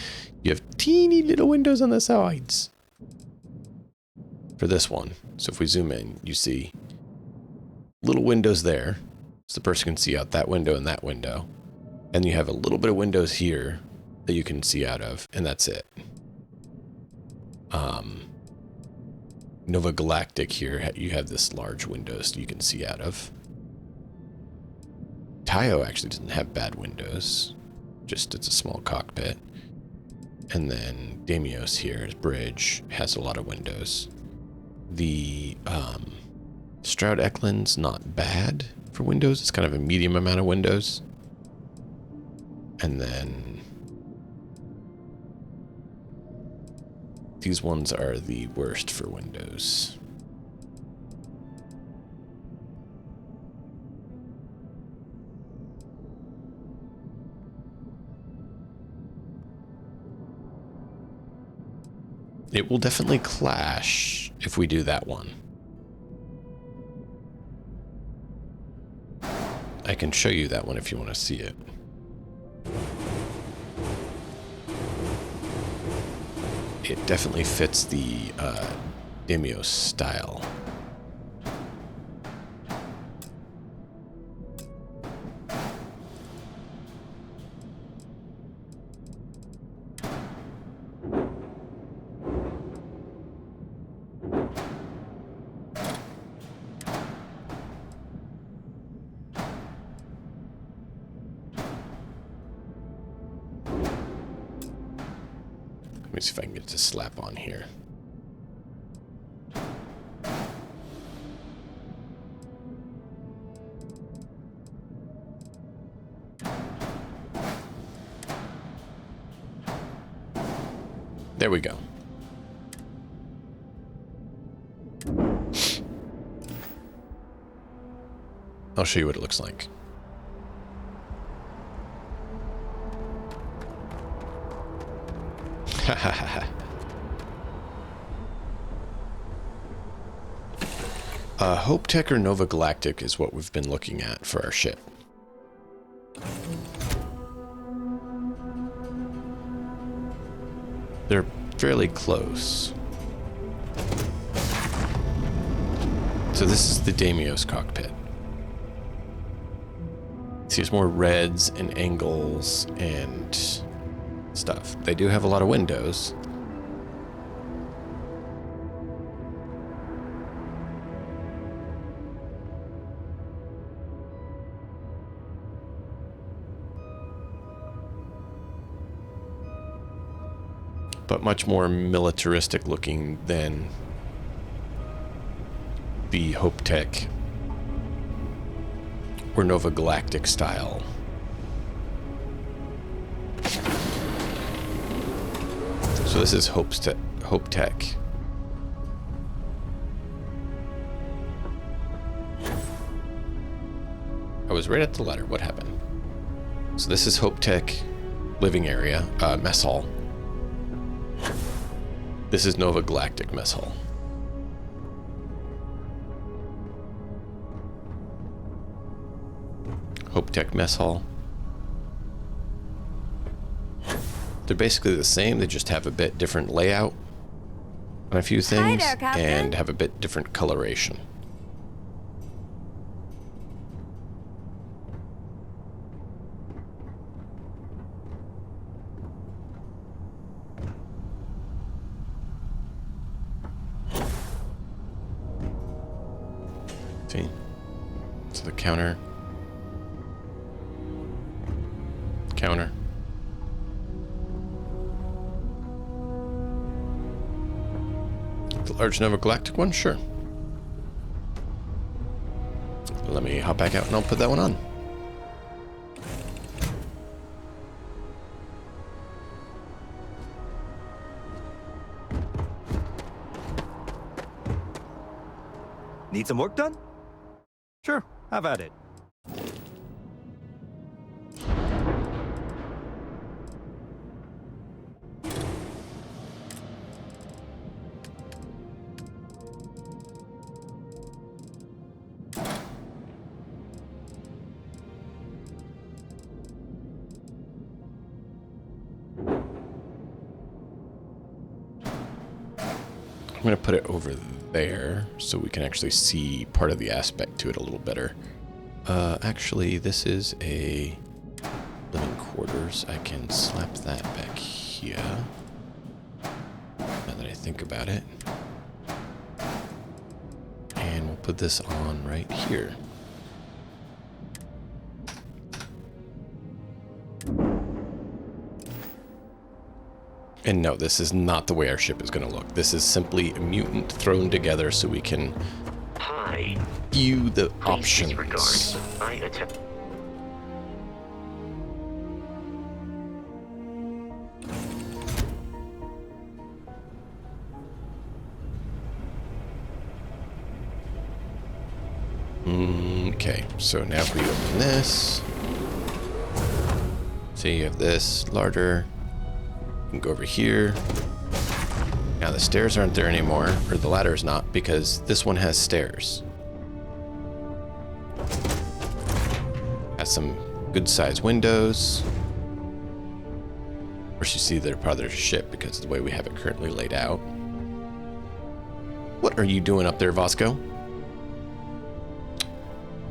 you have teeny little windows on the sides for this one. So if we zoom in, you see little windows there. So the person can see out that window and that window. And you have a little bit of windows here that you can see out of, and that's it. Nova Galactic here, you have this large windows you can see out of. Tayo actually doesn't have bad windows. Just it's a small cockpit. And then Damios here, his bridge, has a lot of windows. The Stroud Eklund's not bad for windows. It's kind of a medium amount of windows. And then these ones are the worst for windows. It will definitely clash if we do that one. I can show you that one if you want to see it. It definitely fits the Damios style. Let me see if I can get it to slap on here. There we go. I'll show you what it looks like. Hope Tech or Nova Galactic is what we've been looking at for our ship. They're fairly close. So this is the Damios cockpit. See, there's more reds and angles and stuff. They do have a lot of windows. But much more militaristic looking than the Hope Tech or Nova Galactic style. So this is Hope Tech. I was right at the letter. What happened? So this is Hope Tech living area, mess hall. This is Nova Galactic mess hall. Hope Tech mess hall. They're basically the same, they just have a bit different layout on a few things and have a bit different coloration. See? So the counter. Counter. The large Nova Galactic one? Sure. Let me hop back out and I'll put that one on. Need some work done? Sure, have at it. I'm going to put it over there so we can actually see part of the aspect to it a little better. Actually, this is a living quarters. I can slap that back here. Now that I think about it. And we'll put this on right here. And no, this is not the way our ship is going to look. This is simply a mutant thrown together so we can view the options. I attempt. Okay, so now if we open this, so you have this larger. You can go over here. Now the stairs aren't there anymore, or the ladder is not, because this one has stairs. Has some good sized windows. Of course you see they're part of their ship because of the way we have it currently laid out. What are you doing up there, Vasco?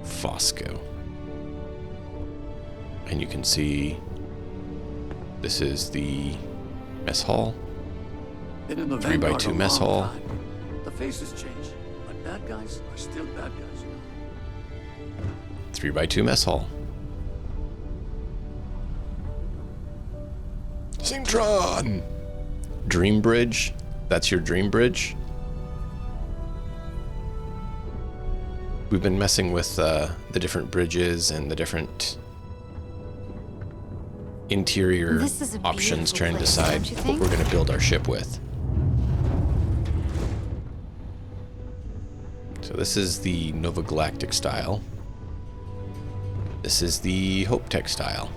Vasco. And you can see this is the mess hall. 3x2 mess hall. The faces change, but bad guys are still bad guys. 3x2 mess hall. Synctron! Dream Bridge. That's your Dream Bridge. We've been messing with the different bridges and the different interior options, trying to decide what we're going to build our ship with. So this is the Nova Galactic style. This is the Hope Tech style.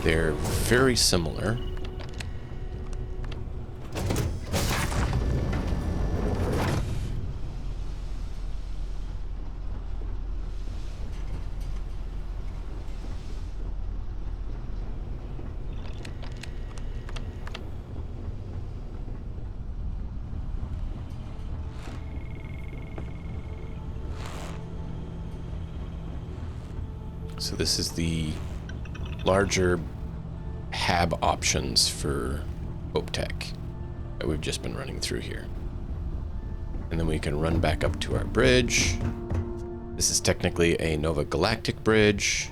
They're very similar. So this is the larger hab options for Hope Tech that we've just been running through here. And then we can run back up to our bridge. This is technically a Nova Galactic bridge.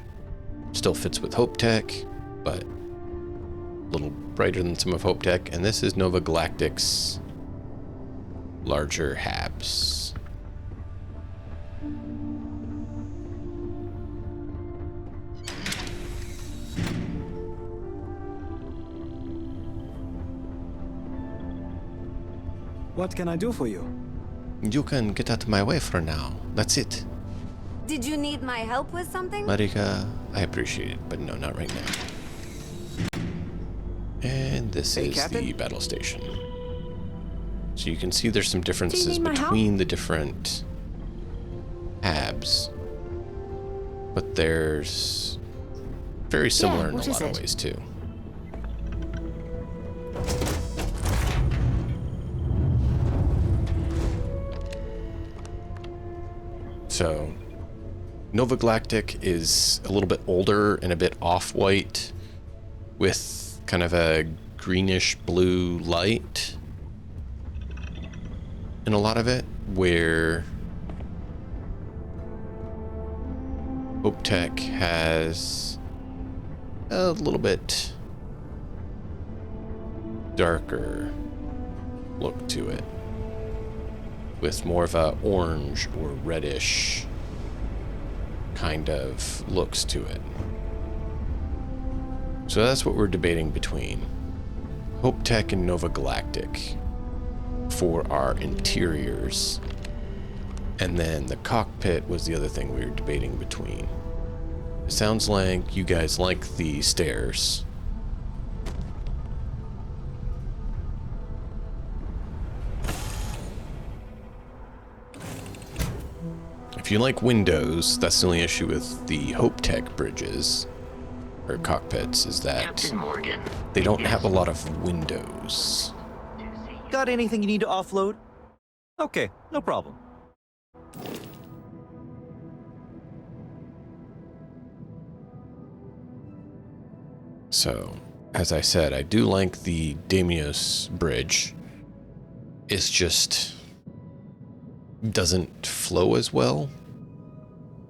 Still fits with Hope Tech, but a little brighter than some of Hope Tech. And this is Nova Galactic's larger habs. What can I do for you? You can get out of my way for now. That's it. Did you need my help with something? Marika, I appreciate it, but no, not right now. And this is Captain? the battle station. So you can see there's some differences need my help? between the different habs. But there's very similar in a what lot is of it? ways too. So, Nova Galactic is a little bit older and a bit off-white with kind of a greenish blue light in a lot of it, where Hope Tech has a little bit darker look to it, with more of a orange or reddish kind of looks to it. So that's what we're debating between Hope Tech and Nova Galactic for our interiors. And then the cockpit was the other thing we were debating between. It sounds like you guys like the stairs. If you like windows, that's the only issue with the Hope Tech bridges, or cockpits, is that Captain Morgan. they don't have a lot of windows. Got anything you need to offload? Okay, no problem. So, as I said, I do like the Damios bridge. It's just doesn't flow as well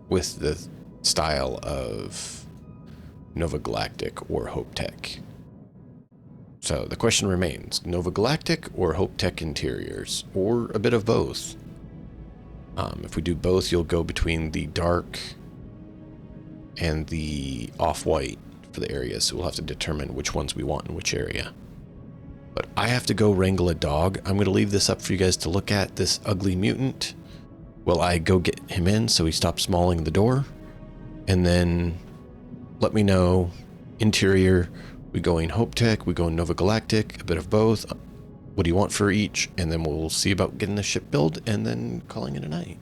with the style of Nova Galactic or Hope Tech. So the question remains, Nova Galactic or Hope Tech interiors, or a bit of both? If we do both, you'll go between the dark and the off-white for the areas, so we'll have to determine which ones we want in which area. But I have to go wrangle a dog. I'm going to leave this up for you guys to look at, this ugly mutant, while I go get him in so he stops mauling the door. And then let me know, interior, we going Hope Tech, we going Nova Galactic, a bit of both. What do you want for each? And then we'll see about getting the ship built and then calling it a night.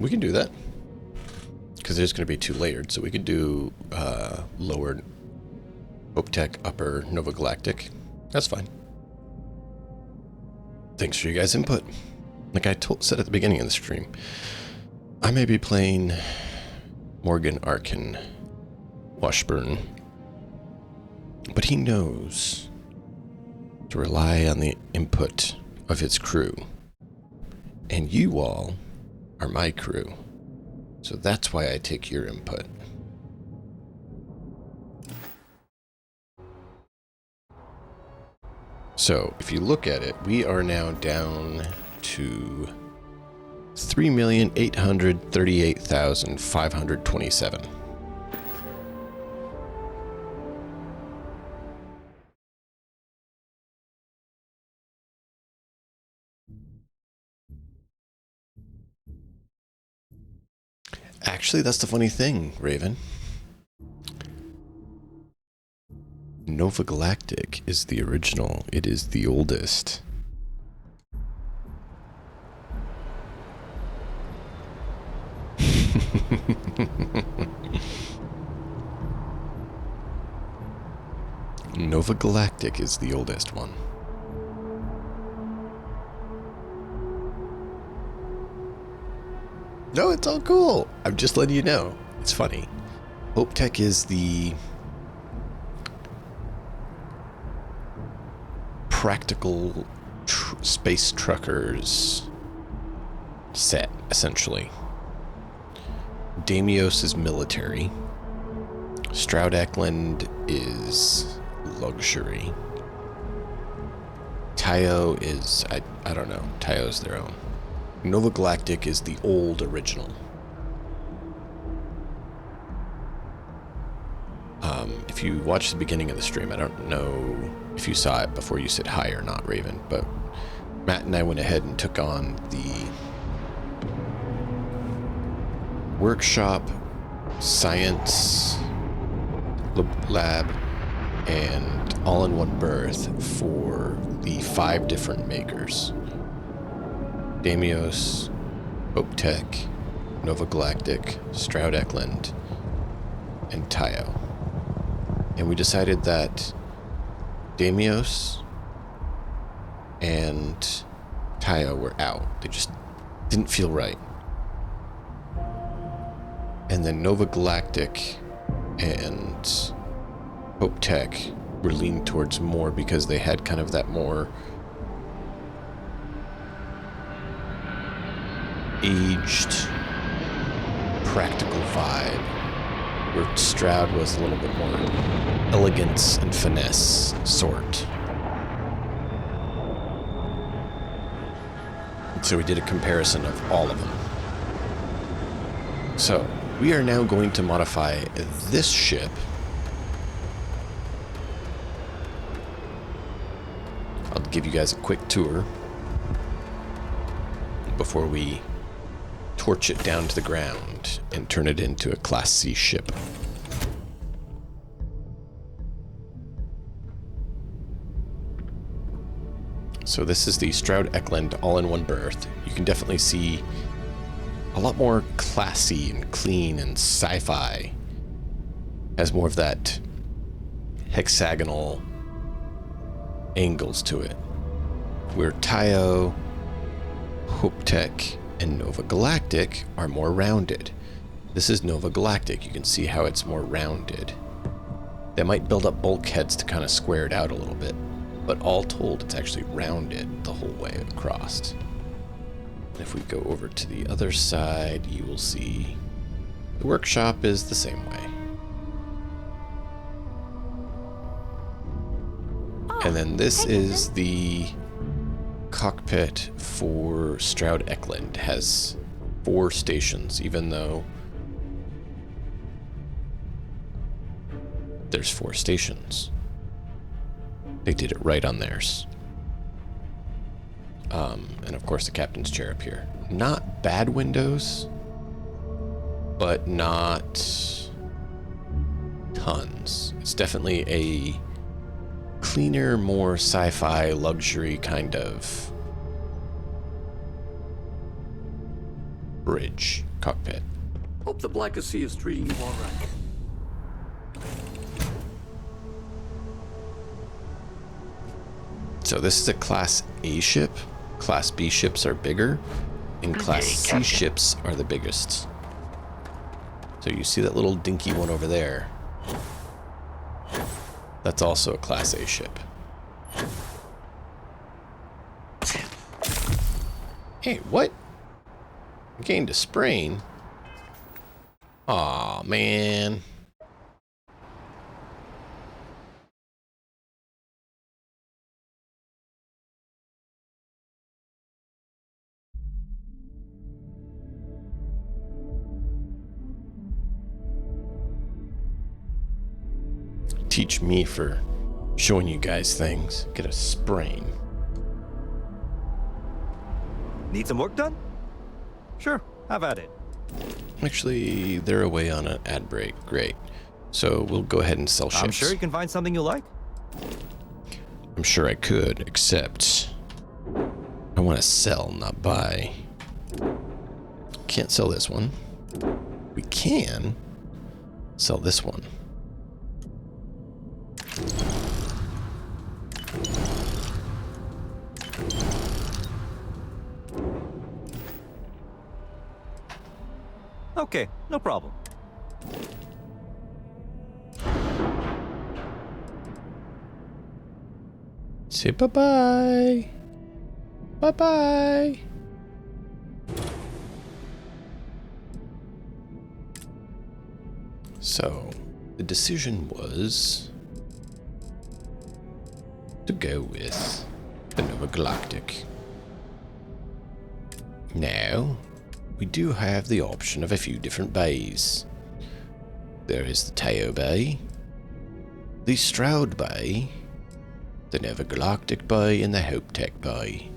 We can do that. Because there's going to be 2 layered, so we could do lower Optech, upper Nova Galactic. That's fine. Thanks for you guys' input. Like I said at the beginning of the stream, I may be playing Morgan, Arkhan, Washburne, but he knows to rely on the input of his crew. And you all are my crew. So that's why I take your input. So if you look at it, we are now down to 3,838,527. Actually, that's the funny thing, Raven. Nova Galactic is the original. It is the oldest. Nova Galactic is the oldest one. No, it's all cool. I'm just letting you know. It's funny. Optech is the practical space truckers set, essentially. Deimos is military. Stroud Eklund is luxury. Tayo is, I don't know. Tayo's their own. Nova Galactic is the old original. If you watched the beginning of the stream, I don't know if you saw it before you said hi or not, Raven, but Matt and I went ahead and took on the workshop, science lab, and all-in-one berth for the 5 different makers. Deimos, Optech, Nova Galactic, Stroud Eklund, and Tayo. And we decided that Deimos and Tayo were out. They just didn't feel right. And then Nova Galactic and Optech were leaned towards more because they had kind of that more aged, practical vibe, where Stroud was a little bit more elegance and finesse sort. So we did a comparison of all of them. So we are now going to modify this ship I'll give you guys a quick tour before we torch it down to the ground and turn it into a Class C ship. So this is the Stroud Eklund all-in-one berth. You can definitely see a lot more classy and clean and sci-fi. Has more of that hexagonal angles to it. Where Tayo, Optech, and Nova Galactic are more rounded. This is Nova Galactic. You can see how it's more rounded. They might build up bulkheads to kind of square it out a little bit, but all told, it's actually rounded the whole way across. If we go over to the other side, you will see the workshop is the same way. And then this is the cockpit for Stroud Eklund. Has 4 stations, even though there's 4 stations. They did it right on theirs. And of course the captain's chair up here. Not bad windows, but not tons. It's definitely a cleaner, more sci-fi luxury kind of bridge cockpit. Hope the Black Sea is treating you all right. So this is a Class A ship. Class B ships are bigger, and Class C ships are the biggest. So you see that little dinky one over there? That's also a Class A ship. Hey, what? Gained a sprain? Aw, man. Teach me for showing you guys things. Get a sprain. Need some work done? Sure, have at it. Actually, they're away on an ad break. Great. So we'll go ahead and sell ships. I'm sure you can find something you like. I'm sure I could, except I want to sell, not buy. Can't sell this one. We can sell this one. Okay, no problem. Say bye-bye. Bye-bye. So, the decision was to go with the Nova Galactic. Now, we do have the option of a few different bays. There is the Tao Bay, the Stroud Bay, the Nova Galactic Bay, and the Hope Tech Bay,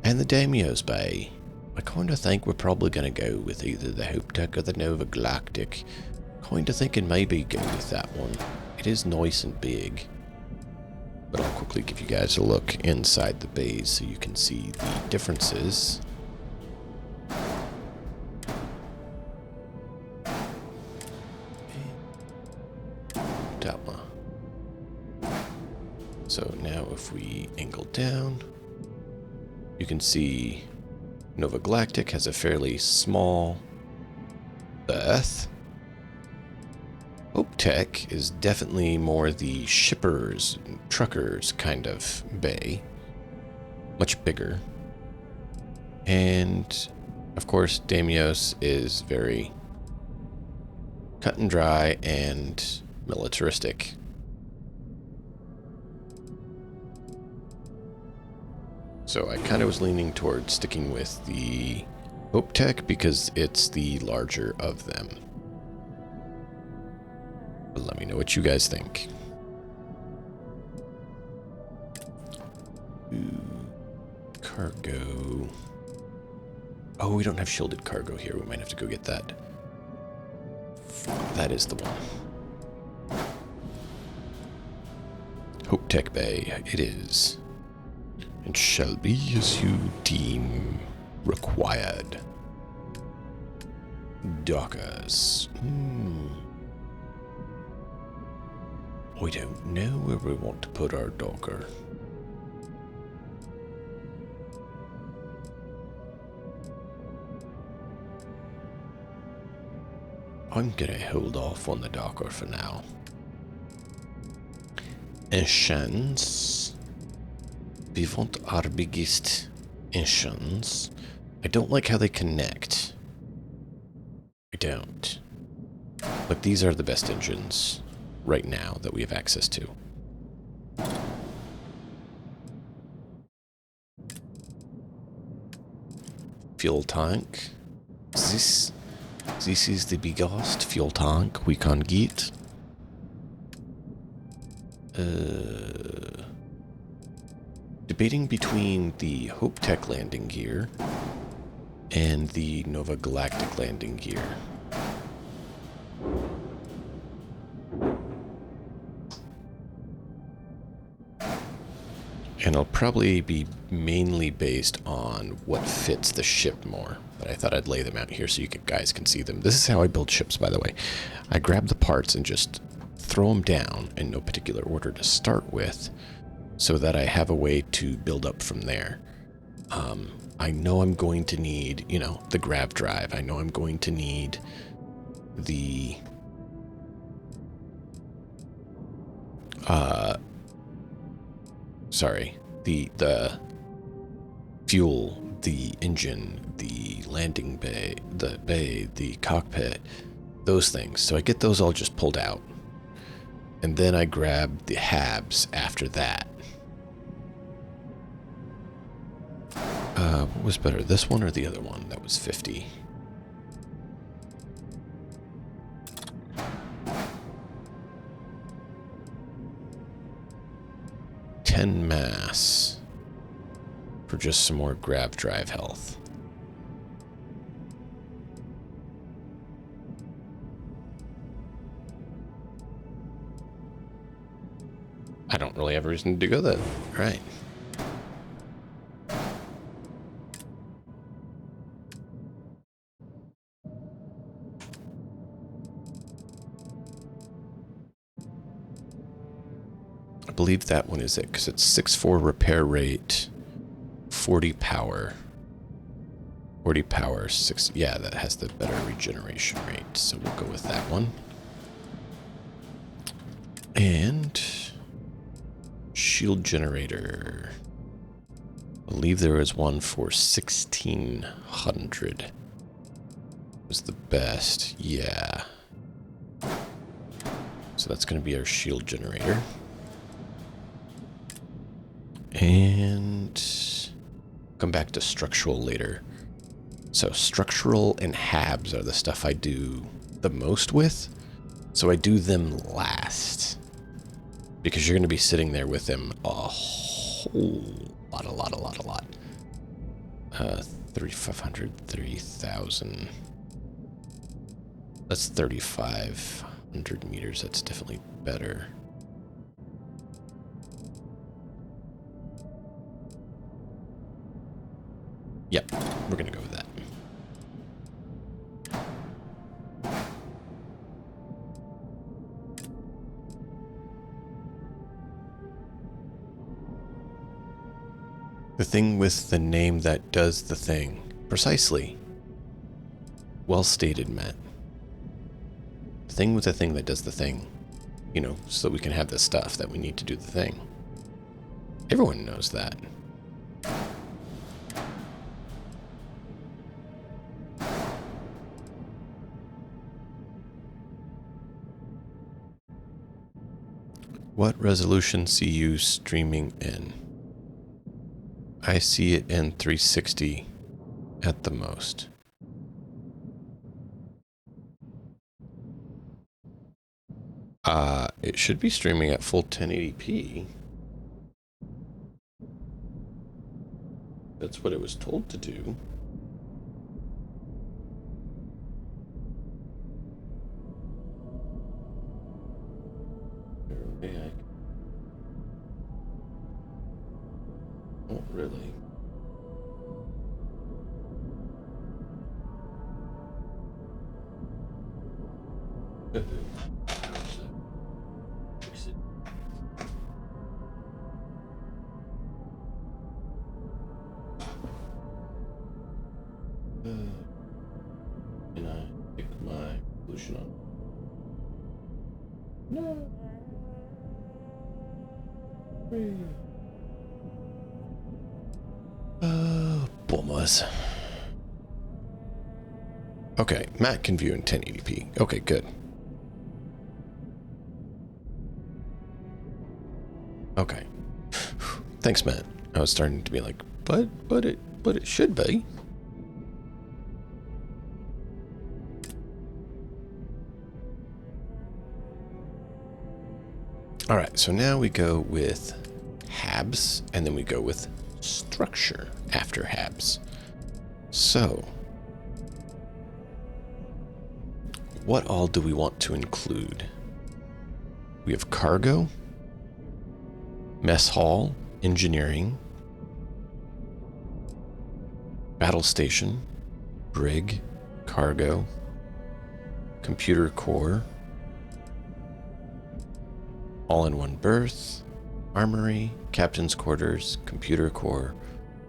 and the Damios Bay. I kind of think we're probably going to go with either the Hope Tech or the Nova Galactic. Kind of thinking maybe go with that one. It is nice and big. But I'll quickly give you guys a look inside the bays so you can see the differences. So now if we angle down, you can see Nova Galactic has a fairly small berth. Hope Tech is definitely more the shippers, truckers kind of bay. Much bigger. And of course Damios is very cut and dry and militaristic. So I kind of was leaning towards sticking with the Hope Tech because it's the larger of them. But let me know what you guys think. Ooh, cargo. Oh, we don't have shielded cargo here. We might have to go get that. That is the one. Hope Tech Bay, it is. It shall be as you deem required. Dockers. We don't know where we want to put our docker. I'm gonna hold off on the docker for now. Enchants. We want our biggest engines. I don't like how they connect. I don't. But these are the best engines right now that we have access to. Fuel tank. This is the biggest fuel tank we can get. Debating between the Hope Tech landing gear and the Nova Galactic landing gear. And it'll probably be mainly based on what fits the ship more. but I thought I'd lay them out here so you guys can see them. This is how I build ships, by the way. I grab the parts and just throw them down in no particular order to start with, so that I have a way to build up from there. I know I'm going to need, you know, the grav drive. I know I'm going to need the the fuel, the engine, the landing bay, the cockpit, those things. So I get those all just pulled out. And then I grab the habs after that. What was better, this one or the other one? That was 50. $10 mass for just some more grav drive health. I don't really have a reason to go that. Right. I believe that one is it, because it's 6.4 repair rate, 40 power. 40 power, 6. Yeah, that has the better regeneration rate, so we'll go with that one. And shield generator. I believe there is one for 1600. Was the best, yeah. So that's going to be our shield generator. And come back to structural later. So structural and habs are the stuff I do the most with. So I do them last. Because you're going to be sitting there with them a whole lot. 3,500, 3,000. That's 3,500 meters. That's definitely better. Yep, we're going to go with that. The thing with the name that does the thing. Precisely. Well stated, Matt. The thing with the thing that does the thing. You know, so we can have the stuff that we need to do the thing. Everyone knows that. What resolution see you streaming in? I see it in 360 at the most. It should be streaming at full 1080p. That's what it was told to do. Oh, really? Can I pick my pollution on? No. Bummers. Okay, Matt can view in 1080p. Okay, good. Okay. Thanks, Matt. I was starting to be like, but it should be. All right, so now we go with habs, and then we go with structure after habs. So, what all do we want to include? We have cargo, mess hall, engineering, battle station, brig, cargo, computer core, all-in-one berth, armory, captain's quarters, computer core,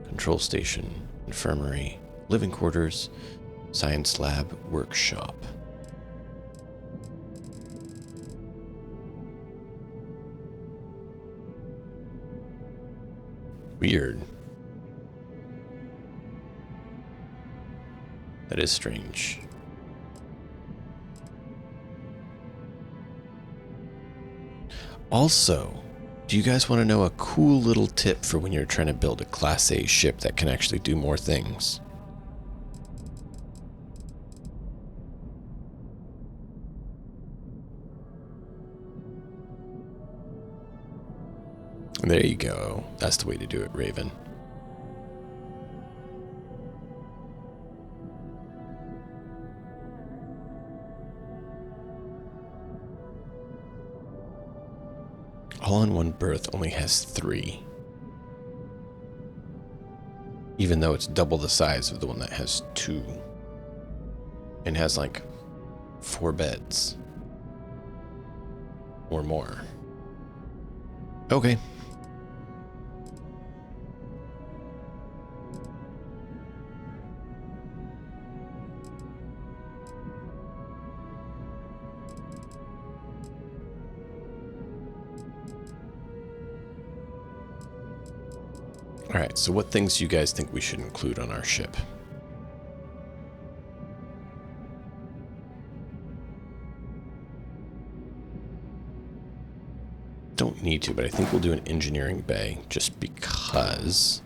control station, infirmary, living quarters, science lab, workshop. Weird. That is strange. Also, do you guys want to know a cool little tip for when you're trying to build a Class A ship that can actually do more things? There you go. That's the way to do it, Raven. All-in-one berth only has 3. Even though it's double the size of the one that has 2. And has like 4 beds. Or more. Okay. Alright, so what things do you guys think we should include on our ship? Don't need to, but I think we'll do an engineering bay just because.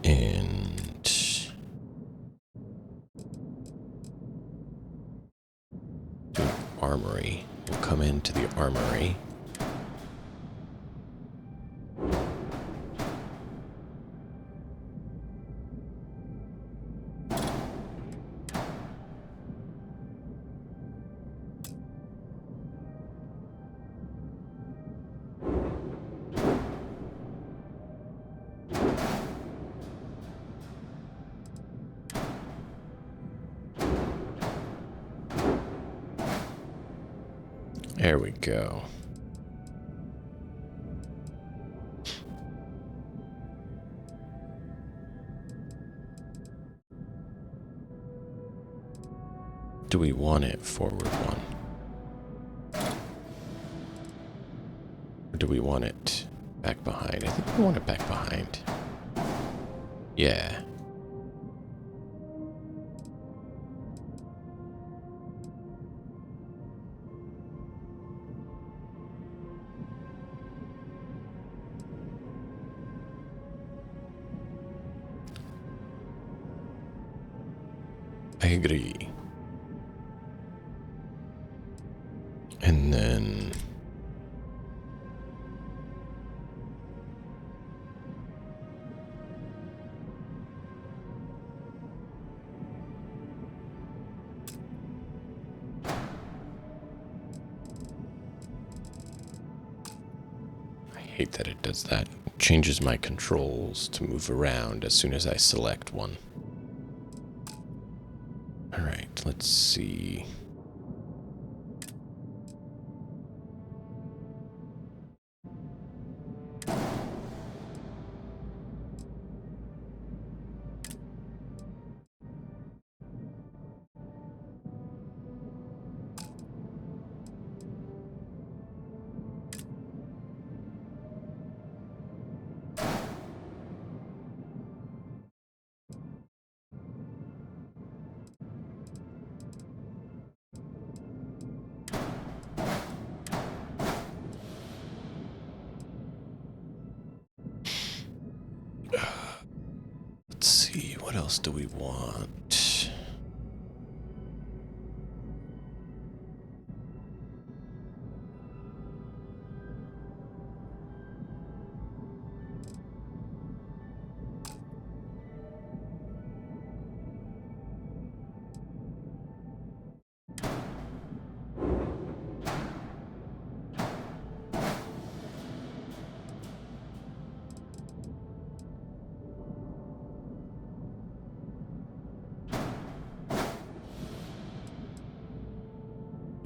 And do an armory. We'll come into the armory. There we go. Do we want it forward one? Or do we want it back behind? I think we want it back behind. Yeah. I agree. And then I hate that it does that. It changes my controls to move around as soon as I select one. All right, let's see. Let's see, what else do we want?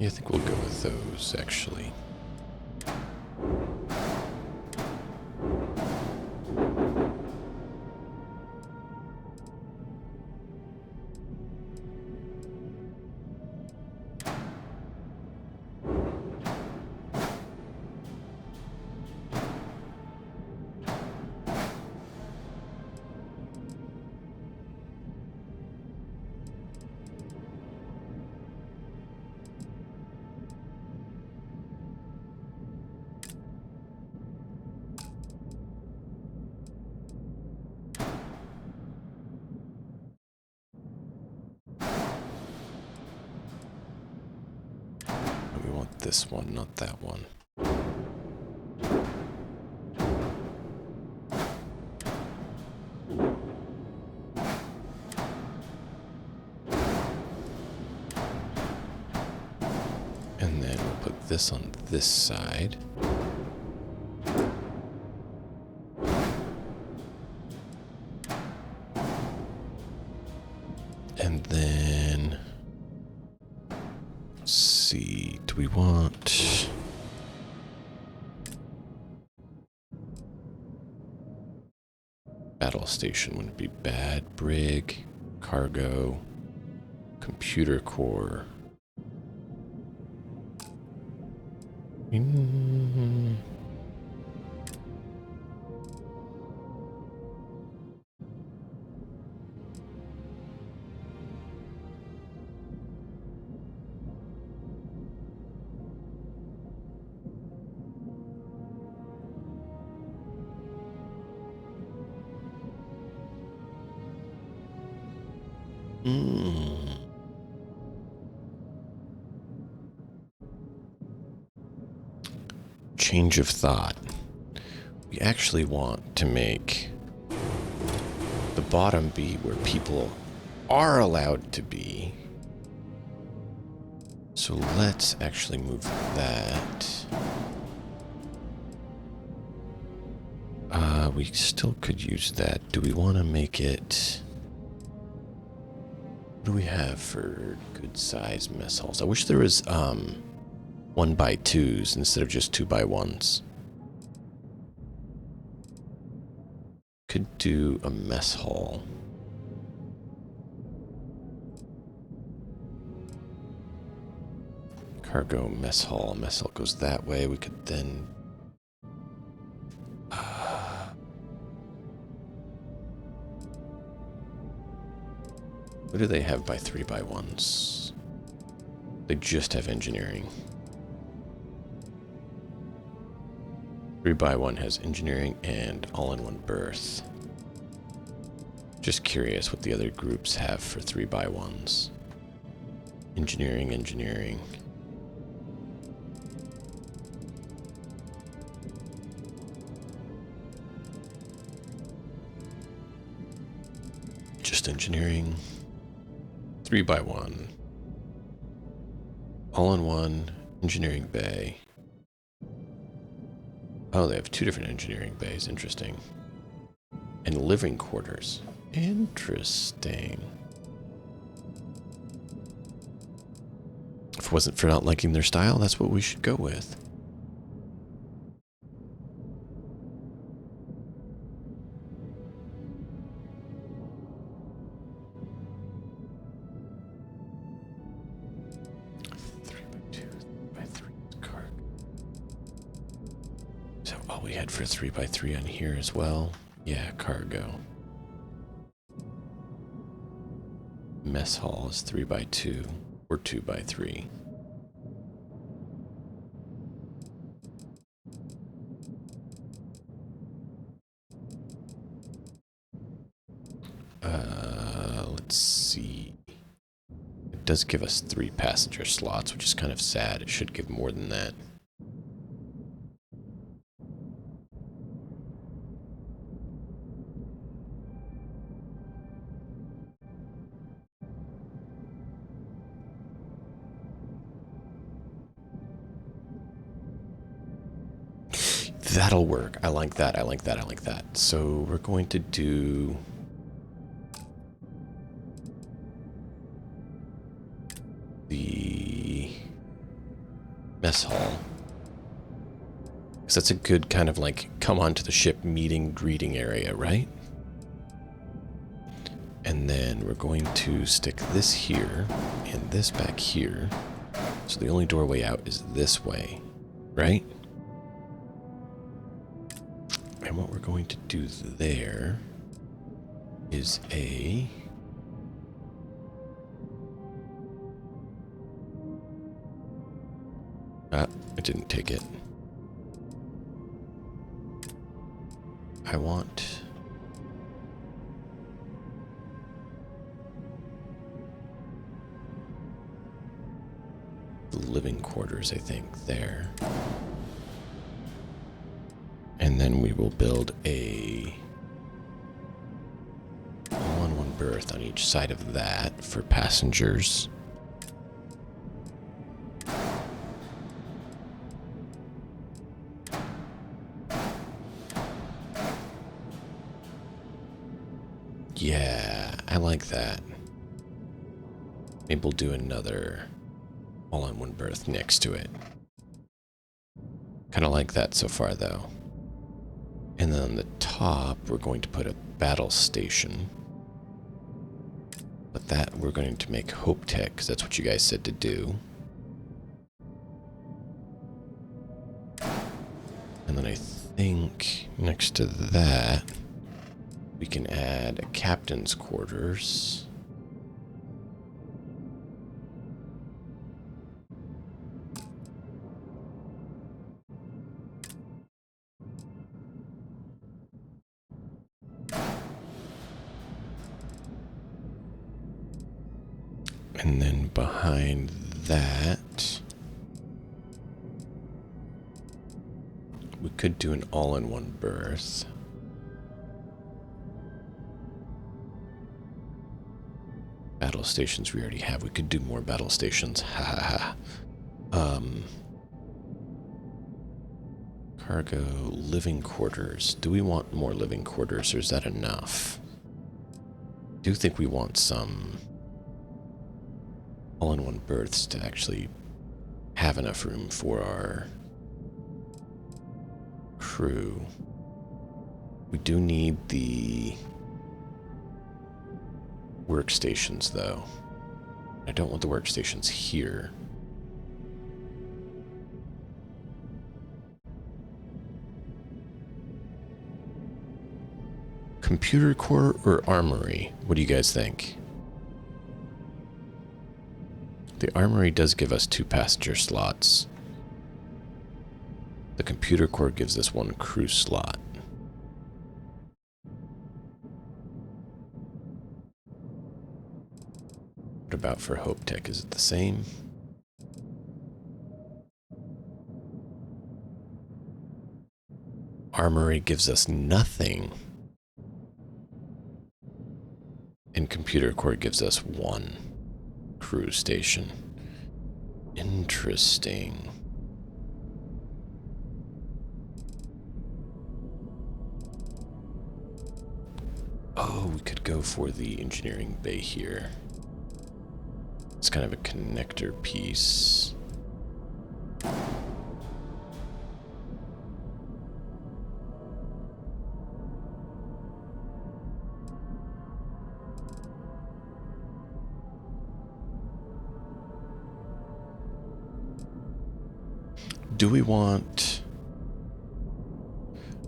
Yeah, I think we'll go with those, actually. We want this one, not that one. And then we'll put this on this side. And then, let's see, do we want... Battle station wouldn't be bad. Brig, cargo, computer core. Change of thought. We actually want to make the bottom be where people are allowed to be. So let's actually move that. We still could use that. Do we want to make it... What do we have for good size mess halls? I wish there was 1x2s instead of just 2x1s. Could do a mess hall. Cargo mess hall. Mess hall goes that way. We could then... what do they have by 3x1s? They just have engineering. 3x1 has engineering and all-in-one berth. Just curious what the other groups have for 3x1s. Engineering, engineering. Just engineering. 3x1. All-in-one, engineering bay. Oh, they have two different engineering bays. Interesting. And living quarters. Interesting. If it wasn't for not liking their style, that's what we should go with. For 3x3 on here as well. Yeah, cargo. Mess hall is 3x2 or 2x3. Let's see. It does give us 3 passenger slots, which is kind of sad. It should give more than that. That'll work. I like that. I like that. I like that. So we're going to do the mess hall. Because that's a good kind of like come onto the ship meeting, greeting area, right? And then we're going to stick this here and this back here. So the only doorway out is this way, right? And what we're going to do there is a... I didn't take it. I want... the living quarters, I think, there. And then we will build a all-in-one berth on each side of that for passengers. Yeah, I like that. Maybe we'll do another all-in-one berth next to it. Kind of like that so far, though. And then on the top, we're going to put a battle station. But that we're going to make Hope Tech, because that's what you guys said to do. And then I think next to that, we can add a captain's quarters. And then behind that, we could do an all-in-one berth. Battle stations we already have. We could do more battle stations. Ha ha ha. Cargo, living quarters. Do we want more living quarters, or is that enough? I do think we want some all-in-one berths to actually have enough room for our crew. We do need the workstations, though. I don't want the workstations here. Computer core or armory? What do you guys think? The armory does give us 2 passenger slots. The computer core gives us 1 crew slot. What about for Hope Tech? Is it the same? Armory gives us nothing. And computer core gives us 1 crew station. Interesting. Oh, we could go for the engineering bay here. It's kind of a connector piece. Do we want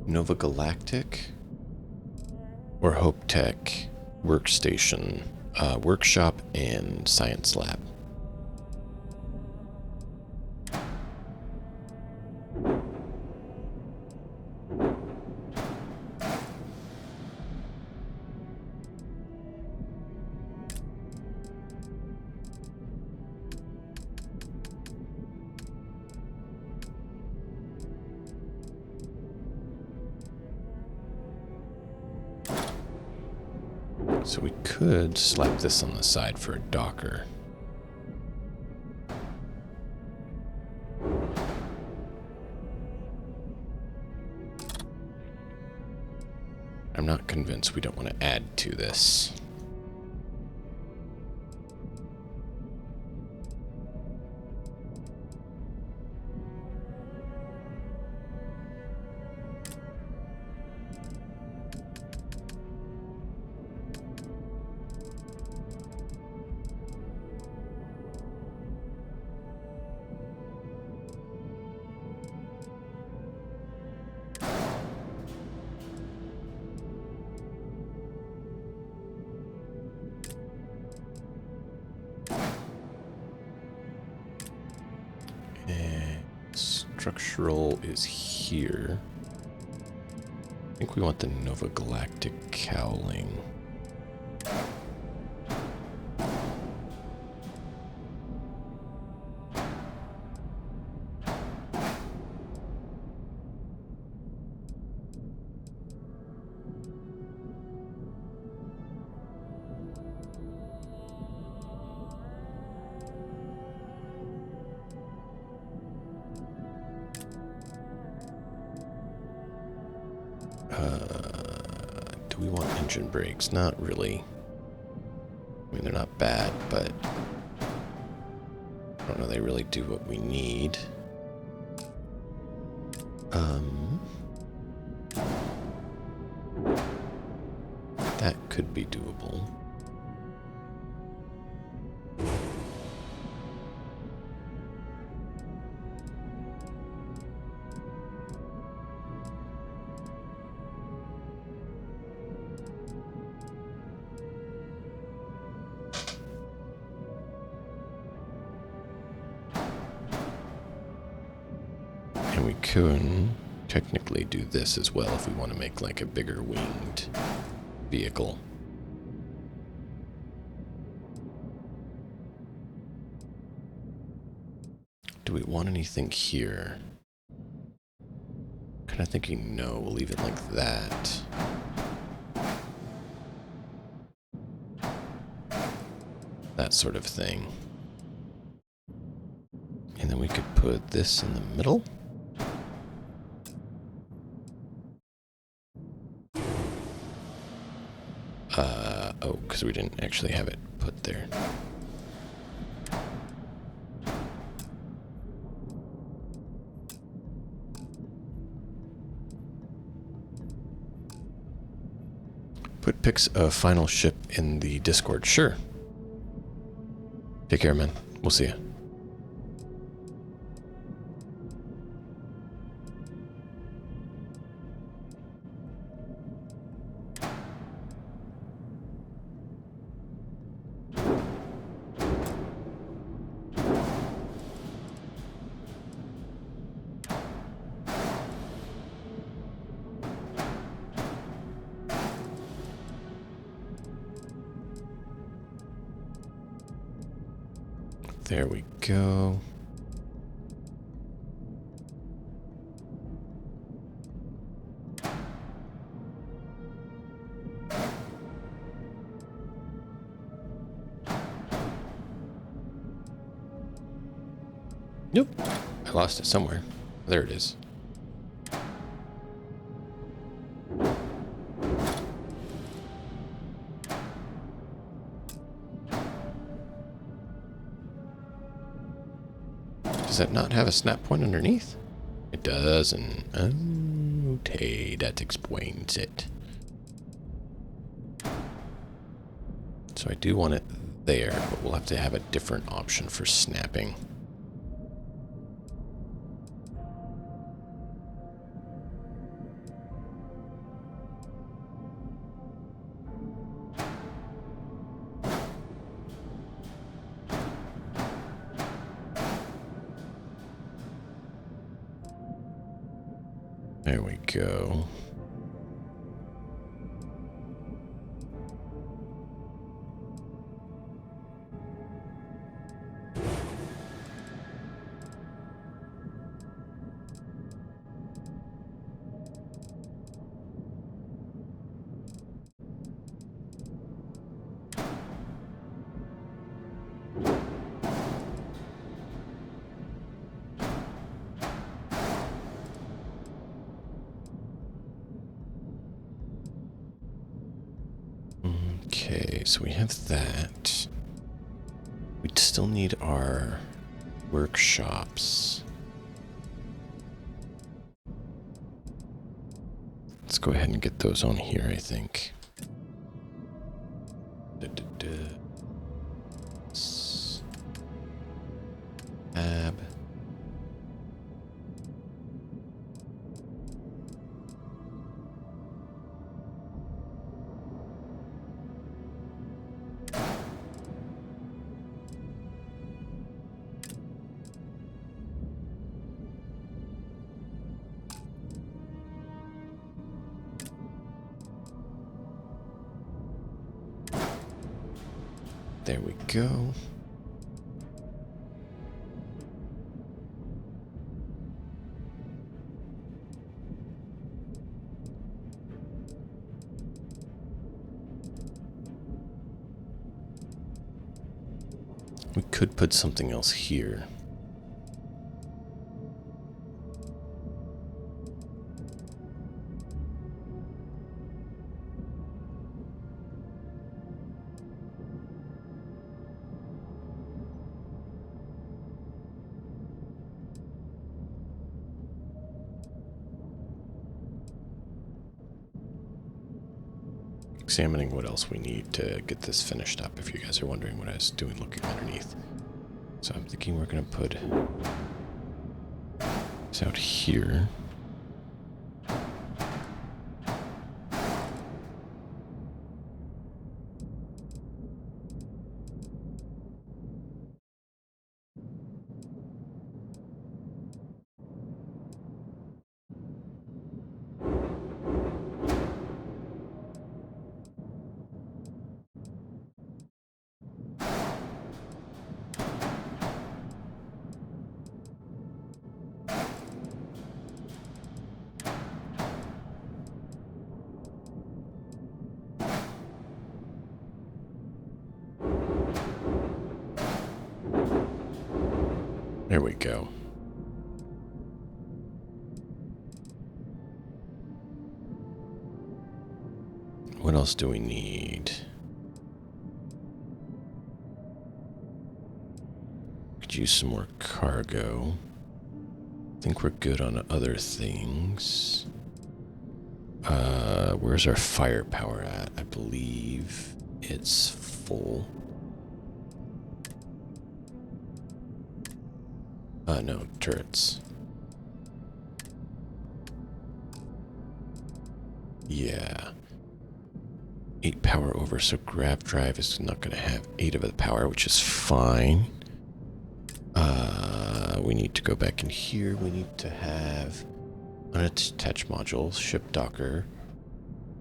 Nova Galactic or Hope Tech workstation, workshop, and science lab? So we could slap this on the side for a docker. I'm not convinced we don't want to add to this. Structural is here. I think we want the Nova Galactic cowling. Do we want engine brakes? Not really. I mean, they're not bad, but I don't know they really do what we need. That could be doable. And we could technically do this as well if we want to make like a bigger winged vehicle. Do we want anything here? Kind of thinking no, we'll leave it like that. That sort of thing. And then we could put this in the middle. Oh, because we didn't actually have it put there. Put pics of final ship in the Discord. Sure. Take care, man. We'll see ya. There we go. Nope. I lost it somewhere. There it is. Does that not have a snap point underneath? It doesn't. Okay, that explains it. So I do want it there, but we'll have to have a different option for snapping. There we go. Okay, so we have that. We still need our workshops. Let's go ahead and get those on here, I think. Tab. There we go. We could put something else here. Examining what else we need to get this finished up, if you guys are wondering what I was doing looking underneath. So I'm thinking we're going to put this out here. There we go. What else do we need? Could use some more cargo. I think we're good on other things. Where's our firepower at? I believe it's full. No, turrets. Yeah. 8 power over, so grav drive is not going to have 8 of the power, which is fine. We need to go back in here. We need to have unattached modules, ship docker,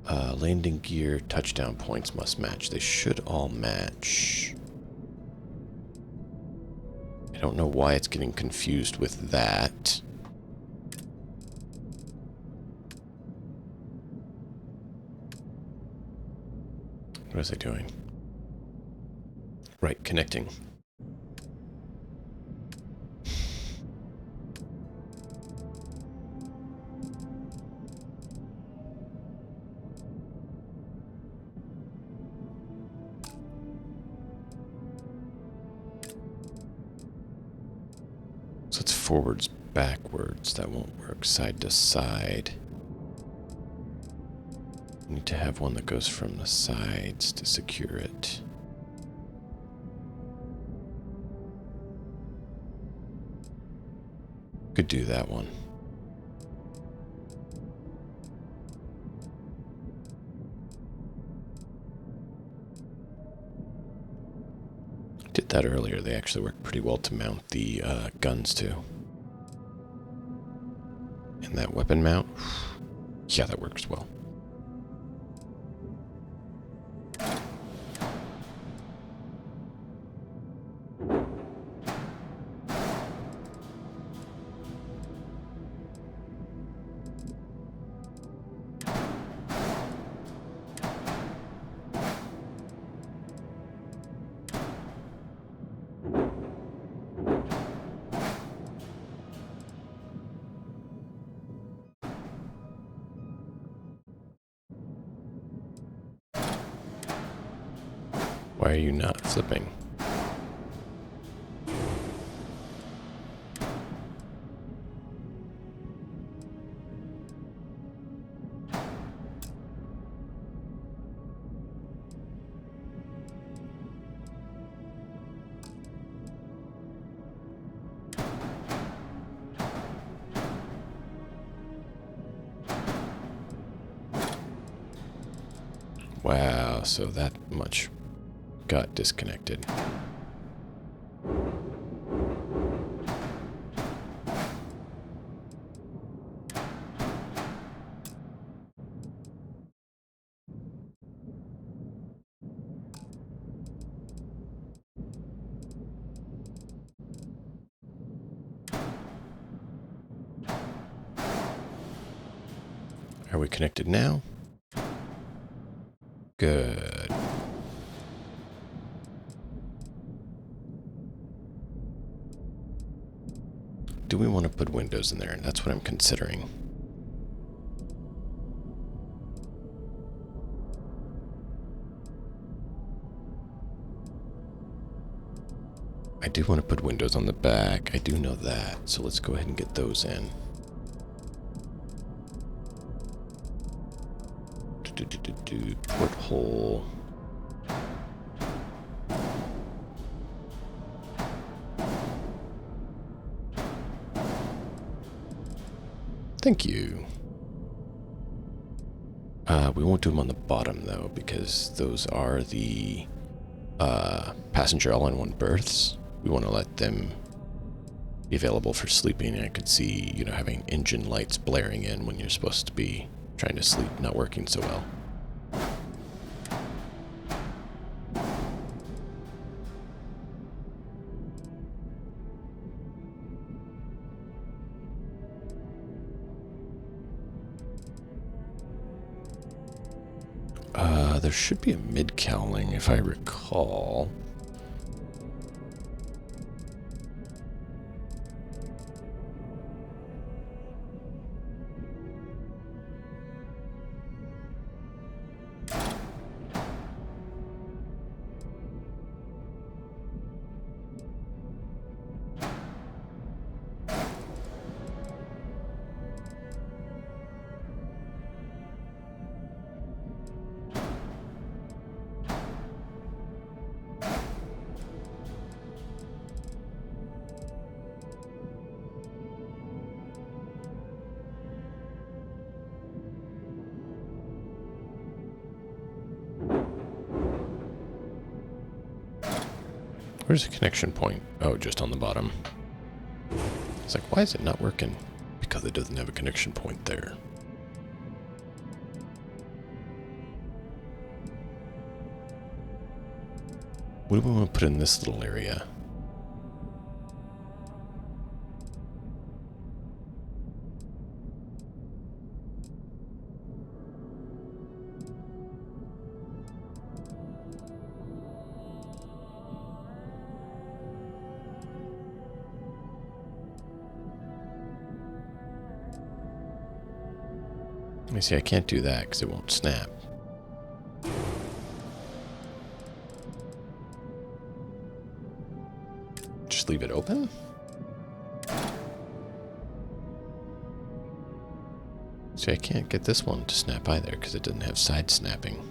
landing gear, touchdown points must match. They should all match. I don't know why it's getting confused with that. What was I doing? Right, connecting. So it's forwards, backwards. That won't work. Side to side. We need to have one that goes from the sides to secure it. Could do that one. Did that earlier. They actually work pretty well to mount the guns too. And that weapon mount, yeah, that works well. Why are you not flipping? Wow, so that much got disconnected. Are we connected now? Good. Do we want to put windows in there? And that's what I'm considering. I do want to put windows on the back. I do know that. So let's go ahead and get those in. Porthole. Thank you. We won't do them on the bottom though, because those are the passenger all-in-one berths. We want to let them be available for sleeping. I could see, you know, having engine lights blaring in when you're supposed to be trying to sleep, not working so well. There should be a mid-cowling, if I recall. Where's the connection point? Oh, just on the bottom. It's like, why is it not working? Because it doesn't have a connection point there. What do we want to put in this little area? Let me see, I can't do that because it won't snap. Just leave it open? See, I can't get this one to snap either because it doesn't have side snapping.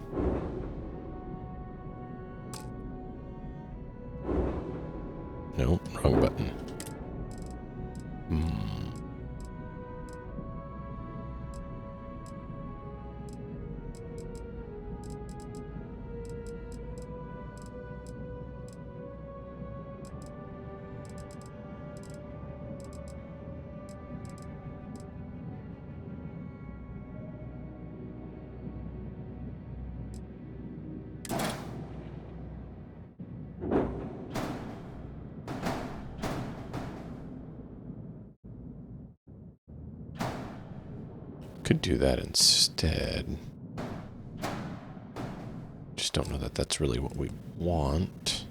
Nope, wrong button. Could do that instead. Just don't know that that's really what we want.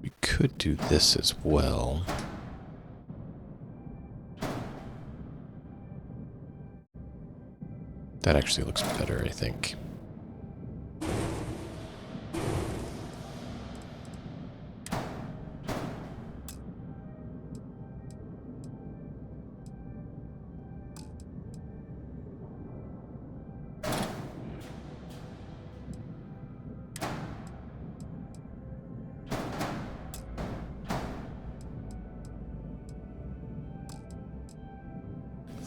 We could do this as well. That actually looks better, I think.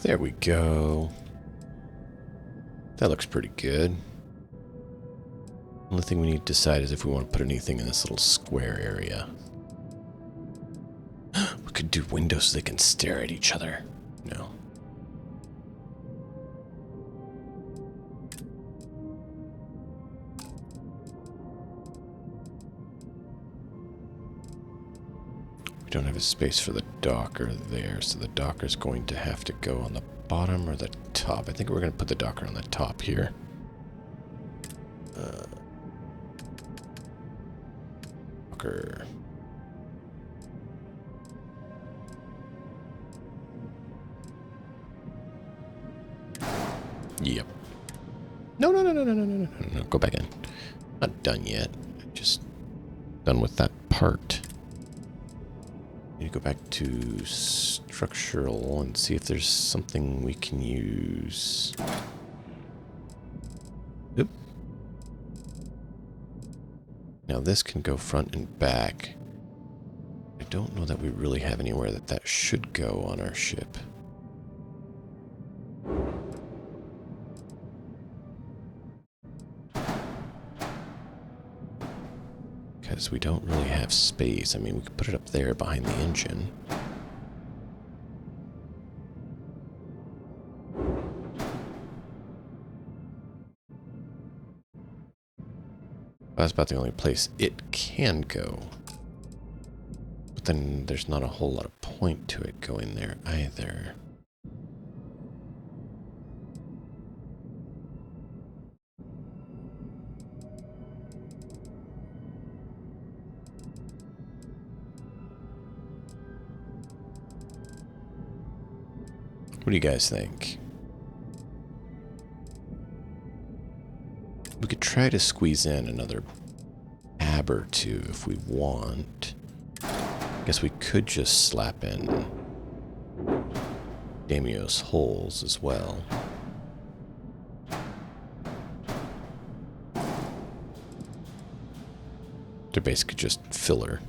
There we go. That looks pretty good. Only thing we need to decide is if we want to put anything in this little square area. We could do windows so they can stare at each other. No. We don't have a space for the docker there, so the docker's going to have to go on the bottom or the top. I think we're going to put the docker on the top here. Docker. Yep. No. Go back in. Not done yet. Just done with that part. Need to go back to structural and see if there's something we can use. Oop. Now this can go front and back. I don't know that we really have anywhere that should go on our ship. Because we don't really have space. I mean, we could put it up there behind the engine. That's about the only place it can go. But then there's not a whole lot of point to it going there either. What do you guys think? We could try to squeeze in another tab or two if we want. I guess we could just slap in Daimyo's holes as well. They're basically just filler.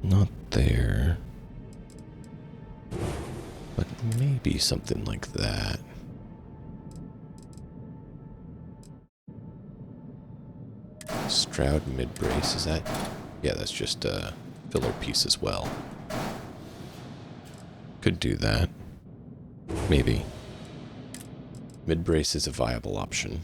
Not there. But maybe something like that. Stroud mid-brace, is that? Yeah, that's just a filler piece as well. Could do that. Maybe. Mid-brace is a viable option.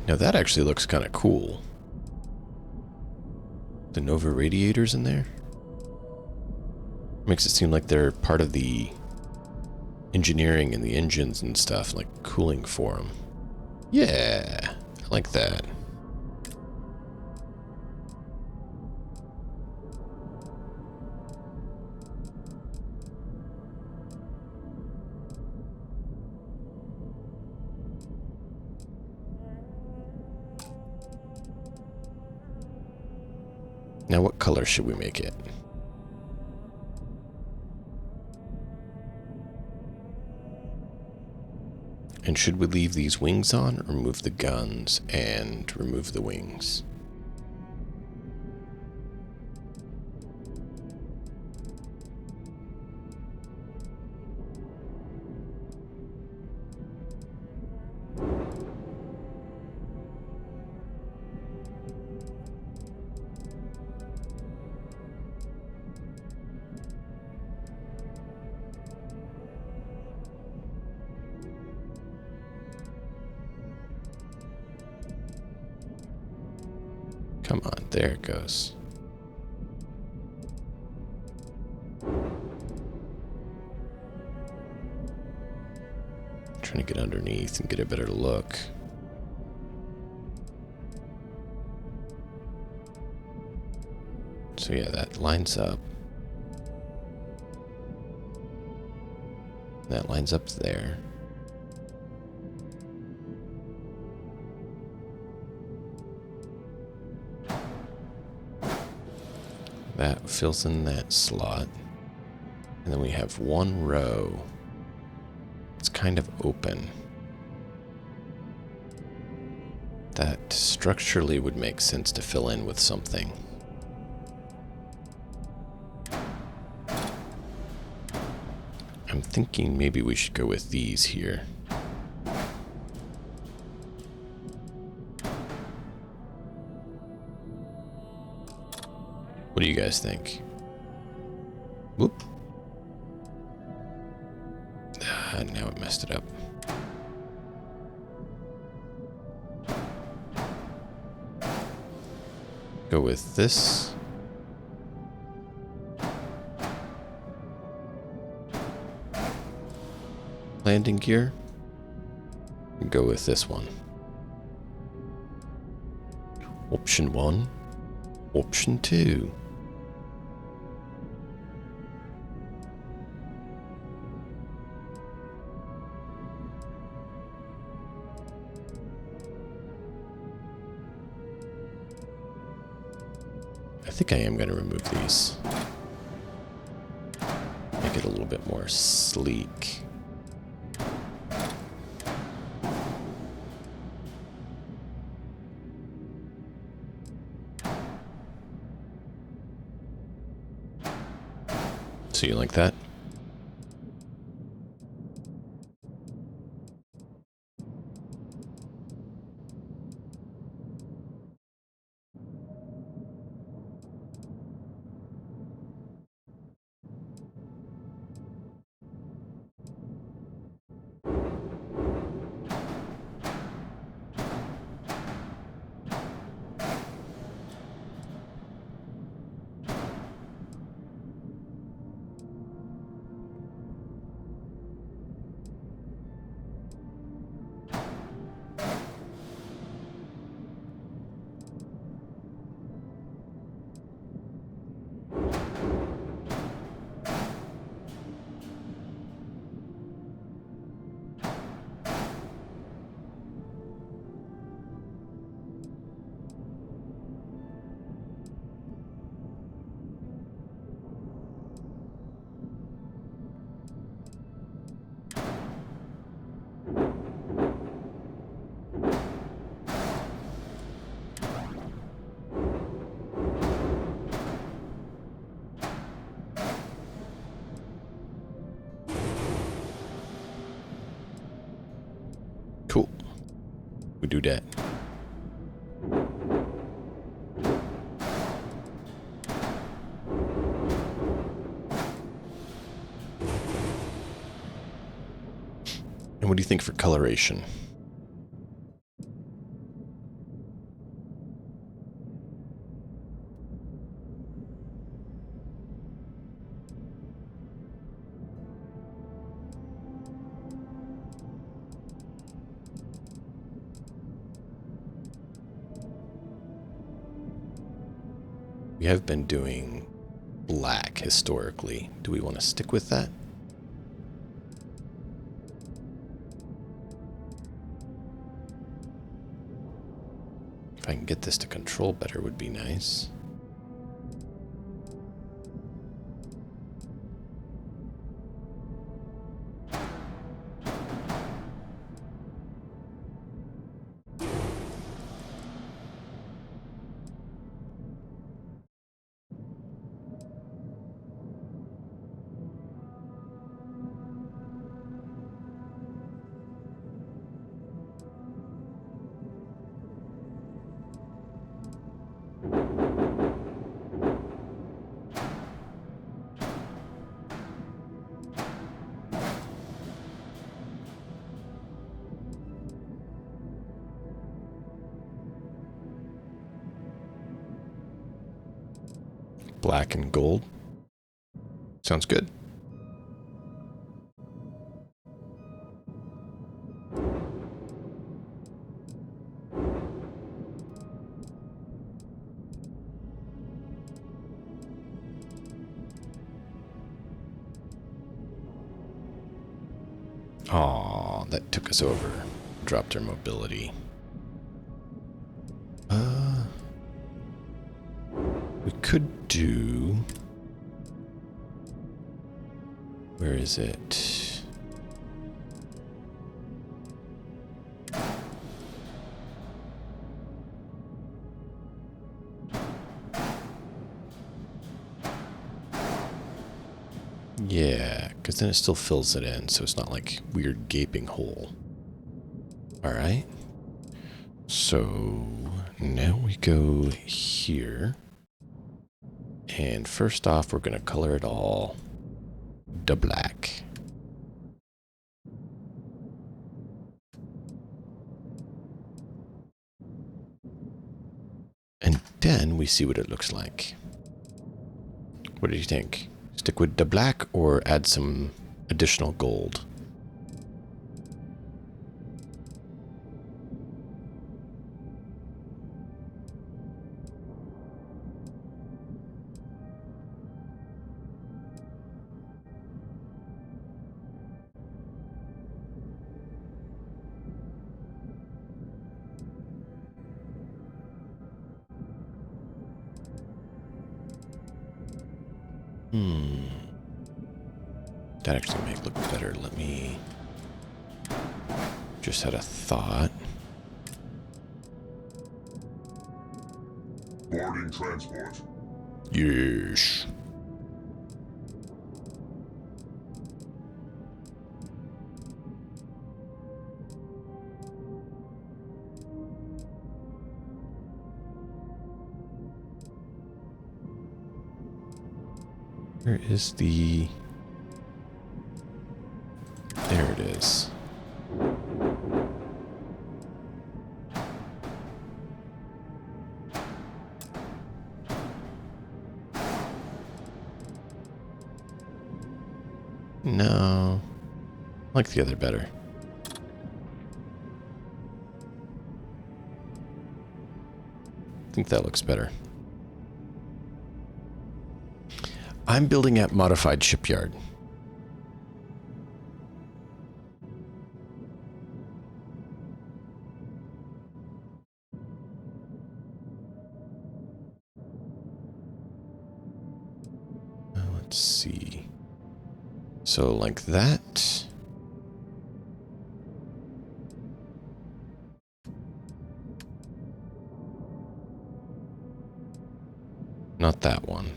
Now that actually looks kind of cool. The Nova radiators in there. Makes it seem like they're part of the engineering and the engines and stuff, like cooling for them. Yeah, I like that. Now what color should we make it? And should we leave these wings on or remove the guns and remove the wings? Come on, there it goes. Trying to get underneath and get a better look. So yeah, that lines up. That lines up there. That fills in that slot. And then we have one row. It's kind of open. That structurally would make sense to fill in with something. I'm thinking maybe we should go with these here. What do you guys think? Whoop. Now it messed it up. Go with this. Landing gear. Go with this one. Option 1. Option 2. I think I am going to remove these. Make it a little bit more sleek. So you like that? Cool. We do that. And what do you think for coloration? We have been doing black historically. Do we want to stick with that? If I can get this to control better would be nice. Black and gold. Sounds good. Aw, that took us over. Dropped our mobility. We could do... Where is it? Yeah, because then it still fills it in, so it's not like weird gaping hole. Alright. So now we go here. And first off, we're going to color it all to black. And then we see what it looks like. What do you think? Stick with the black or add some additional gold? That actually might look better. Let me... Just had a thought. Boarding transport. Yes. Where is the... There it is. No. I like the other better. I think that looks better. I'm building at Modified Shipyard. Let's see. So like that. Not that one.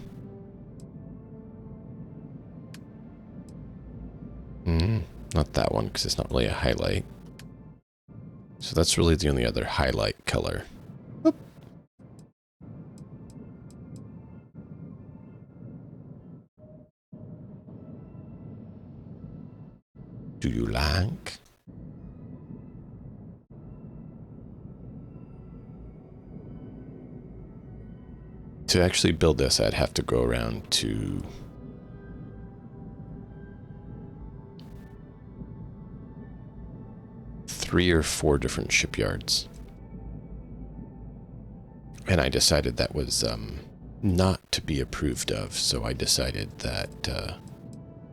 Not that one, because it's not really a highlight. So that's really the only other highlight color. Oop. Do you like? To actually build this, I'd have to go around to... three or four different shipyards. And I decided that was not to be approved of, so I decided that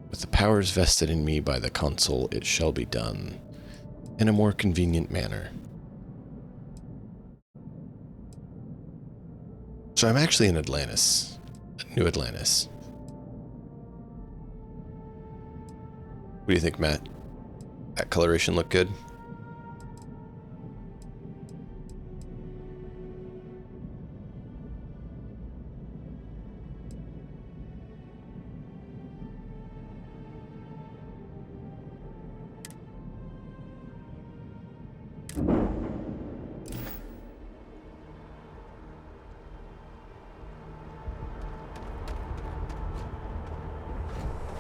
with the powers vested in me by the consul, it shall be done in a more convenient manner. So I'm actually in Atlantis, New Atlantis. What do you think, Matt? That coloration look good?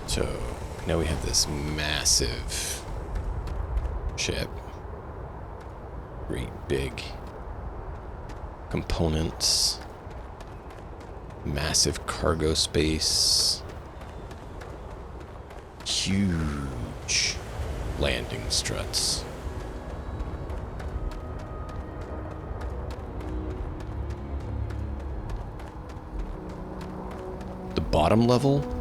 So now we have this massive ship. Great big components. Massive cargo space. Huge landing struts. The bottom level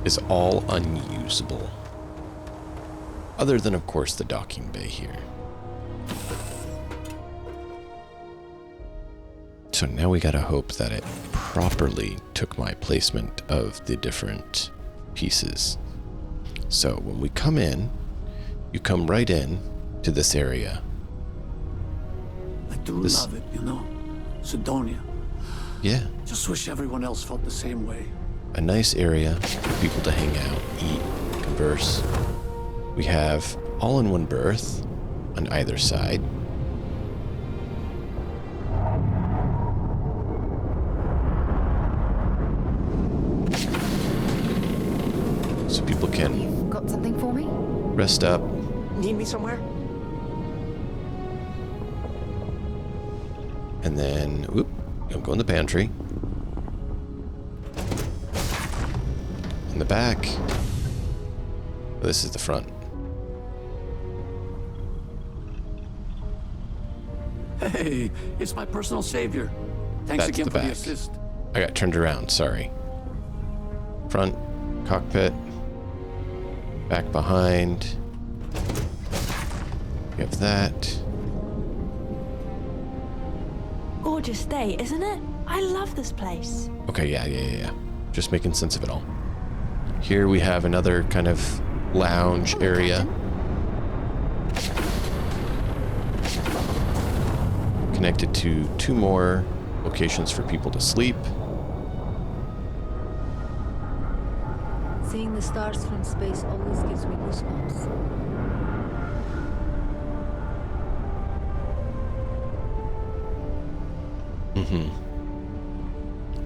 is all unusable. Other than, of course, the docking bay here. So now we gotta hope that it properly took my placement of the different pieces. So when we come in, you come right in to this area. I do love it, you know. Sidonia. Yeah. Just wish everyone else felt the same way. a nice area for people to hang out, eat, converse. We have all-in-one berth on either side. So people can Got something for me? rest up. Need me somewhere? And then, whoop, don't go in the pantry. In the back. This is the front. Hey, it's my personal savior. Thanks That's again the for the back. assist. I got turned around, sorry. Front, cockpit. Back behind. We have that. Gorgeous day, isn't it? I love this place. Okay, yeah. Just making sense of it all. Here we have another kind of lounge area. Connected to 2 more locations for people to sleep. Seeing the stars from space always gives me goosebumps.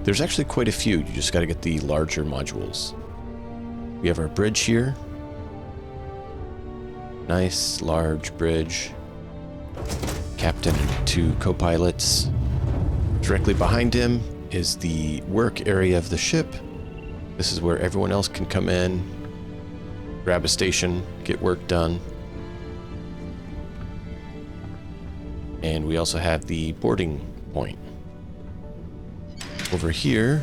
There's actually quite a few. You just got to get the larger modules. We have our bridge here. Nice, large bridge. Captain and 2 co-pilots. Directly behind him is the work area of the ship. This is where everyone else can come in, grab a station, get work done. And we also have the boarding point. Over here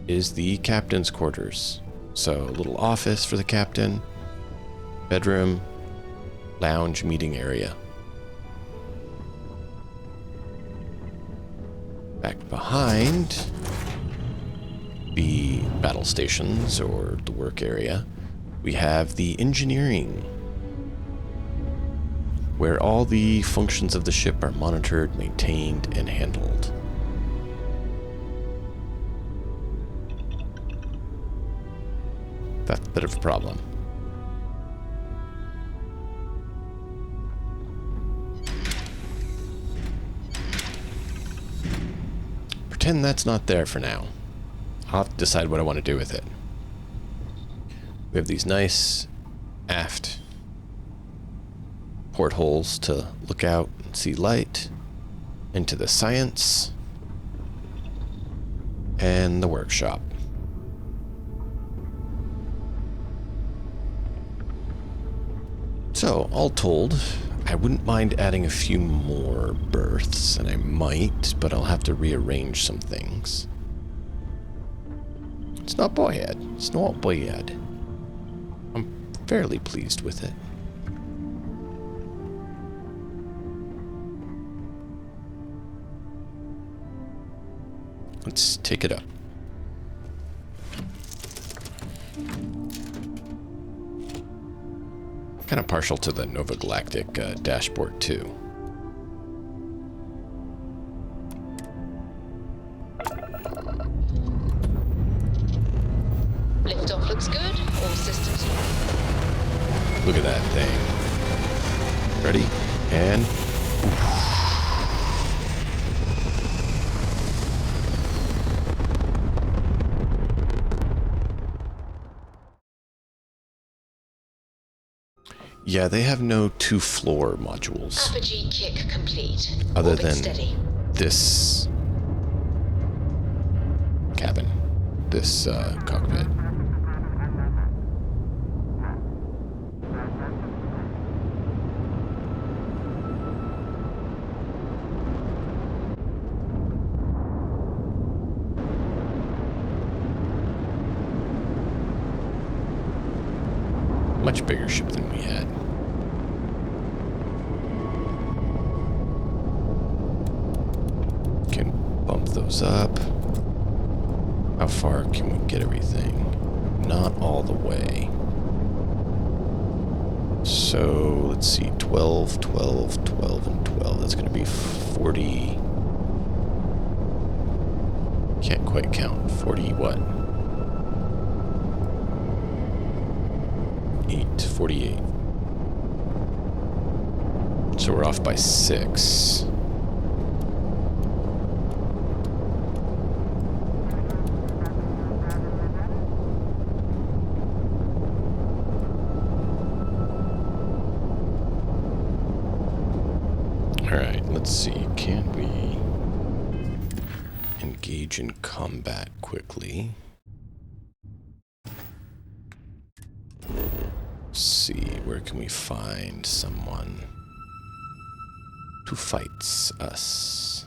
is the captain's quarters. So a little office for the captain, bedroom, lounge, meeting area. Back behind the battle stations or the work area, we have the engineering, where all the functions of the ship are monitored, maintained, and handled. That's a bit of a problem. Pretend that's not there for now. I'll have to decide what I want to do with it. We have these nice aft portholes to look out and see light into the science and the workshop. So, all told, I wouldn't mind adding a few more berths, and I might, but I'll have to rearrange some things. It's not bad. It's not bad. I'm fairly pleased with it. Let's take it up. Kind of partial to the Nova Galactic dashboard too. Liftoff looks good. All systems. Look at that thing. Ready? And... yeah, they have no 2-floor modules. Apogee kick complete. Other Orbit than steady. this cabin, this cockpit. Much bigger ship than we had. Can bump those up. How far can we get everything? Not all the way. So, let's see, 12, 12, 12, and 12. That's going to be 40 Can't quite count. 40 what? 48. So we're off by 6. Alright, let's see. Can we engage in combat quickly? Let's see, where can we find someone who fights us?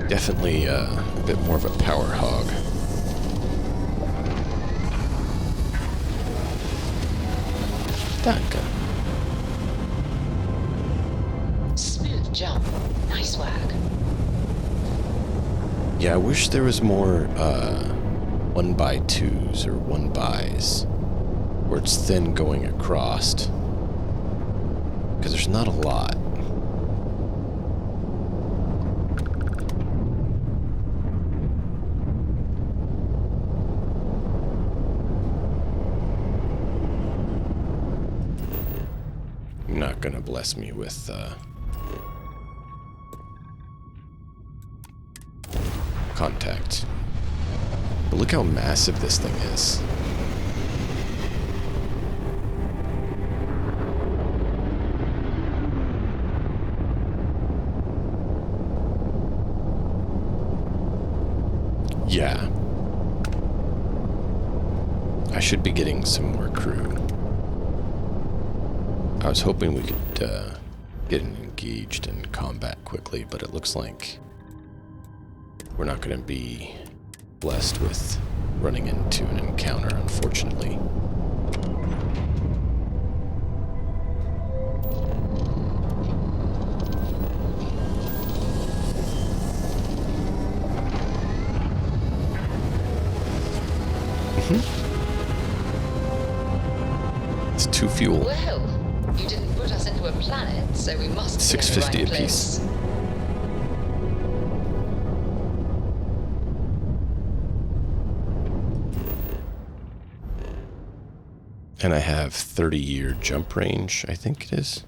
Definitely a bit more of a power hog. Danke. Smooth jump. Nice work. Yeah, I wish there was more 1x2s or 1x's where it's thin going across. Because there's not a lot. Not gonna bless me with contact. But look how massive this thing is. Yeah. I should be getting some more crew. I was hoping we could get engaged in combat quickly, but it looks like we're not going to be blessed with running into an encounter, unfortunately. It's 2 fuel. Well, you didn't put us into a planet, so we must be in the 650 right apiece. place. And I have 30-year jump range, I think it is.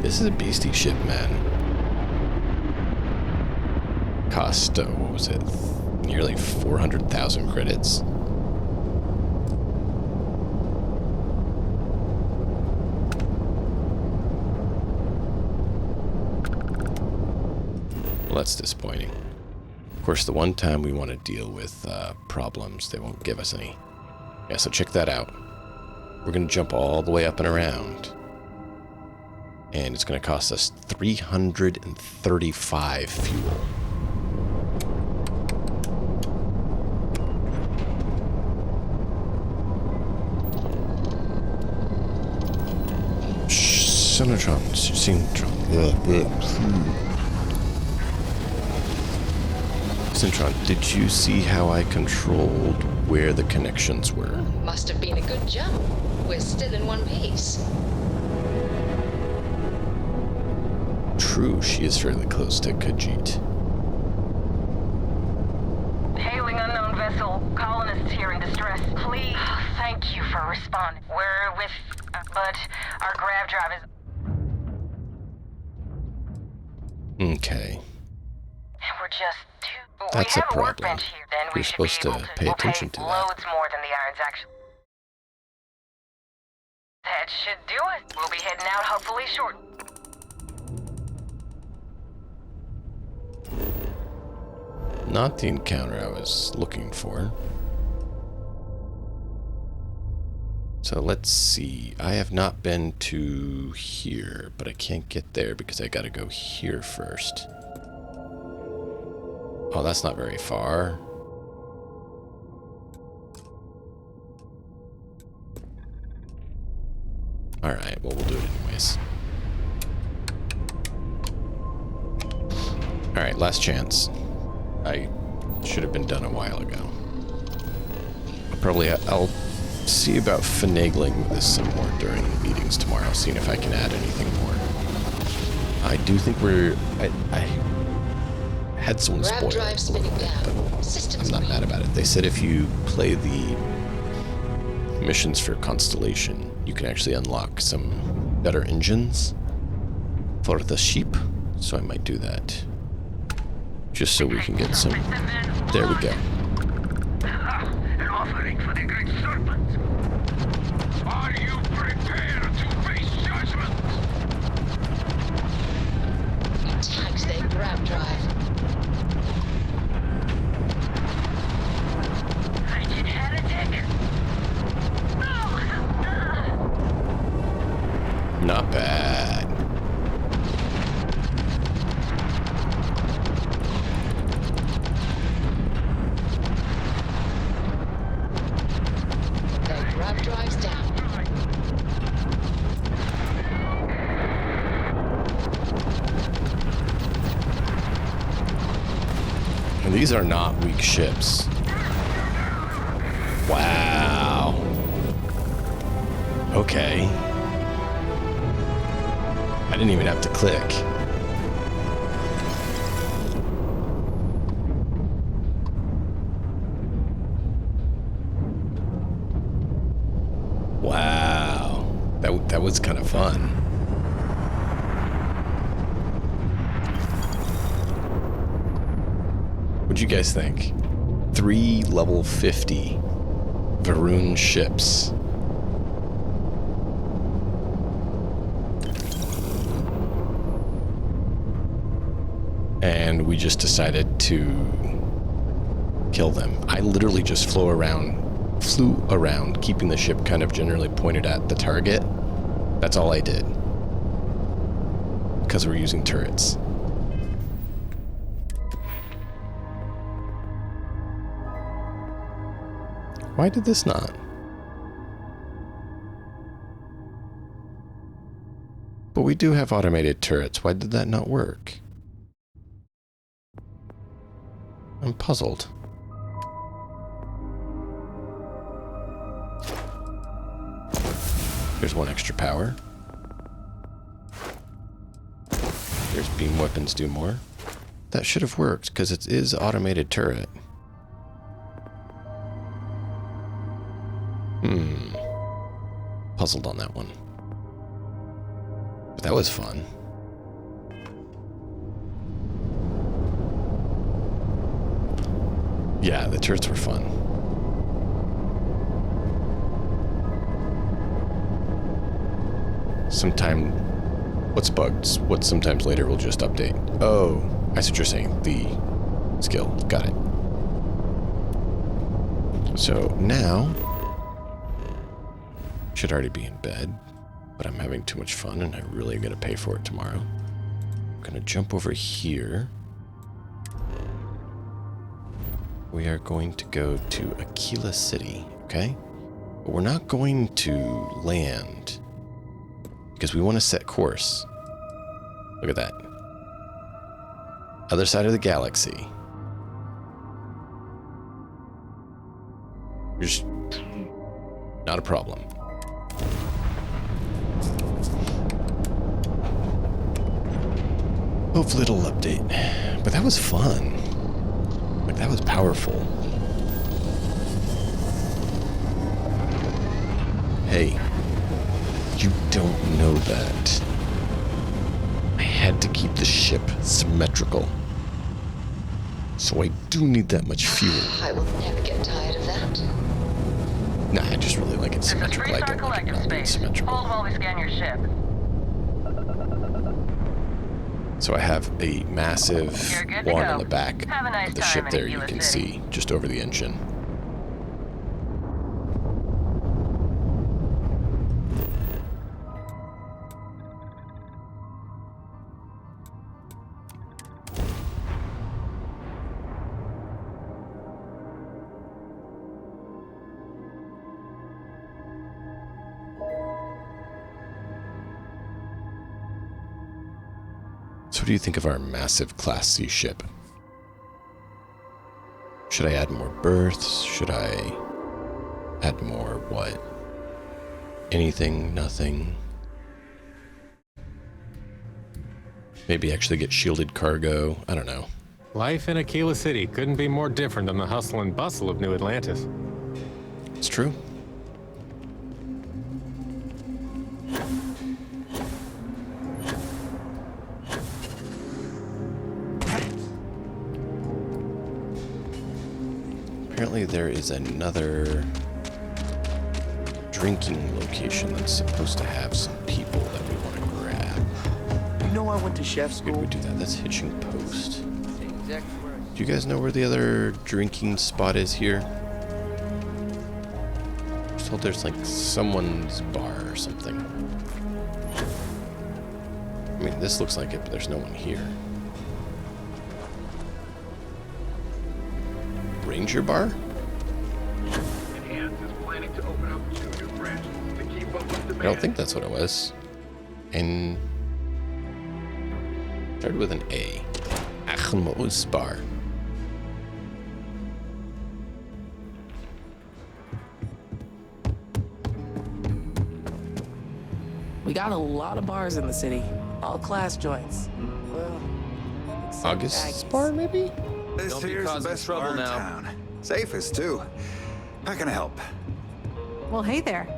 This is a beastie ship, man. Cost, what was it? Nearly 400,000 credits. Well, that's disappointing. Of course, the one time we want to deal with problems, they won't give us any. Yeah, so check that out. We're going to jump all the way up and around. And it's going to cost us 335 fuel. Syntron, did you see how I controlled where the connections were? Must have been a good jump. We're still in one piece. True, she is fairly close to Khajiit. Hailing unknown vessel. Colonists here in distress. Please, thank you for responding. We're with, but our grav drive is... Okay. We're just too... That's we a have problem. workbench here. Then we You're should supposed be able to pay attention to that. loads more than the irons actually. That should do it. We'll be heading out hopefully short. Not the encounter I was looking for. So let's see. I have not been to here, but I can't get there because I gotta go here first. Oh, that's not very far. Alright, well, we'll do it anyways. Alright, last chance. I should have been done a while ago. I'll see about finagling with this some more during the meetings tomorrow, seeing if I can add anything more. I do think I had someone spoil it a little bit, but I'm not mad about it. They said if you play the missions for Constellation, you can actually unlock some better engines for the sheep, so I might do that. Just so we can get some... There we go. An offering for the great serpent. Are you prepared to face judgment? He tags their grab drive. Wretched heretic. Not bad. Their grab drive's down. And these are not weak ships. Wow. Okay. I didn't even have to click. Wow. That was kind of fun. What'd you guys think? 3 level 50 Varun ships. And we just decided to kill them. I literally just flew around, keeping the ship kind of generally pointed at the target. That's all I did. Because we're using turrets. Why did this not? But we do have automated turrets. Why did that not work? I'm puzzled. There's one extra power. There's beam weapons do more. That should have worked, because it is automated turret. Puzzled on that one. But that was fun. Yeah, the turrets were fun. Sometime... What's bugged? What sometimes later will just update. Oh, I see what you're saying. The skill. Got it. So now... Should already be in bed, but I'm having too much fun and I really am going to pay for it tomorrow. I'm going to jump over here. We are going to go to Aquila City, okay? But we're not going to land because we want to set course. Look at that. Other side of the galaxy. Just not a problem. Hopefully it'll update. But that was fun. Like, that was powerful. Hey, you don't know that. I had to keep the ship symmetrical. So I do need that much fuel. I will never get tired of that. Nah, I just really like it symmetrical. I don't like it not being symmetrical. Hold while we scan your ship. So I have a massive one on the back of the ship there you can see, just over the engine. what do you think of our massive Class C ship? Should I add more berths? Should I add more what? Anything? Nothing? Maybe actually get shielded cargo? I don't know. Life in Aquila City couldn't be more different than the hustle and bustle of New Atlantis. It's true. Apparently there is another drinking location that's supposed to have some people that we want to grab. You know I went to chef school. Good, we do that. That's Hitching Post. Do you guys know where the other drinking spot is here? I was told there's like someone's bar or something. I mean, this looks like it, but there's no one here. Ranger bar? I don't think that's what it was. And started with an A. Achmos bar. We got a lot of bars in the city, all class joints. Well, August's bar, maybe? This here's the best bar in town. Safest, too. How can I help? Well, hey there.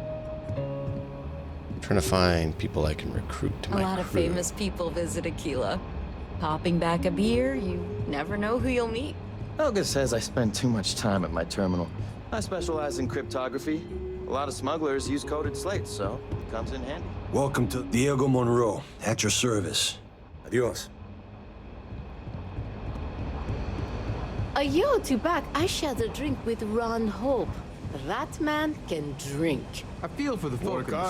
Trying to find people I can recruit to my A lot of crew. famous people visit Aquila. Popping back a beer, you never know who you'll meet. Helga says I spend too much time at my terminal. I specialize in cryptography. A lot of smugglers use coded slates, so it comes in handy. Welcome to Diego Monroe. At your service. Adios. A year or two back, I shared a drink with Ron Hope. That man can drink. I feel for the folk of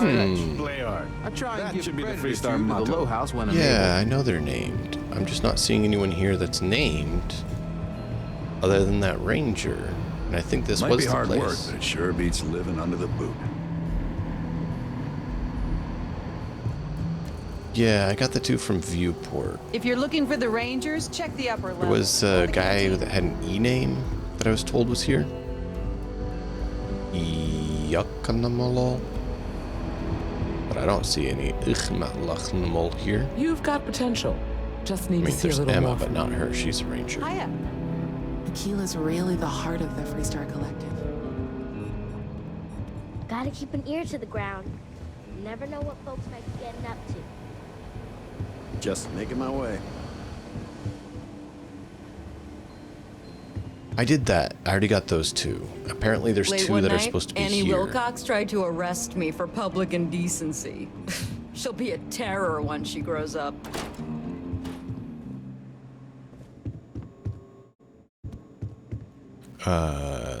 Play hard. I try and give should be the credit three-star to the motto. low house when I'm Yeah, I know they're named. I'm just not seeing anyone here that's named other than that ranger. And I think this Might was be the hard place. work, but it sure beats living under the boot. Yeah, I got the two from Viewport. If you're looking for the Rangers, check the upper There level. was a guy that had an E name that I was told was here. Yakanamalo. But I don't see any Ichmalachnamol here. You've got potential. Just I need mean, to see a there's little Emma, more. but not her. She's a ranger. Hiya. Aquila's really the heart of the Freestar Collective. Gotta keep an ear to the ground. Never know what folks might be getting up to. Just making my way. I did that. I already got those two. Apparently there's Late two one that are night, supposed to be Annie here. Wilcox tried to arrest me for public indecency. She'll be a terror once she grows up.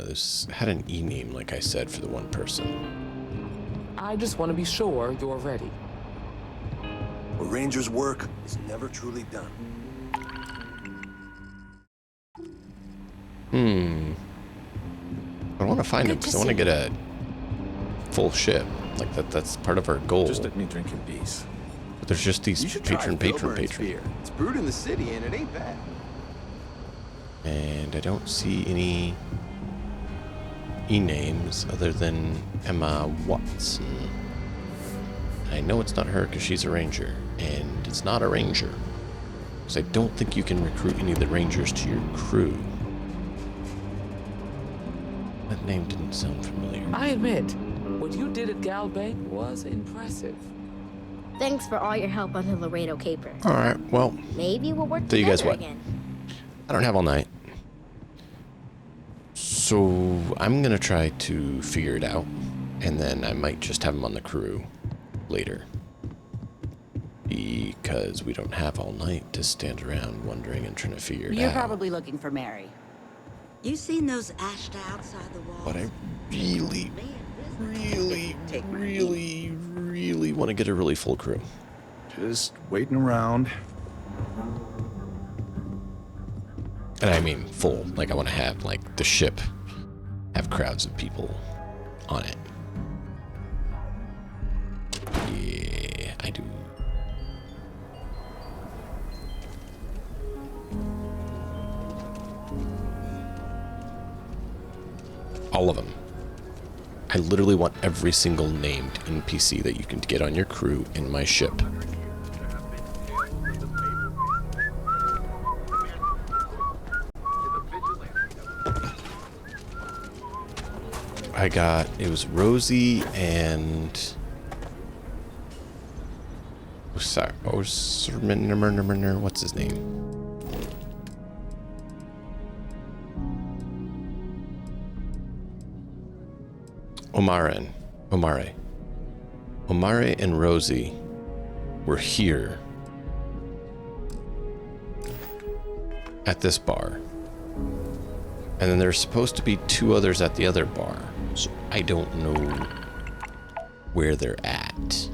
This had an E name, like I said, for the one person. I just want to be sure you're ready. A ranger's work is never truly done. I want to find him because I want to get a full ship. Like that's part of our goal. Just let me drink in peace. But there's just these patron. It's brewed in the city, and it ain't bad. And I don't see any E names other than Emma Watson. I know it's not her because she's a ranger, and it's not a ranger. Because I don't think you can recruit any of the rangers to your crew. That name didn't sound familiar. I admit, what you did at Galbank was impressive. Thanks for all your help on the Laredo Caper. All right, well, Maybe we'll work tell you guys together what. again. I don't have all night. So I'm going to try to figure it out, and then I might just have him on the crew later. Because we don't have all night to stand around wondering and trying to figure it You're out. probably looking for Mary. You seen those ashed outside the walls? But I really want to get a really full crew. Just waiting around. And I mean full. Like I want to have like the ship have crowds of people on it. Yeah, I do. All of them. I literally want every single named NPC that you can get on your crew in my ship. It was Rosie and... what's his name? Omare and Rosie were here at this bar. And then there's supposed to be 2 others at the other bar. So I don't know where they're at.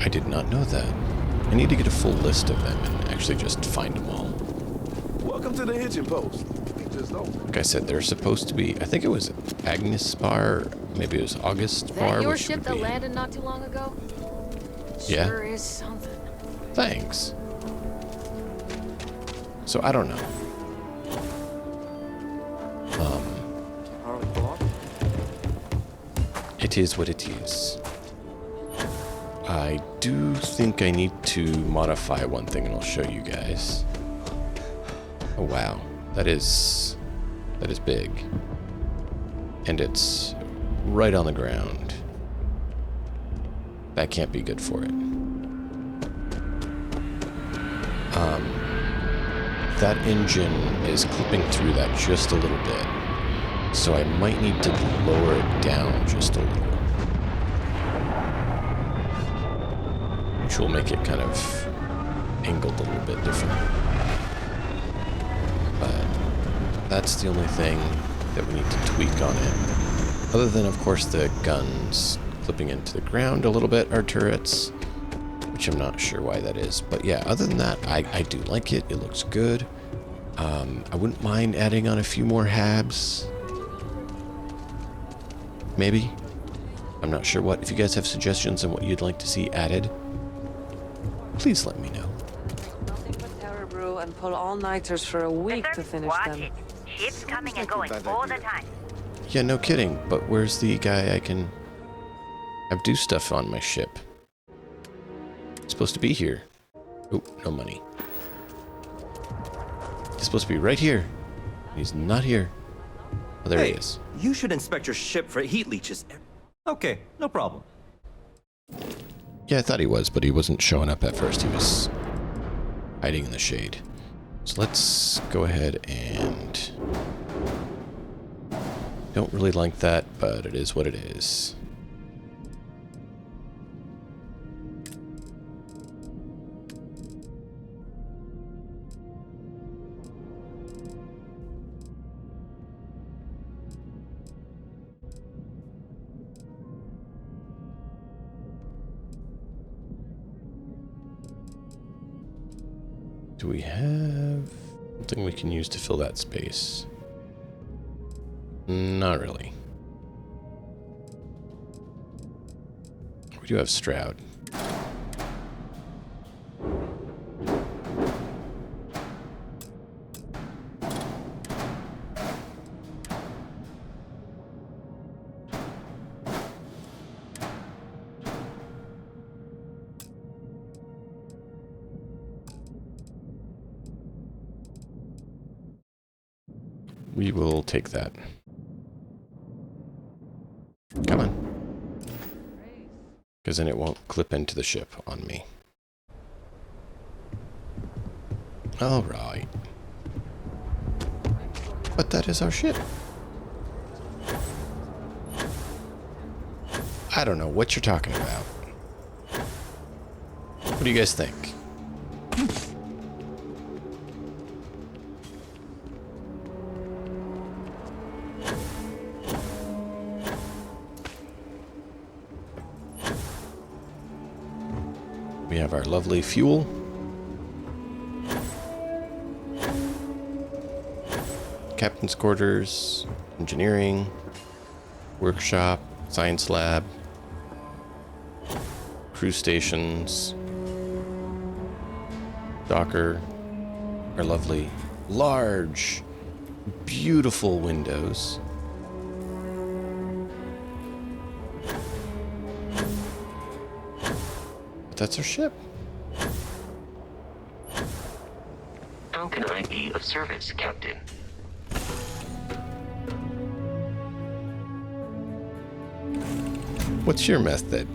I did not know that. I need to get a full list of them and actually just find them all. Welcome to the hitching post. Like I said, they're supposed to be, I think it was Agnes Bar, maybe it was August Bar. Is that your which ship would that be... landed not too long ago? Yeah. Sure is something. Thanks. So I don't know. It is what it is. I do think I need to modify one thing, and I'll show you guys. Oh wow, that is big, and it's right on the ground. That can't be good for it. That engine is clipping through that just a little bit, so I might need to lower it down just a little, which will make it kind of angled a little bit different. But that's the only thing that we need to tweak on it. Other than, of course, the guns clipping into the ground a little bit, our turrets, which I'm not sure why that is. But yeah, other than that, I do like it. It looks good. I wouldn't mind adding on a few more habs. Maybe. I'm not sure what. If you guys have suggestions on what you'd like to see added, please let me know. Nothing but terror brew and pull all-nighters for a week to finish them. Ships coming and going all the time. Yeah, no kidding. But where's the guy I can have do stuff on my ship? He's supposed to be here. Oh, no money. He's supposed to be right here. He's not here. Oh, there he is. You should inspect your ship for heat leeches. Okay, no problem. Yeah, I thought he was, but he wasn't showing up at first. He was hiding in the shade. So let's go ahead and... Don't really like that, but it is what it is. Do we have something we can use to fill that space? Not really. We do have Stroud. We will take that. Come on. Because then it won't clip into the ship on me. Alright. But that is our ship. I don't know what you're talking about. What do you guys think? We have our lovely fuel. captain's quarters, engineering, workshop, science lab, crew stations, docker, our lovely, large, beautiful windows. But that's our ship. How can I be of service, Captain? What's your method?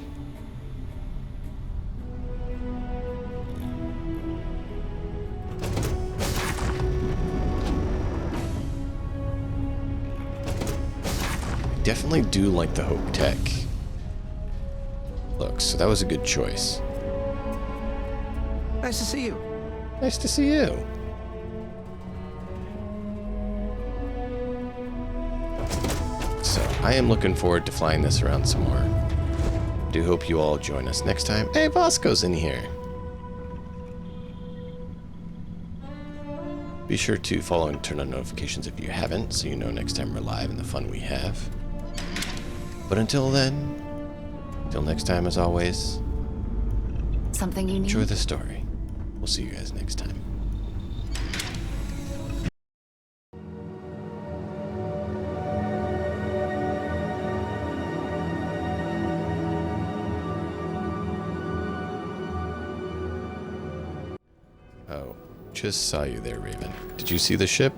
Definitely do like the Hope Tech. Look, so that was a good choice. Nice to see you. Nice to see you. So, I am looking forward to flying this around some more. Do hope you all join us next time. Hey, Bosco's in here. Be sure to follow and turn on notifications if you haven't, so you know next time we're live and the fun we have. But until then, till next time, as always, Something you need? enjoy the story. We'll see you guys next time. Oh, just saw you there, Raven. Did you see the ship?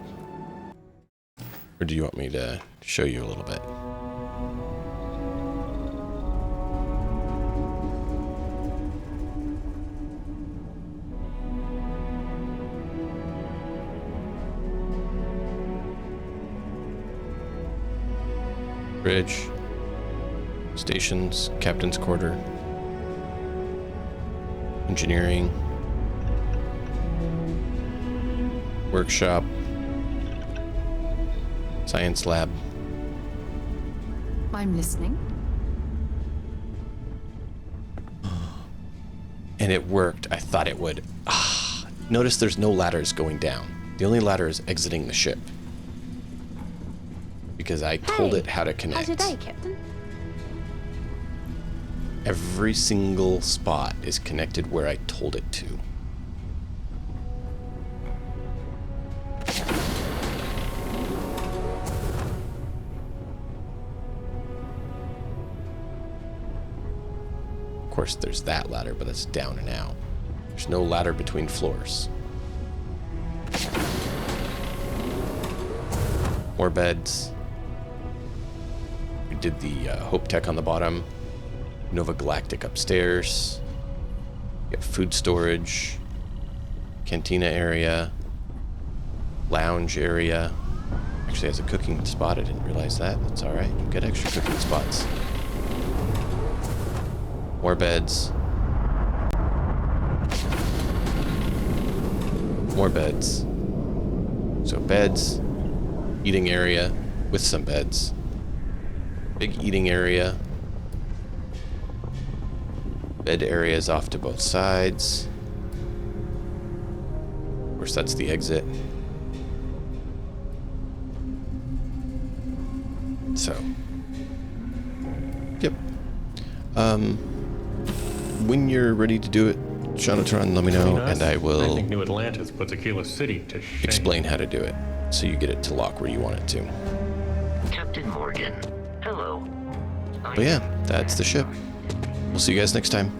Or do you want me to show you a little bit? Bridge, stations, captain's quarter, engineering, workshop, science lab. I'm listening. And it worked. I thought it would. Notice there's no ladders going down. The only ladder is exiting the ship. Because I told it how to connect. How's your day, Captain? Every single spot is connected where I told it to. Of course, there's that ladder, but that's down and out. There's no ladder between floors. More beds. We did the Hope Tech on the bottom. Nova Galactic upstairs. We got food storage. Cantina area. Lounge area. Actually has a cooking spot. I didn't realize that. That's alright. We've got extra cooking spots. More beds. More beds. So beds. Eating area with some beds. Big eating area. Bed areas off to both sides. Of course, that's the exit. So, yep. When you're ready to do it, Jonathan, let me know, and I I will think New Atlantis puts Aquila City to shame. explain how to do it, so you get it to lock where you want it to. Captain Morgan, hello. But yeah, that's the ship. We'll see you guys next time.